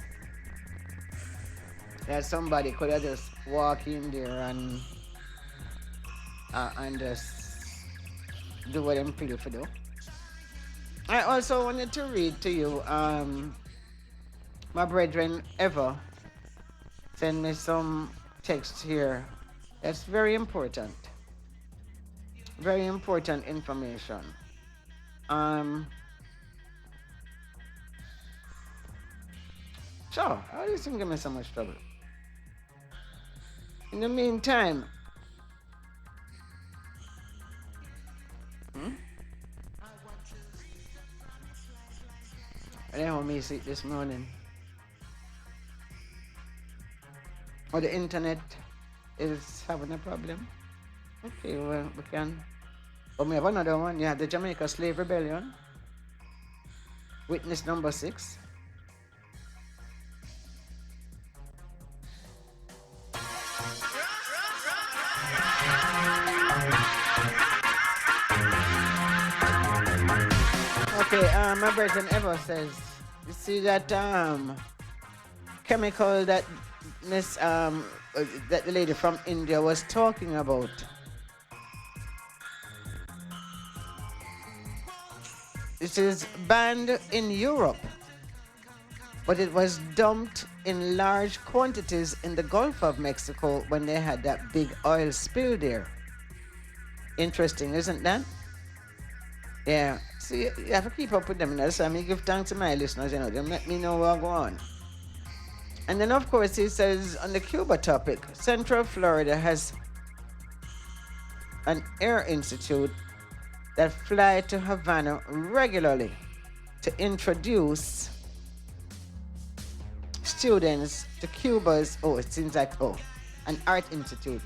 That somebody could have just walk in there and just do what them feel for do. I also wanted to read to you my brethren Eva sent me some text here. That's very important. Very important information. Sure, how do you think give me so much trouble? In the meantime, I didn't want me to see it this morning. Or the internet is having a problem. Okay, well, we can. But we have another one. You have the Jamaica Slave Rebellion. Witness number 6. Okay, my brethren Ever says, you see that chemical that that the lady from India was talking about. It is banned in Europe, but it was dumped in large quantities in the Gulf of Mexico when they had that big oil spill there. Interesting, isn't that? Yeah. See, you have to keep up with them. So I mean, give thanks to my listeners, you know, they let me know what's going on. And then, of course, he says on the Cuba topic, Central Florida has an air institute that fly to Havana regularly to introduce students to Cuba's, it seems like, an art institute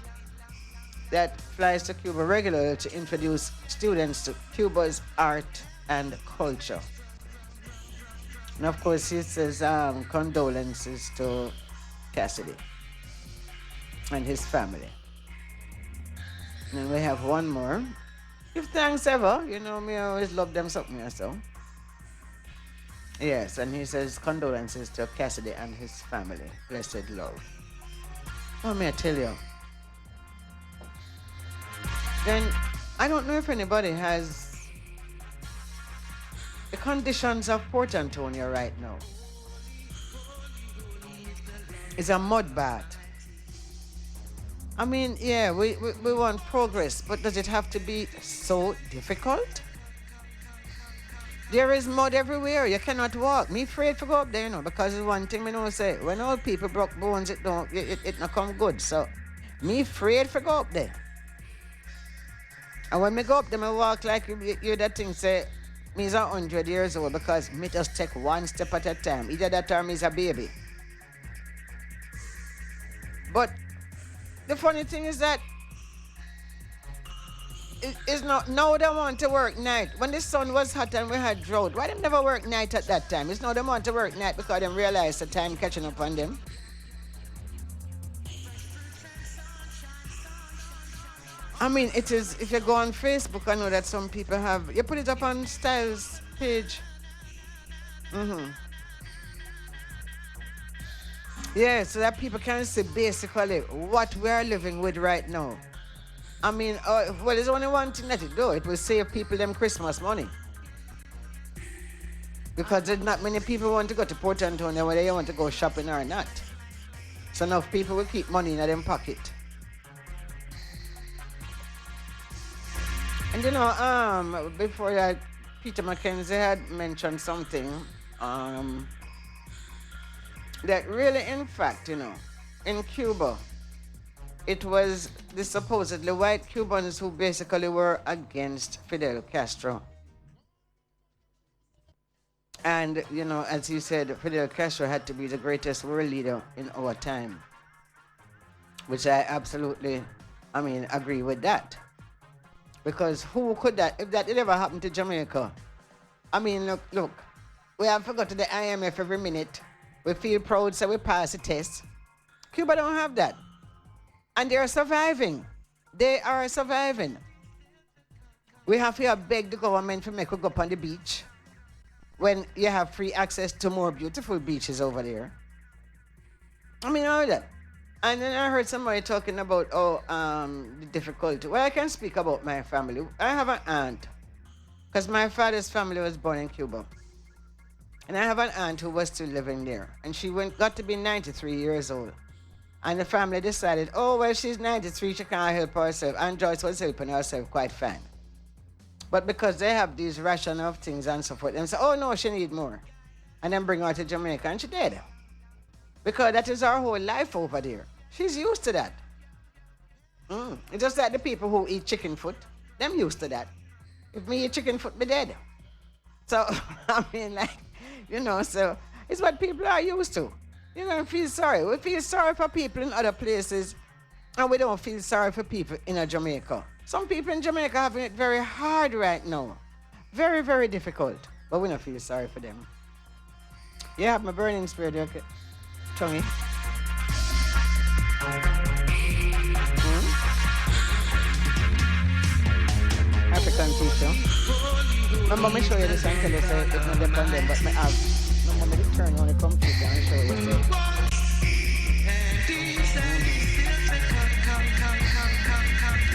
that flies to Cuba regularly to introduce students to Cuba's art and culture. And of course, he says condolences to Cassidy and his family. And then we have one more. Give thanks ever. You know me, I always love them something or so. Yes, and he says condolences to Cassidy and his family. Blessed love. What may I tell you? Then, I don't know if anybody has the conditions of Port Antonio right now. It's a mud bath. I mean, yeah, we want progress, but does it have to be so difficult? There is mud everywhere. You cannot walk. Me afraid to go up there, you know, because one thing me know say, when old people broke bones, it not come good. So, me afraid to go up there. And when me go up there, I walk like you that thing say, me is 100 years old because me just take one step at a time. Either that or me is a baby. But the funny thing is that It's not now they want to work night. When the sun was hot and we had drought, why them never work night at that time? It's now they want to work night because they realize the time catching up on them. I mean, it is, if you go on Facebook, I know that some people have, you put it up on Styles page. Yeah, so that people can see basically what we are living with right now. I mean, well, there's only one thing that it do. It will save people them Christmas money. Because there's not many people want to go to Port Antonio whether they want to go shopping or not. So enough people will keep money in their pocket. And you know, before that, Peter Mackenzie had mentioned something that really, in fact, you know, in Cuba, it was the supposedly white Cubans who basically were against Fidel Castro. And, you know, as you said, Fidel Castro had to be the greatest world leader in our time. Which I absolutely, I mean, agree with that. Because who could that, if that ever happened to Jamaica? I mean, look, we have forgotten the IMF every minute. We feel proud, so we pass the test. Cuba don't have that. And they are surviving. They are surviving. We have to beg the government to make us go up on the beach when you have free access to more beautiful beaches over there. I mean, all that. And then I heard somebody talking about, the difficulty. Well, I can speak about my family. I have an aunt, because my father's family was born in Cuba. And I have an aunt who was still living there. And she got to be 93 years old. And the family decided, oh, well, she's 93, she can't help herself. And Joyce was helping herself quite fine. But because they have these ration of things and so forth, they say, oh, no, she need more. And then bring her to Jamaica, and she did. Because that is our whole life over there. She's used to that. It's just like the people who eat chicken foot. Them used to that. If me eat chicken foot, be dead. So, I mean, like, you know, so it's what people are used to. You don't feel sorry. We feel sorry for people in other places, and we don't feel sorry for people in Jamaica. Some people in Jamaica are having it very hard right now. Very, very difficult. But we don't feel sorry for them. You have my burning spirit, okay? Tongue. African teacher. Remember me show you this and tell you say it's not them on them, but I have. Remember me turn on the computer and show you say.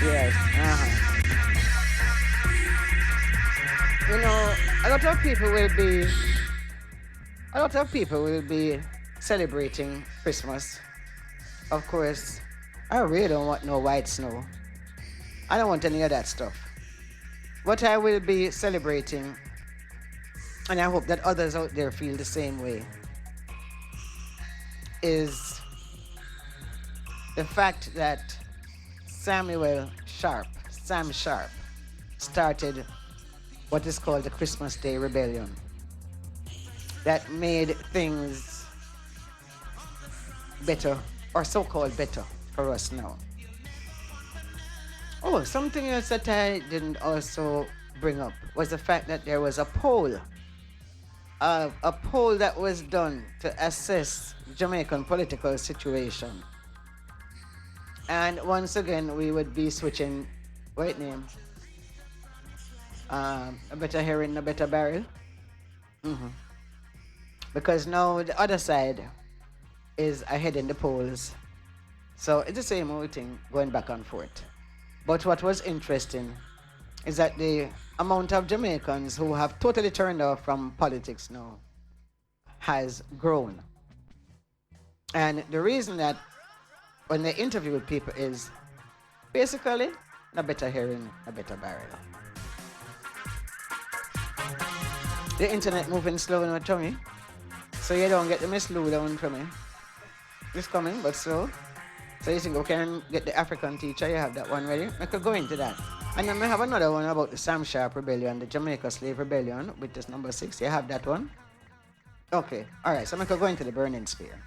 Yes, You know, a lot of people will be celebrating Christmas. Of course, I really don't want no white snow. I don't want any of that stuff. What I will be celebrating, and I hope that others out there feel the same way, is the fact that Sam Sharp, started what is called the Christmas Day Rebellion. That made things better, or so-called better, for us now. Oh, something else that I didn't also bring up was the fact that there was a poll that was done to assess Jamaican political situation. And once again, we would be switching, wait name, a better herring, a better barrel. Because now the other side is ahead in the polls. So it's the same old thing going back and forth. But what was interesting is that the amount of Jamaicans who have totally turned off from politics now has grown. And the reason that when they interview people is basically a better hearing, a better barrel. The internet moving slow now, Tommy. So you don't get the slow down from me. It's coming, but slow. So you think we can get the African teacher, you have that one ready? I could go into that. And then we have another one about the Sam Sharp Rebellion, the Jamaica Slave Rebellion, with this number 6. You have that one? Okay, alright, so I could go into the burning spear.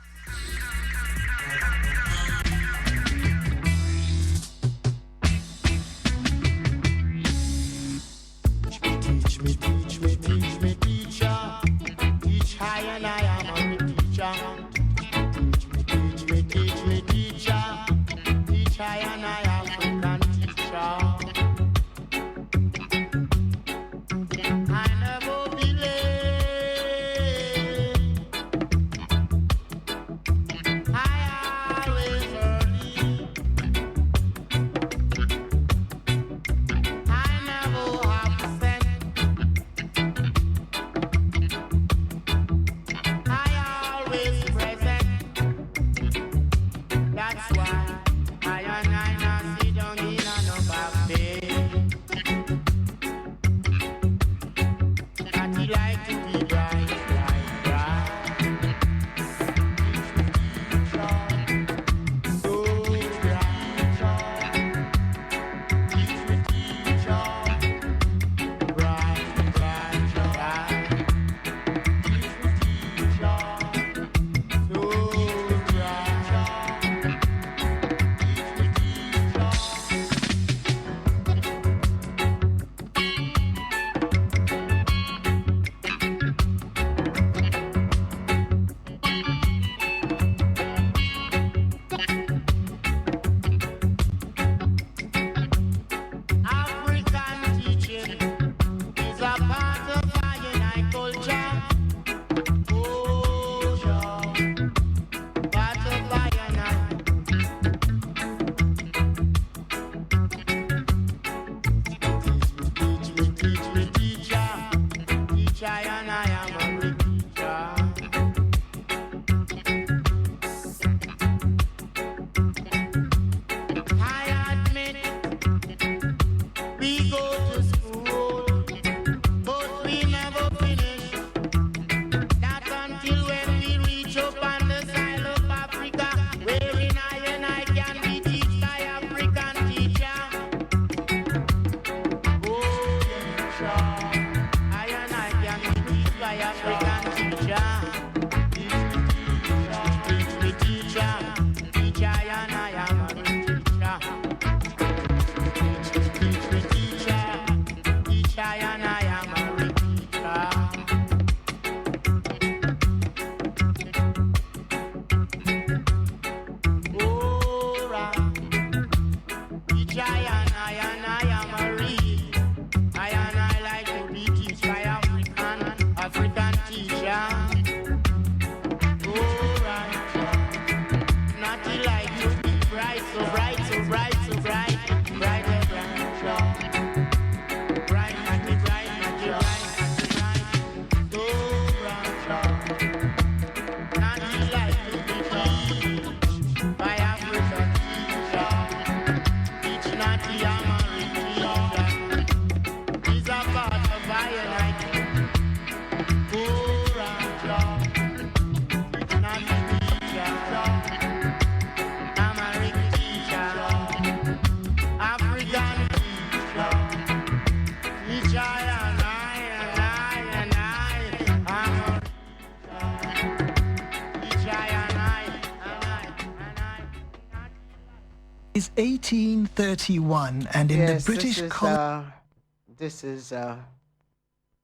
1831, and in yes, the British colony...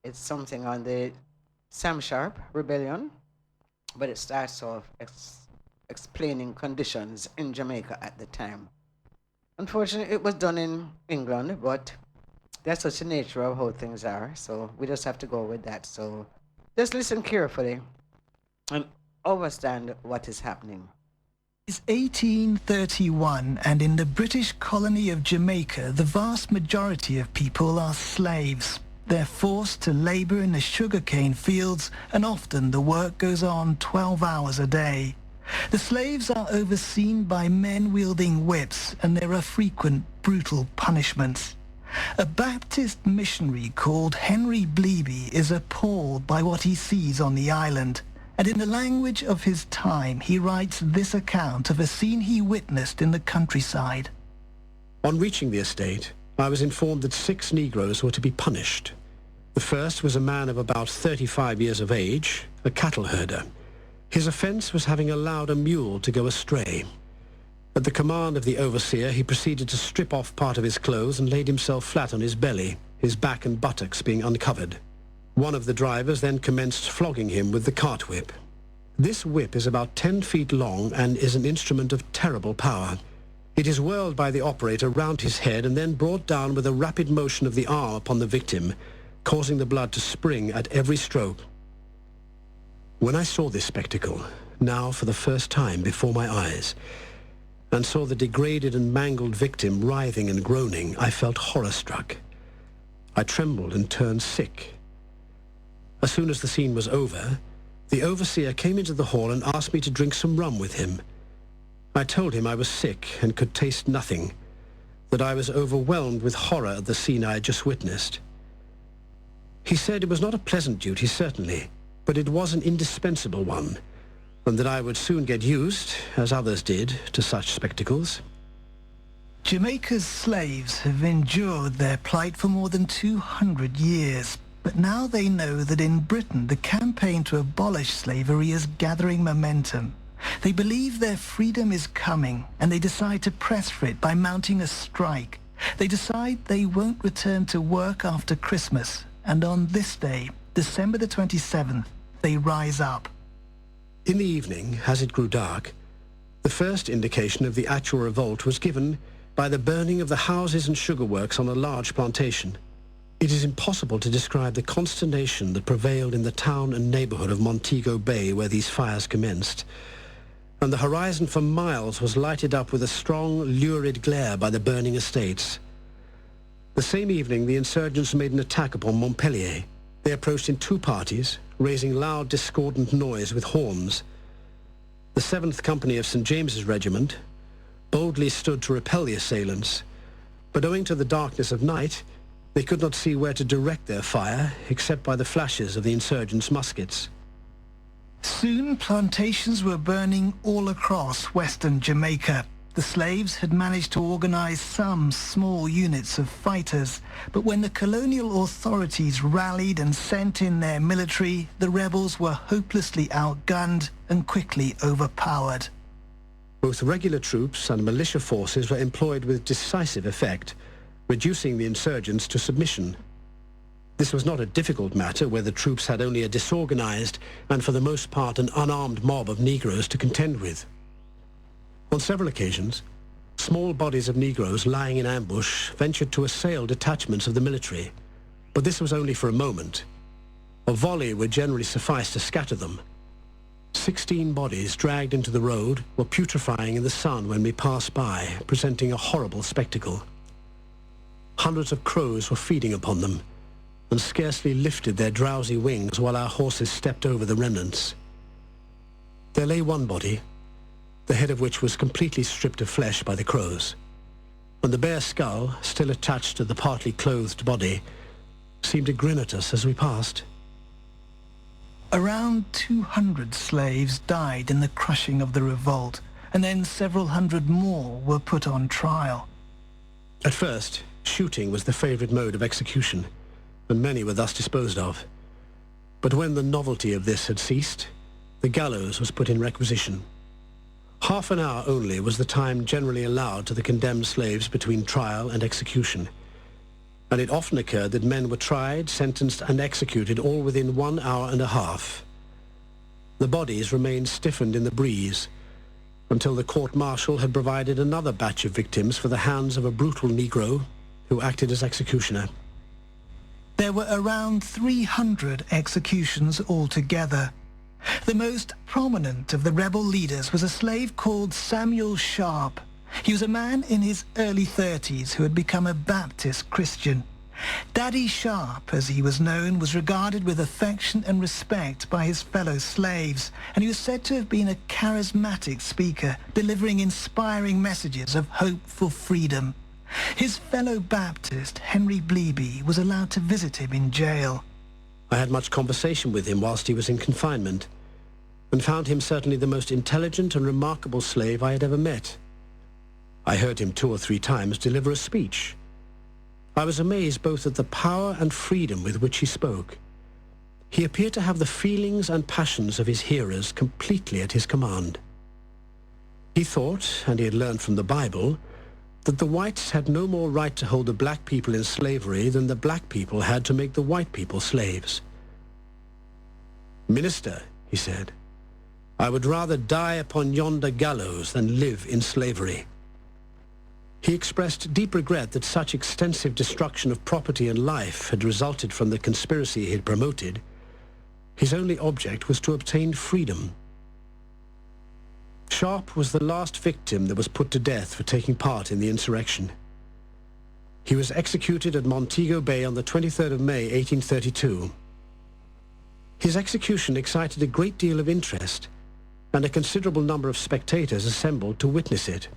It's something on the Sam Sharp rebellion, but it starts off explaining conditions in Jamaica at the time. Unfortunately, it was done in England, but that's such the nature of how things are, so we just have to go with that. So just listen carefully and understand what is happening. It's 1831, and in the British colony of Jamaica, the vast majority of people are slaves. They're forced to labor in the sugarcane fields, and often the work goes on 12 hours a day. The slaves are overseen by men wielding whips, and there are frequent brutal punishments. A Baptist missionary called Henry Bleeby is appalled by what he sees on the island, and in the language of his time he writes this account of a scene he witnessed in the countryside. On reaching the estate, I was informed that 6 Negroes were to be punished. The first was a man of about 35 years of age, a cattle herder. His offense was having allowed a mule to go astray. At the command of the overseer, he proceeded to strip off part of his clothes and laid himself flat on his belly, his back and buttocks being uncovered. One of the drivers then commenced flogging him with the cart whip. This whip is about 10 feet long and is an instrument of terrible power. It is whirled by the operator round his head and then brought down with a rapid motion of the arm upon the victim, causing the blood to spring at every stroke. When I saw this spectacle, now for the first time before my eyes, and saw the degraded and mangled victim writhing and groaning, I felt horror-struck. I trembled and turned sick. As soon as the scene was over, the overseer came into the hall and asked me to drink some rum with him. I told him I was sick and could taste nothing, that I was overwhelmed with horror at the scene I had just witnessed. He said it was not a pleasant duty, certainly, but it was an indispensable one, and that I would soon get used, as others did, to such spectacles. Jamaica's slaves have endured their plight for more than 200 years, but now they know that in Britain the campaign to abolish slavery is gathering momentum. They believe their freedom is coming, and they decide to press for it by mounting a strike. They decide they won't return to work after Christmas, and on this day, December the 27th, they rise up. In the evening, as it grew dark, the first indication of the actual revolt was given by the burning of the houses and sugar works on a large plantation. It is impossible to describe the consternation that prevailed in the town and neighborhood of Montego Bay where these fires commenced, and the horizon for miles was lighted up with a strong, lurid glare by the burning estates. The same evening, the insurgents made an attack upon Montpellier. They approached in 2 parties, raising loud, discordant noise with horns. The 7th Company of St. James's Regiment boldly stood to repel the assailants, but owing to the darkness of night, they could not see where to direct their fire except by the flashes of the insurgents' muskets. Soon, plantations were burning all across western Jamaica. The slaves had managed to organize some small units of fighters, but when the colonial authorities rallied and sent in their military, the rebels were hopelessly outgunned and quickly overpowered. Both regular troops and militia forces were employed with decisive effect, reducing the insurgents to submission. This was not a difficult matter where the troops had only a disorganized and for the most part an unarmed mob of Negroes to contend with. On several occasions, small bodies of Negroes lying in ambush ventured to assail detachments of the military, but this was only for a moment. A volley would generally suffice to scatter them. 16 bodies dragged into the road were putrefying in the sun when we passed by, presenting a horrible spectacle. Hundreds of crows were feeding upon them, and scarcely lifted their drowsy wings while our horses stepped over the remnants. There lay one body, the head of which was completely stripped of flesh by the crows, and the bare skull, still attached to the partly clothed body, seemed to grin at us as we passed. Around 200 slaves died in the crushing of the revolt, and then several hundred more were put on trial. At first, shooting was the favorite mode of execution, and many were thus disposed of. But when the novelty of this had ceased, the gallows was put in requisition. Half an hour only was the time generally allowed to the condemned slaves between trial and execution. And it often occurred that men were tried, sentenced, and executed all within 1 hour and a half. The bodies remained stiffened in the breeze until the court-martial had provided another batch of victims for the hands of a brutal Negro who acted as executioner. There were around 300 executions altogether. The most prominent of the rebel leaders was a slave called Samuel Sharp. He was a man in his early 30s who had become a Baptist Christian. Daddy Sharp, as he was known, was regarded with affection and respect by his fellow slaves, and he was said to have been a charismatic speaker, delivering inspiring messages of hope for freedom. His fellow Baptist, Henry Bleeby, was allowed to visit him in jail. I had much conversation with him whilst he was in confinement, and found him certainly the most intelligent and remarkable slave I had ever met. I heard him 2 or 3 times deliver a speech. I was amazed both at the power and freedom with which he spoke. He appeared to have the feelings and passions of his hearers completely at his command. He thought, and he had learned from the Bible, that the whites had no more right to hold the black people in slavery than the black people had to make the white people slaves. "Minister," he said, "I would rather die upon yonder gallows than live in slavery." He expressed deep regret that such extensive destruction of property and life had resulted from the conspiracy he had promoted. His only object was to obtain freedom. Sharp was the last victim that was put to death for taking part in the insurrection. He was executed at Montego Bay on the 23rd of May, 1832. His execution excited a great deal of interest, and a considerable number of spectators assembled to witness it.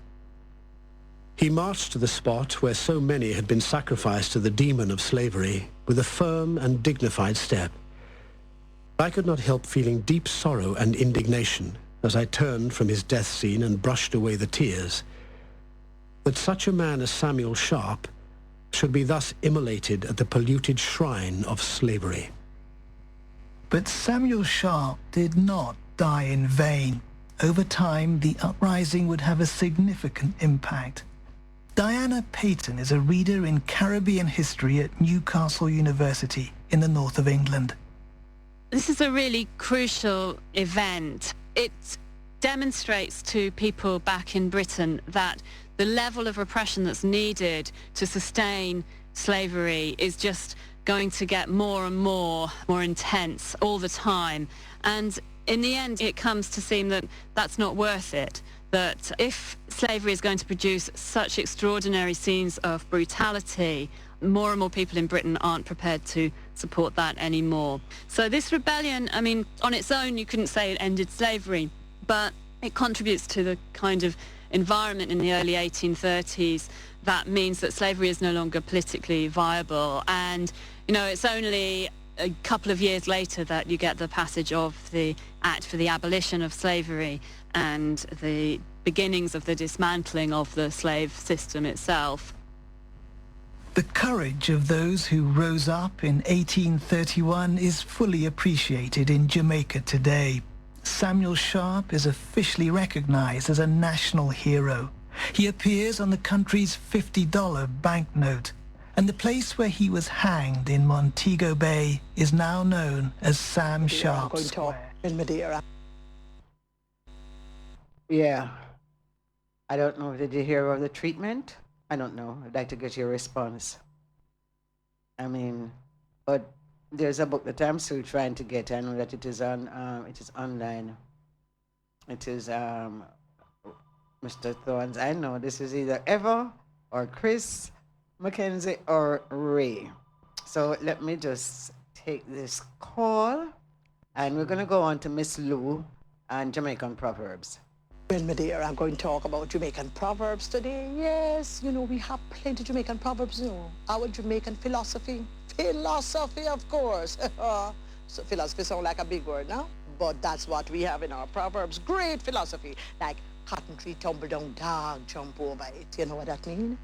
He marched to the spot where so many had been sacrificed to the demon of slavery with a firm and dignified step. I could not help feeling deep sorrow and indignation as I turned from his death scene and brushed away the tears, that such a man as Samuel Sharp should be thus immolated at the polluted shrine of slavery. But Samuel Sharp did not die in vain. Over time, the uprising would have a significant impact. Diana Payton is a reader in Caribbean history at Newcastle University in the north of England. This is a really crucial event. It demonstrates to people back in Britain that the level of repression that's needed to sustain slavery is just going to get more and more intense all the time. And in the end, it comes to seem that that's not worth it. That if slavery is going to produce such extraordinary scenes of brutality, more and more people in Britain aren't prepared to support that anymore. So this rebellion, I mean, on its own, you couldn't say it ended slavery, but it contributes to the kind of environment in the early 1830s that means that slavery is no longer politically viable. And, you know, it's only a couple of years later that you get the passage of the Act for the Abolition of Slavery and the beginnings of the dismantling of the slave system itself. The courage of those who rose up in 1831 is fully appreciated in Jamaica today. Samuel Sharp is officially recognized as a national hero. He appears on the country's $50 banknote, and the place where he was hanged in Montego Bay is now known as Sam Sharp Square. In Madeira. Yeah. I don't know. Did you hear of the treatment? I don't know. I'd like to get your response. I mean, but there's a book that I'm still trying to get. I know that it is on. It is online. It is Mr. Thorns. I know this is either Eva or Chris, Mackenzie or Ray. So let me just take this call, and we're gonna go on to Miss Lou and Jamaican Proverbs. Well, Madeira, I'm going to talk about Jamaican Proverbs today. Yes, you know, we have plenty of Jamaican Proverbs, you know. Our Jamaican philosophy. Philosophy, of course. So philosophy sounds like a big word now, but that's what we have in our Proverbs. Great philosophy. Like cotton tree tumble down, dog jump over it. You know what that means?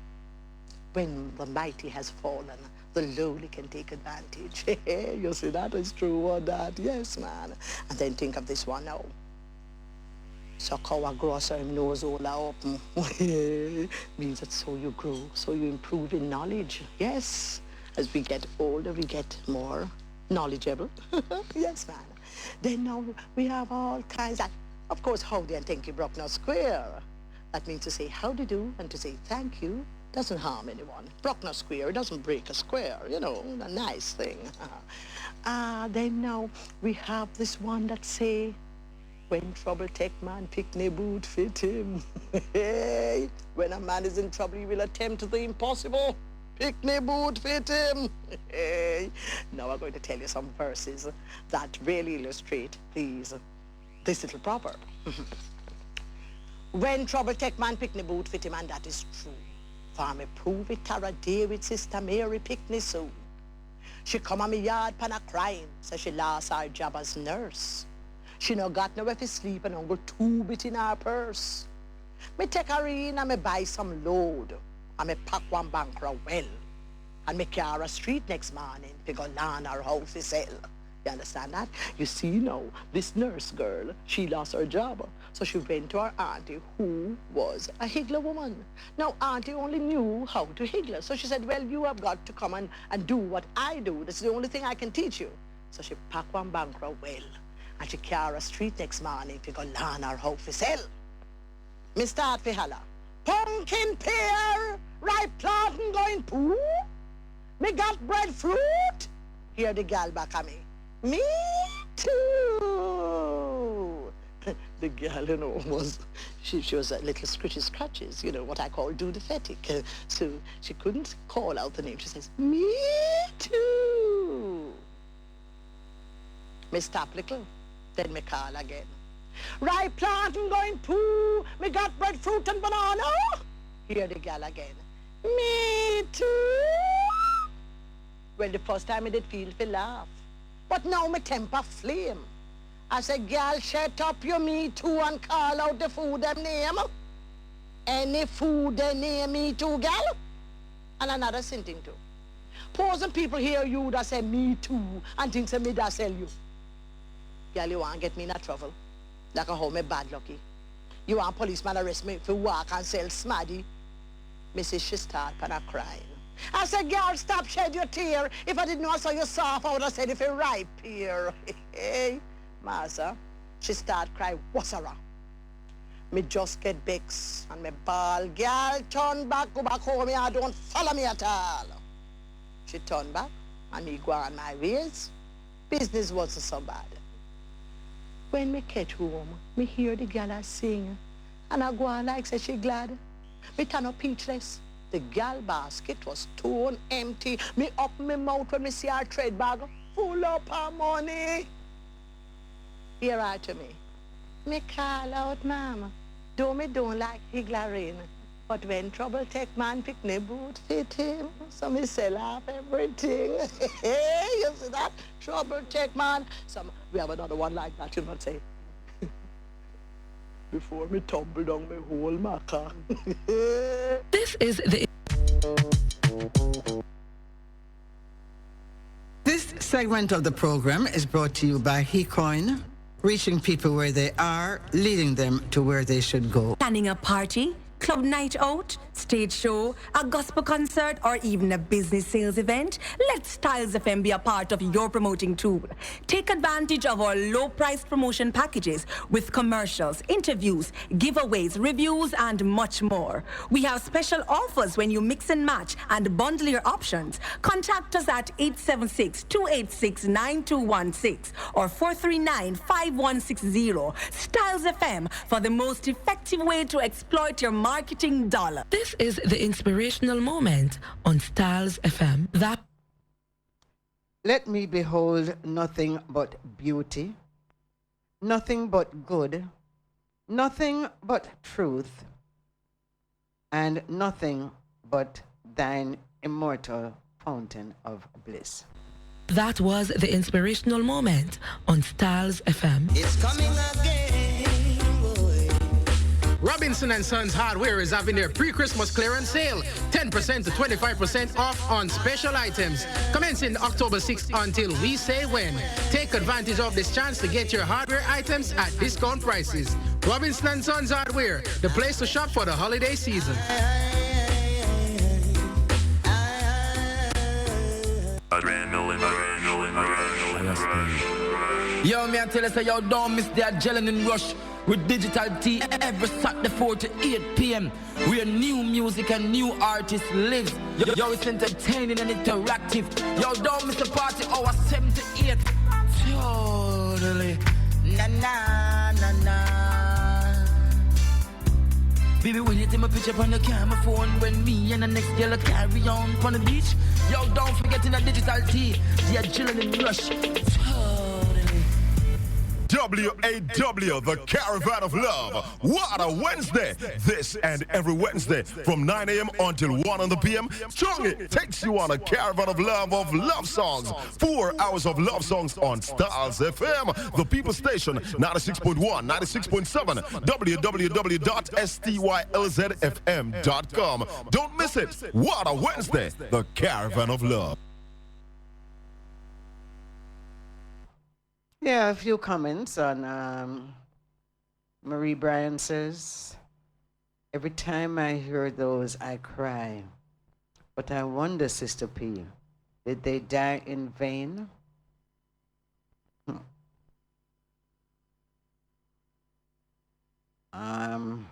When the mighty has fallen, the lowly can take advantage. You see, that is true or that? Yes, man. And then think of this one now. So cow grow so him nose all open. Means that so you grow, so you improve in knowledge. Yes. As we get older, we get more knowledgeable. Yes, man. Then now we have all kinds of course, howdy and thank you, Bruckner Square. That means to say how do you do and to say thank you doesn't harm anyone. Bruckner Square doesn't break a square, you know, a nice thing. Then now we have this one that say, when trouble take man, pick ne boot fit him. Hey, when a man is in trouble, he will attempt the impossible. Pick ne boot fit him. Hey. Now I'm going to tell you some verses that really illustrate, please, this little proverb. When trouble take man, pick ne boot fit him, and that is true. For me prove it Tara day with Sister Mary pick ne soon. She come on me yard pan a crying, so she lost her job as nurse. She no got nowhere to sleep and only 2 bit in her purse. Me take her in and me buy some load. And me pack one bankrupt well. And me carry her street next morning to go land her house to sell. You understand that? You see now, this nurse girl, she lost her job. So she went to her auntie who was a higgler woman. Now auntie only knew how to higgler. So she said, well, you have got to come and do what I do. That's the only thing I can teach you. So she packed one bankrupt well. And she carry her street next morning to go land her house to sell. Me start to holler. Pumpkin, pear, ripe plant and going poo. Me got breadfruit. Hear the gal back at me. Me too. The gal, you know, she was a little scratches, you know, what I call do-the-fetic. So she couldn't call out the name. She says, me too. Me stop little, then me call again. Ripe plant and going poo. Me got breadfruit and banana. Hear the gal again. Me too. Well, the first time I did feel for laugh. But now my temper flame. I say, gal, shut up your me too and call out the food them name. Any food they name me too, gal. And another thing too. Poison people hear you that say me too and think say me that sell you. Gal, you want to get me in a trouble? Like a how me bad lucky. You want policeman arrest me for walk and sell smaddy? Mrs. she start and a crying. I said, girl, stop shed your tear. If I didn't know I saw you soft, I would have said if you're ripe here. Hey, Massa, she start cry, what's her? Me just get vexed and me ball, girl, turn back, go back home here, don't follow me at all. She turned back and me go on my ways. Business wasn't so bad. When me get home, me hear the girl sing, and I go on like say she glad. Me turn up speechless. The gal basket was torn empty. Me up my mouth when me see her trade bag full up her money. Hear her to me. Me call out, mama. Though me don't like higgling, but when trouble take man, pick ne boot fit him. So me sell off everything. Hey, you see that? Trouble take man. We have another one like that, you know, say. Before me tumble down my whole maca. This is the... This segment of the program is brought to you by HeCoin, reaching people where they are, leading them to where they should go. Planning a party, club night out, stage show, a gospel concert, or even a business sales event? Let Styles FM be a part of your promoting tool. Take advantage of our low-priced promotion packages with commercials, interviews, giveaways, reviews, and much more. We have special offers when you mix and match and bundle your options. Contact us at 876-286-9216 or 439-5160. Styles FM for the most effective way to exploit your marketing dollar. This is the inspirational moment on Styles FM. Let me behold nothing but beauty, nothing but good, nothing but truth, and nothing but thine immortal fountain of bliss. That was the inspirational moment on Styles FM. It's coming again. Robinson & Sons Hardware is having their pre-Christmas clearance sale. 10% to 25% off on special items. Commencing October 6th until we say when. Take advantage of this chance to get your hardware items at discount prices. Robinson and Sons Hardware, the place to shop for the holiday season. Yo, me I tell you, say, yo, don't miss the adrenaline rush with Digital T every Saturday 4 to 8 p.m. where new music and new artists live. Yo, it's entertaining and interactive. Yo, don't miss the party hour 7 to 8. Totally. Na na na na. Baby, when you take my picture on the camera phone, when me and the next girl carry on the beach. Yo, don't forget in the Digital T, the adrenaline rush. WAW, the Caravan of Love. What a Wednesday! This and every Wednesday from 9 a.m. until 1 p.m. Strongly takes you on a caravan of love songs. 4 hours of love songs on Styles FM, the People Station, 96.1, 96.7, www.stylzfm.com. Don't miss it. What a Wednesday! The Caravan of Love. Yeah, a few comments on Marie Bryan says, every time I hear those, I cry. But I wonder, Sister P, did they die in vain? Can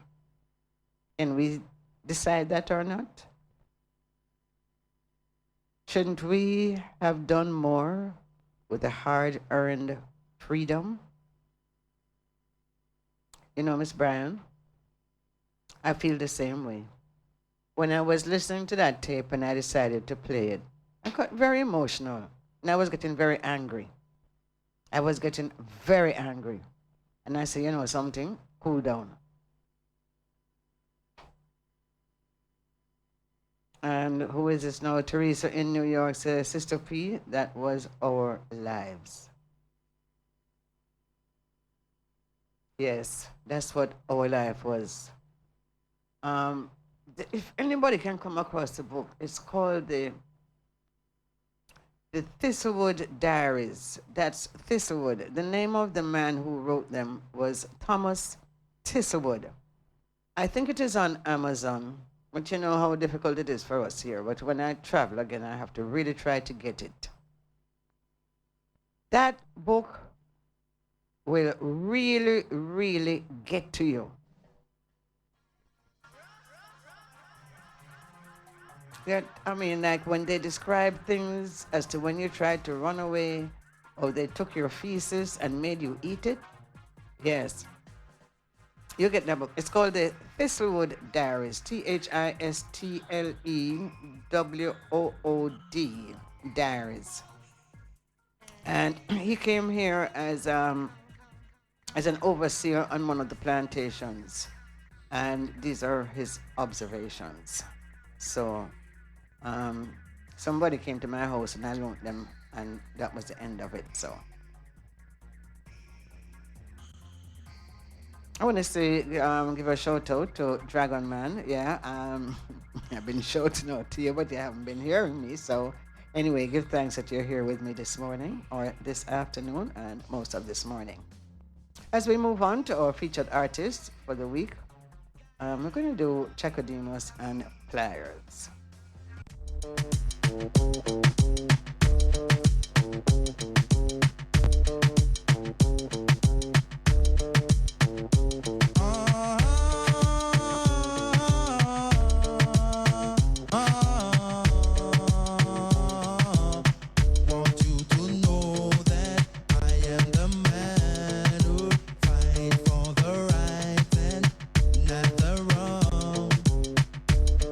we decide that or not? Shouldn't we have done more with the hard-earned freedom? You know, Miss Bryan, I feel the same way. When I was listening to that tape and I decided to play it, I got very emotional and I was getting very angry. I was getting very angry. And I said, you know something, cool down. And who is this now? Teresa in New York says, Sister P, that was our lives. Yes, that's what our life was. If anybody can come across the book, it's called the Thistlewood Diaries. That's Thistlewood. The name of the man who wrote them was Thomas Thistlewood. I think it is on Amazon, but you know how difficult it is for us here. But when I travel again, I have to really try to get it. That book will really, really get to you. Yeah, I mean, like when they describe things as to when you tried to run away, or they took your feces and made you eat it. Yes. You get that book. It's called the Thistlewood Diaries. Thistlewood Diaries. And he came here as an overseer on one of the plantations. And these are his observations. So somebody came to my house and I loaned them, and that was the end of it. So I want to say, give a shout out to Dragon Man. Yeah, I've been shouting out to you, but you haven't been hearing me. So anyway, give thanks that you're here with me this morning, or this afternoon, and most of this morning. As we move on to our featured artists for the week, we're going to do Checodemos and Pliers.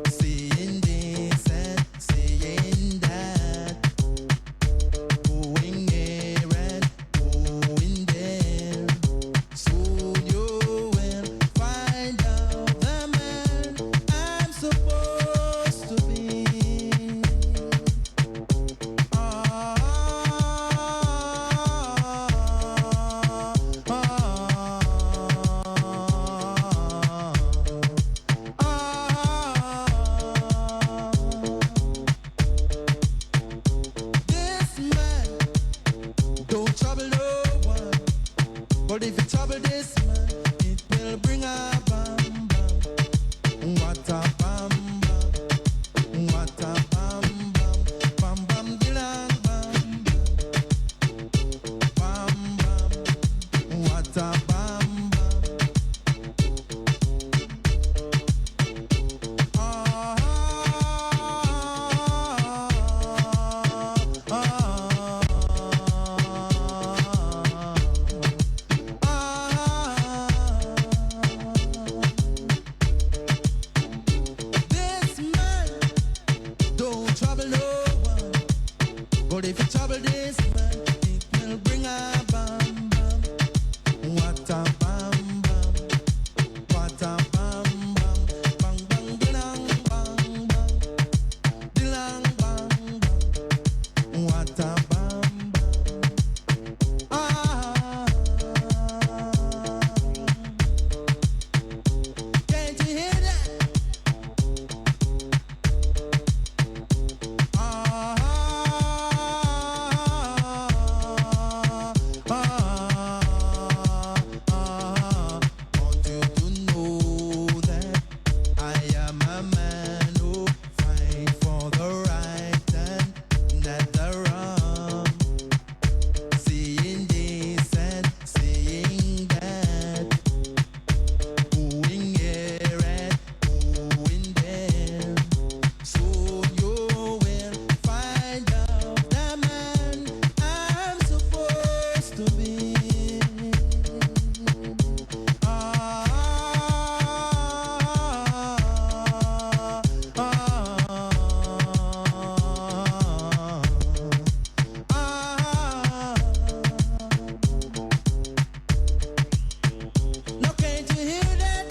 Seeing this and seeing that. But if you trouble this man, it will bring a bam bam. What a bam bam. What a bam bam. Bang bang dilang bang bang. Dilang bang bang. What a bam bam. Ah. Can't you hear that? Want you to know that I am a man who fight for the right and not the wrong. Seeing this and seeing that, going here and going there. Soon you will find out the man I'm supposed to be. Now can't you hear that?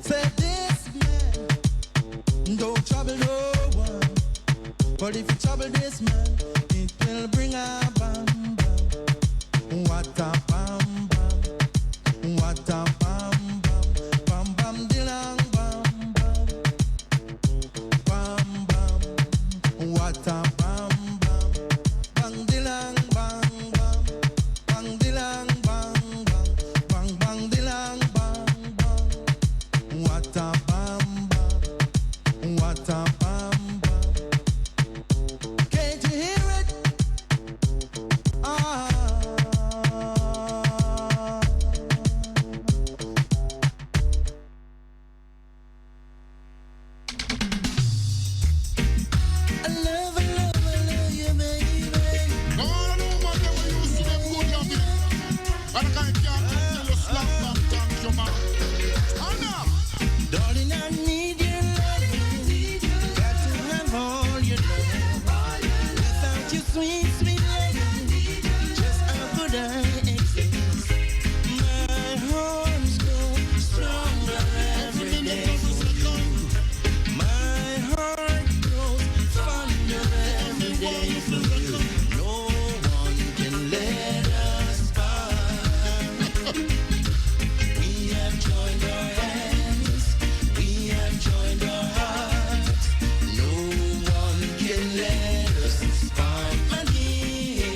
Say this man don't trouble no one, but if you trouble this man, it will bring a bam bam. What a bam bam. What a bam bam. Bam bam dilang bam bam. Bam bam. What a bam bam. Bang dilang bang bang. Bang dilang bang bang. Bang bang dilang bang bang. What a bam bam. What a bam bam. Can't you hear it? I love you, baby. All the woman them we used to them good loving. And I can't tell you slap back, thank you, man. Anna. Darling, I need your loving. Got to have all your love. Without your sweet, sweet loving, just how could I exist? My heart's grow stronger every day. My heart grows fonder every day for you. No one can let us part. We have joined our hands. We have joined our hearts. No one can let us part, my dear.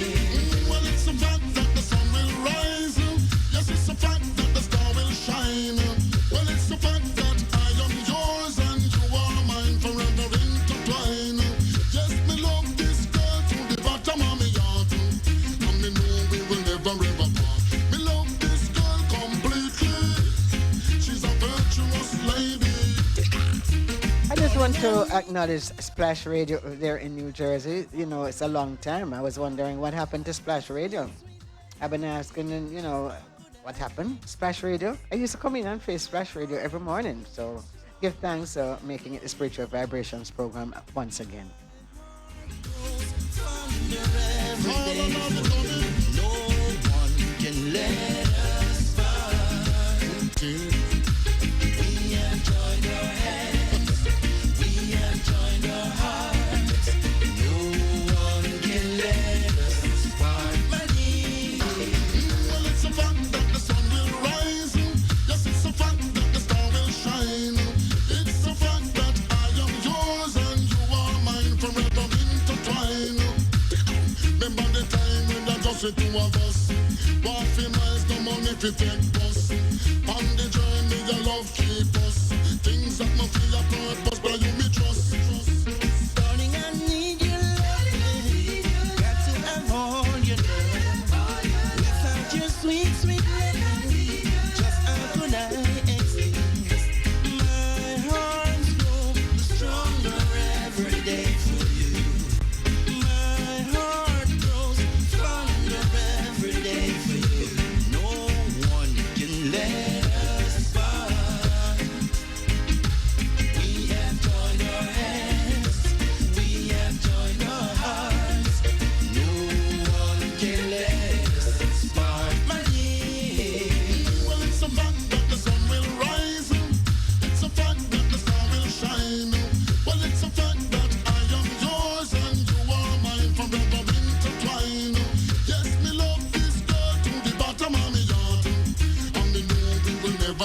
Well, it's a fact that the sun will rise. Yes, it's a fact that the star will shine. Well, it's a fact that I am yours and you are mine forever intertwined. Yes, me love this girl to the bottom of my heart. And me know we will never ever part. Me love this girl completely. She's a virtuous lady. I just want to acknowledge Splash Radio there in New Jersey. You know, it's a long time. I was wondering what happened to Splash Radio. I've been asking, you know, what happened? Splash Radio? I used to come in and face Splash Radio every morning. So give thanks for making it a Spiritual Vibrations program once again. Every day for you. No one can let us part. We have joined our hands. We have joined our hearts. No one can let us part, my dear. Well, it's a fact that the sun will rise. Yes, it's a fact that the star will shine. It's a fact that I am yours and you are mine forever intertwined. Remember the time when I just the two of us. Walking miles, no money to take bus. On the journey, your love keep us. Things that must be a purpose, but you me trust. Darling, I need your loving. Got to have all your love. Without your sweet, sweet loving, just how could I exist? My heart's grow stronger every day for you. My heart grows fonder every day for you. No one can let us part.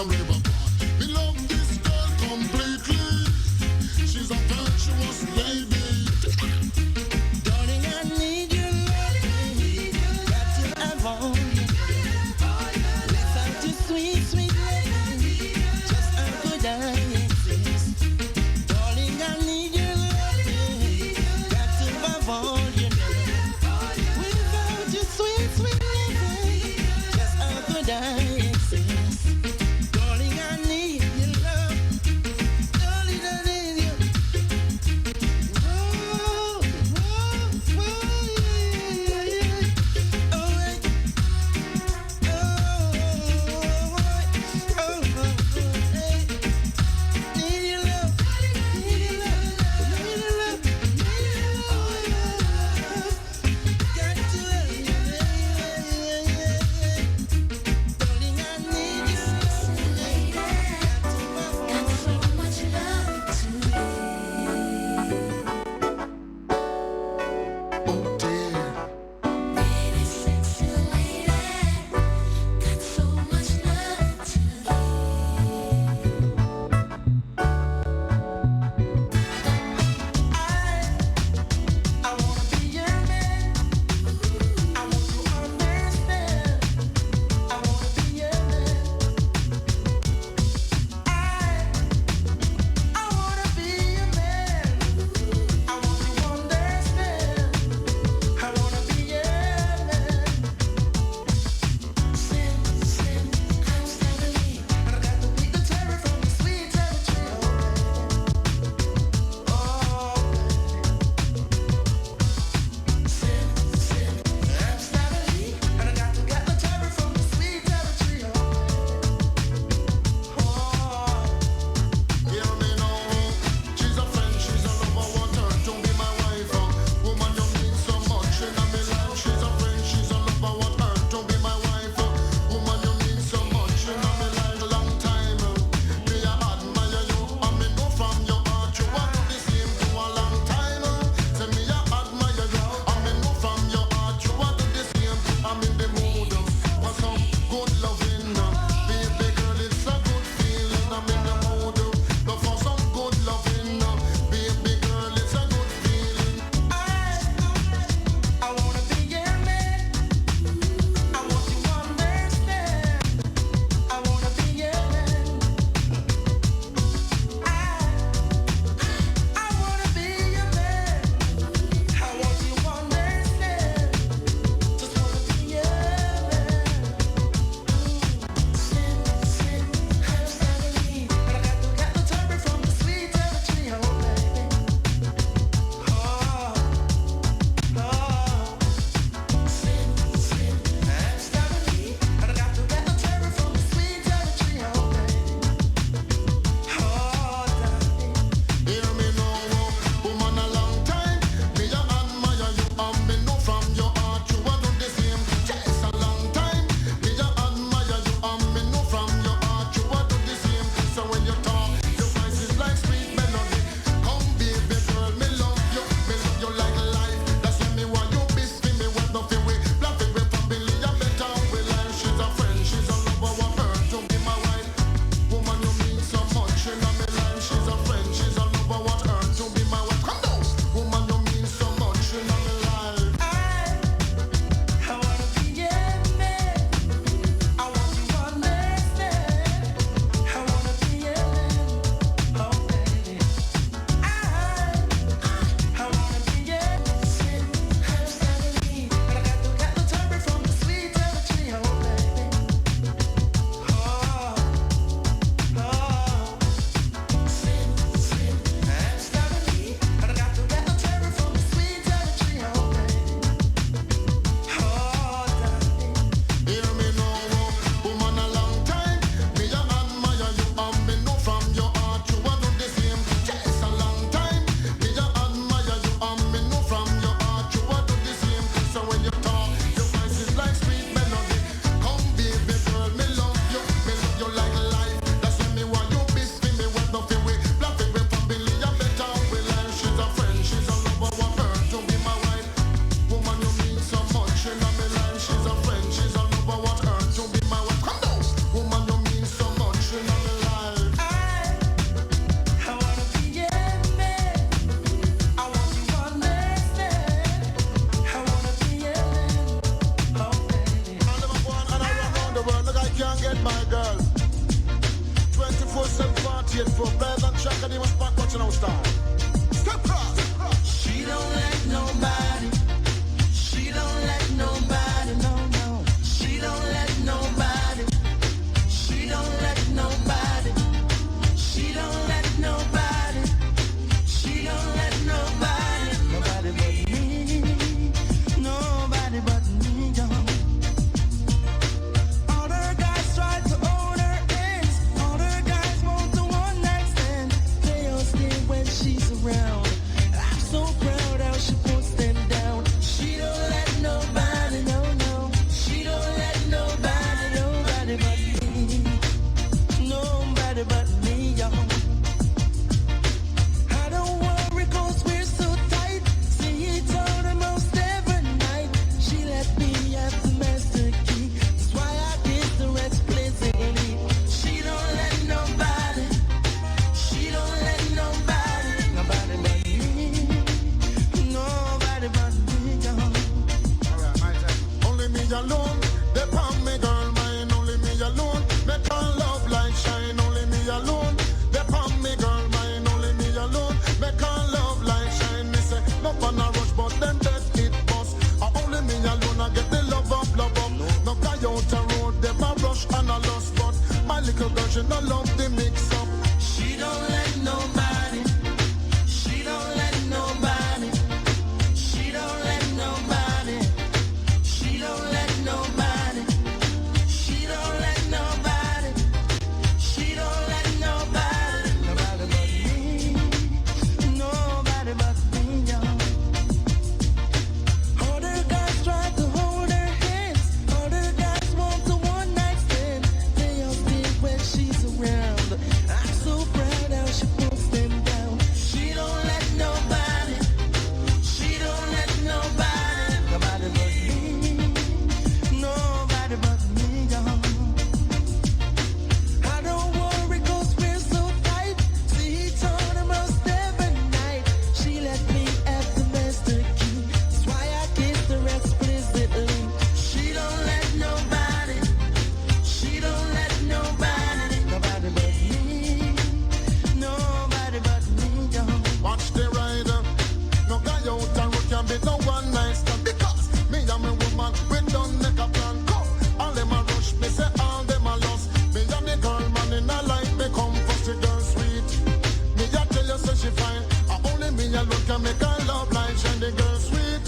forever. Me love this girl completely. She's a virtuous lady. Darling, I need your love. Got to have all you. Without your sweet, sweet love, just how could I exist? Darling, I need your love. Got to have all you. Without your sweet, sweet love, just how could I exist? Darling, straight for Pleasant Track and he was back watching our star. Step cross. She don't let nobody. She don't let nobody. No, no. She don't let nobody. She don't let nobody. She don't let nobody. She don't let nobody. Nobody but me. Nobody but me, yo. All her guys try to own her ends. All her guys want the one night stand. They all stay when she's around. I'm so proud how she puts them down. She don't let nobody, no, no. She don't let nobody, nobody but me. Nobody but me, yo. I don't worry 'cause we're so tight. See it all the most every night. She let me have the master key. That's why I get the rest pleasantly. She don't let nobody. She don't let nobody. Nobody but me. Nobody but me, yo. Alright, my time. Only me alone. They palm me girl mine. Only me alone. Make her love light shine. Only me alone. They palm me girl mine. Only me alone. Make her love light shine. Me say no fun a rush, but them dead it bust. Only me alone. I get the love up, love up. No guy out the road. Them a rush and a lost, but my little girl she no love the mix up. She don't let nobody. She don't let nobody. She don't let nobody. She don't let nobody. She don't let nobody. She don't let nobody. Nobody but me. Nobody but me, yo. All the guys try to hold her hands. All the guys want the one night stand. They all stay when she's around. I'm so proud how she puts them down. She don't let nobody. She don't let nobody. Nobody but me. Nobody but me, yo. I don't worry 'cause we're so tight. See it all the most every night. She let me have the master key. That's why I kiss the rest pleasantly. She don't let nobody. She don't let nobody. Nobody but me. Nobody but me, yo. Watch the rider. No guy out the road can be no one night stand. Because me and my woman, we don't make a plan. Go. All them a rush, me say all them a lost. Me and the girl man in a life, me come first, the girl sweet. Me a tell you say she fine. Only me alone can make her love light shine. The girl sweet.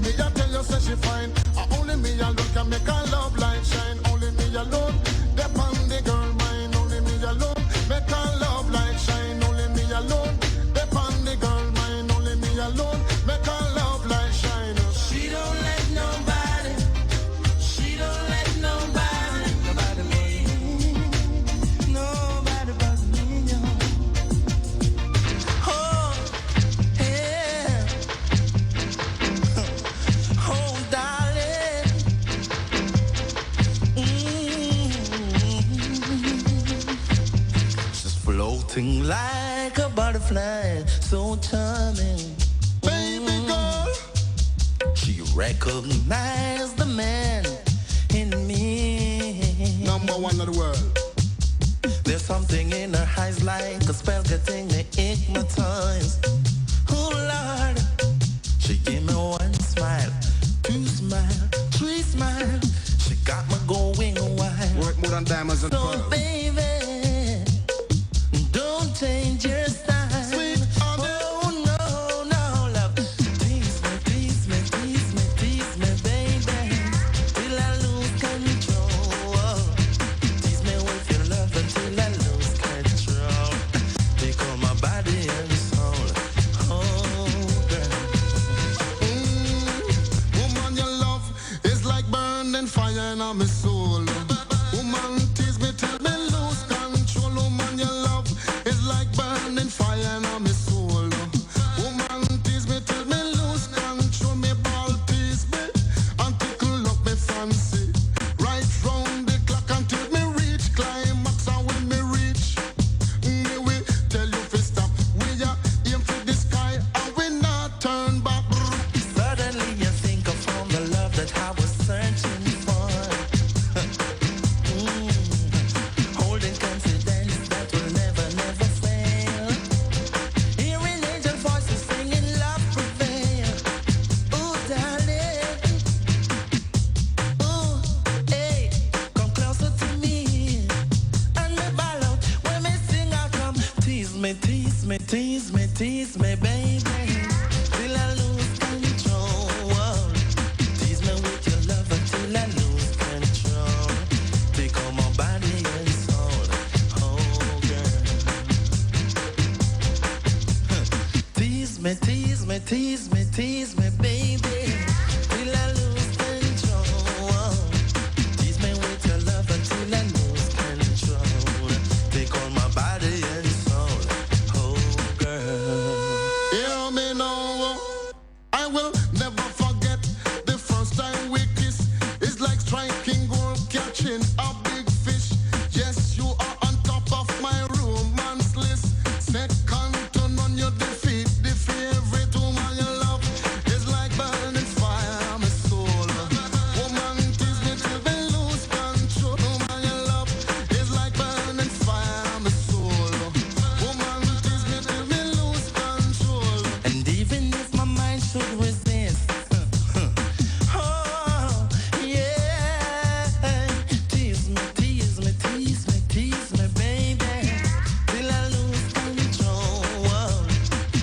Me a tell you say she fine. Only me alone can make her love light shine. Only me alone. Depend the girl mine. Only me alone make her love light shine. Only me alone. Depend the girl mine. Only me alone make her love light shine. She don't let nobody. She don't let nobody. Nobody but me. Nobody but me, yo. Oh, yeah. Oh, darling. She's floating like a butterfly, so charming. Baby girl. She recognized the man in me. Number one of the world. There's something in her eyes like a spell getting me hypnotized. Oh Lord, she gave me one smile, two smile, three smile. She got me going wild. Work more than diamonds and So pearls. baby, don't change your style. Sweet oh no, no love. Tease me, tease me, tease me, tease me, baby, till I lose control. Tease me with your love until I lose control. Become my body and soul. Oh girl. Woman, your love is like burning fire in my soul. Woman, tease me till me lose tease me, baby, till I lose control. Tease me with your love until I lose control. Take all my body and soul, oh girl. Tease me, tease me, tease me, tease me, baby, till I lose control. Tease me with your love until I lose control. Take all my body and soul, oh girl. Hear me now, I will never forget the first time we kissed. It's like striking gold, catching a big fish. Yes, you are on top of my romance list. Second to none, you defeat the favorite woman you love. It's like burning fire, my soul. Woman, tease me till we lose control. Woman you love, it's like burning fire, my soul. Woman, tease me till we lose control. And even if my mind should resist, oh yeah, tease me, tease me, tease me, tease me, baby, till I lose control.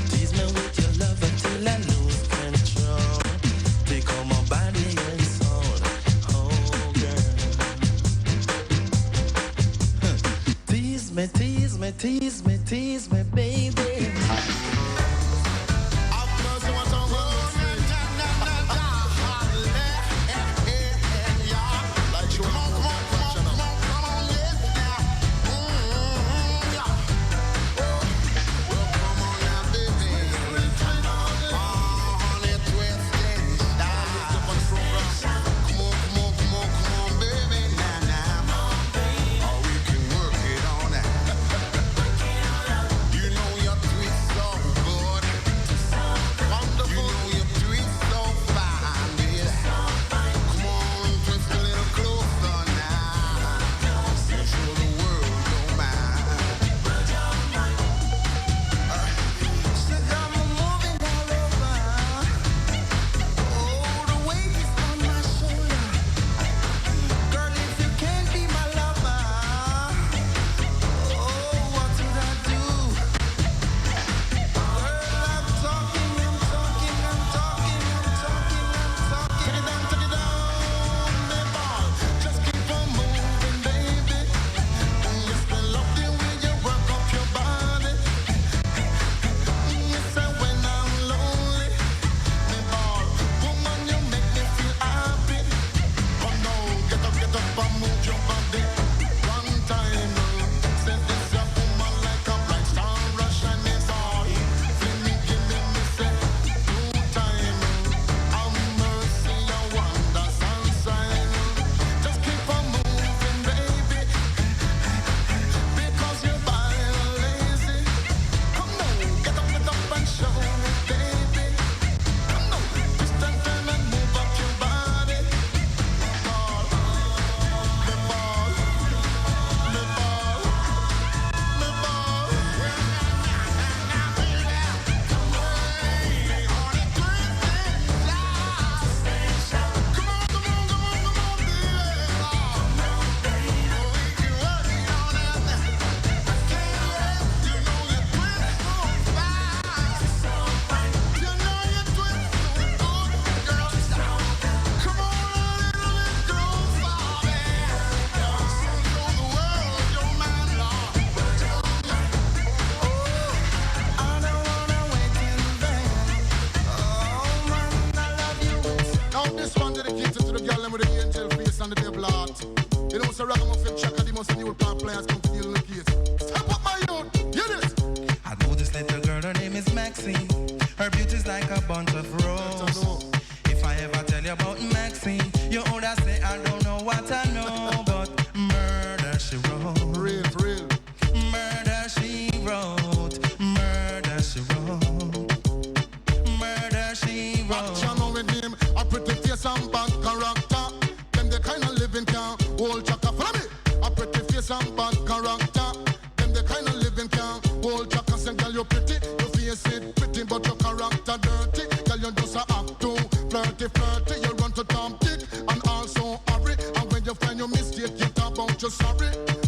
Tease me with your love until I lose control. Take all my body and soul, oh girl. Tease me, tease me, tease me, tease me, baby.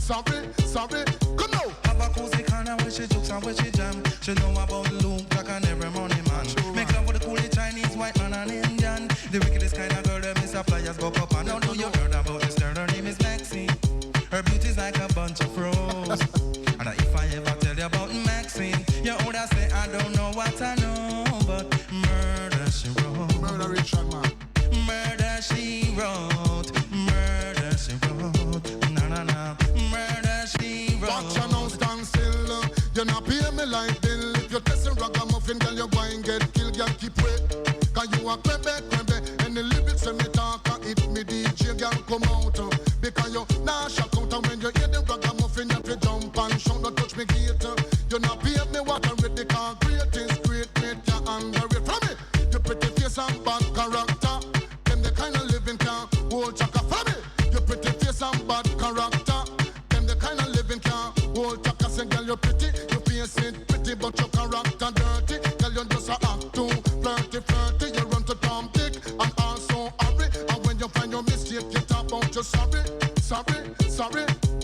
Sorry, sorry, come now. have a cozy corner where she jokes and where she jam. She know about Luke, Jack and every money man. Make love with the coolie Chinese, white man and Indian. The wickedest kind of girl that Miss Flyers go up and now do you heard about this girl? Her name is Maxine. Her beauty's like a bunch of roses. And if I ever tell you about Maxine, you would say I don't know what I know, but murder she wrote. Murder Richard, man. Murder she wrote. Murder she wrote. Na na na. Murder she wrote. Watch you now stand still. You not pay me like bill. If you're testing ragamuffin, girl, you go and get killed. Girl, keep wait. Cause you are crebe. And the lyrics when me talk, it me DJ, girl, come out. Because you nah shock out. And when you hear the ragamuffin, you have to jump and shout. Don't touch me gate. You not pay me what I read. The concrete is great. Make you angry from it. You pretty face and bad character. Them the kind of living can hold chaka from it. You pretty face and bad character. Them the kind of living can hold chaka. Say girl, you pretty. You face it pretty, but your character dirty. Girl, you just a act too flirty. You run to Tom Dick and also hurry. And when you find your mistake, you talk about your sorry.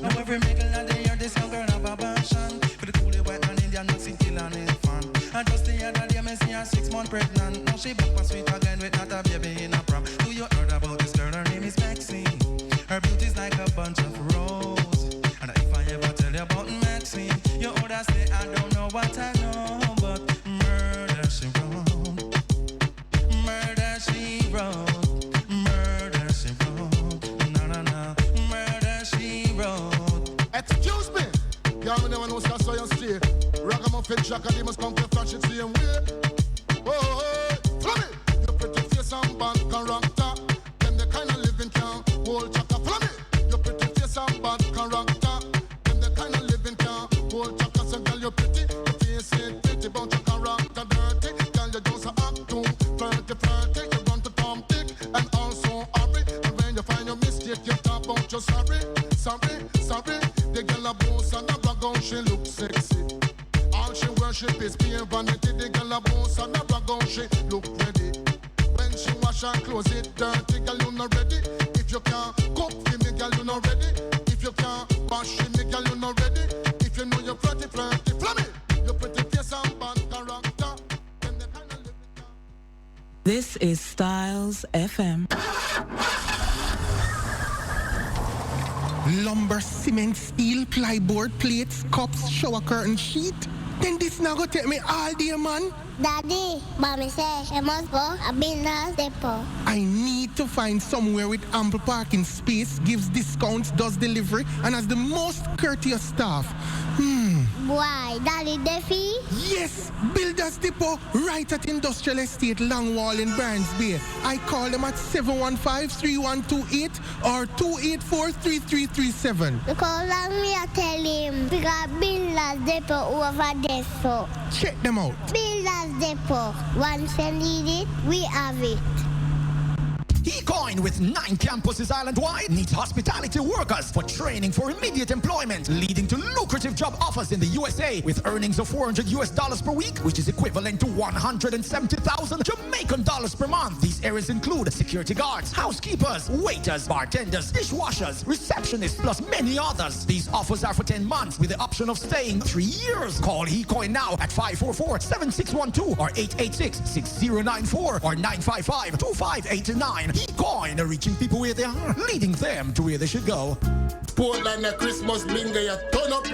Now every middle of the year, this young girl have a passion for the coolie white man Indian mixing kill and infant. And just the other day, me see her 6 months pregnant. Now she back for sweet again with not a baby in a prom. Do you heard about this girl? Her name is Maxine. Her beauty's like a bunch of roses. And if I ever tell you about Maxine, you would say I don't know what I know, but murder she wrote. Murder she wrote. Murder she wrote. Na na na. Murder she wrote. Excuse me. Y'all never know so you stay. Ragamuffin Jack and they must come to flash it same way. Oh, follow me. You pretty face and bad character. Them the kind of living can hold chaka. Follow me. You pretty face and bad character. Them the kind of living can hold chaka. So girl, you pretty. You face it pretty, but your character dirty. Girl, you just act too flirty. You run to Tom Dick and also hurry. And when you find your mistake, you talk about your sorry. The girl a boss and a brag out, she look sexy. All she worship is pure vanity. The girl a boss and a brag out, she look ready. When she wash her clothes, it dirty. Girl, you not ready. If you can't cook for me, girl, you not ready. If you can't wash for me, girl, you not ready. If you know you're flirty, flam it. You pretty face and bad character. This is Styles FM. Lumber, cement, steel, plyboard, plates, cups, shower curtain, sheet. Then this now go take me all day, man. Daddy, mommy say I must go a business depot. I need to find somewhere with ample parking space, gives discounts, does delivery, and has the most courteous staff. Why, Daddy Duffy? Yes, Builders Depot, right at Industrial Estate, Longwall in Barnes Bay. I call them at 715-3128 or 284-3337. Because I'm me I tell him, we got Builders Depot over there, so. Check them out. Builders Depot. Once you need it, we have it. eCoin with 9 campuses island-wide needs hospitality workers for training for immediate employment, leading to lucrative job offers in the USA with earnings of $400 per week, which is equivalent to 170,000 Jamaican dollars per month. These areas include security guards, housekeepers, waiters, bartenders, dishwashers, receptionists, plus many others. These offers are for 10 months with the option of staying 3 years. Call eCoin now at 544-7612 or 886-6094 or 955-2589. eCoin, reaching people where they are, leading them to where they should go. Portland a Christmas bingo, you turn up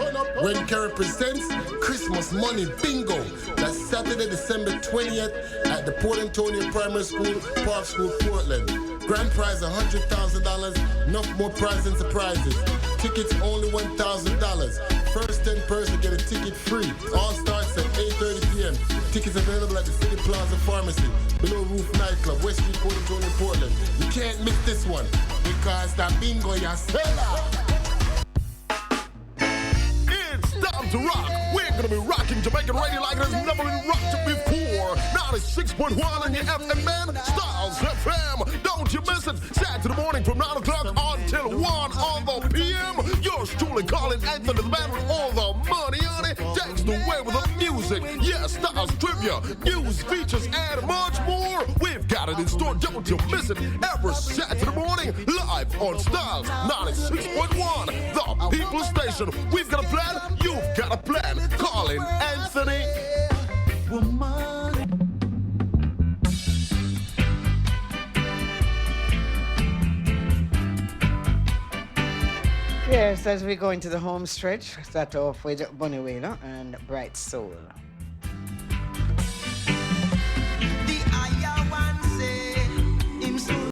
when Kerry presents Christmas Money Bingo. That's Saturday, December 20th at the Port Antonio Primary School, Park School, Portland. Grand prize $100,000, enough more prizes and surprises. Tickets only $1,000. First 10 person get a ticket free. All starts at 8:30 p.m. Tickets available at the City Plaza Pharmacy, Below Roof Nightclub, West Street, Port Antonio, Portland. You can't miss this one because that bingo ya sell. It's time to rock. We're gonna be rocking Jamaican radio like there's never been rocked before. 96.1 on your FM, man. Styles FM. Don't you miss it. Saturday morning from 9 o'clock until 1 on the PM. Yours truly calling Anthony the man with all the money on it. Takes the way with the music. Yes, Styles trivia, news, features, and much more. We've got it in store. Don't you miss it. Every Saturday morning live on Styles 96.1. The people. People Station. We've got a plan, you've got a plan. Call in Anthony. Yes, as we go into the home stretch, start off with Bunny Wailer and Bright Soul.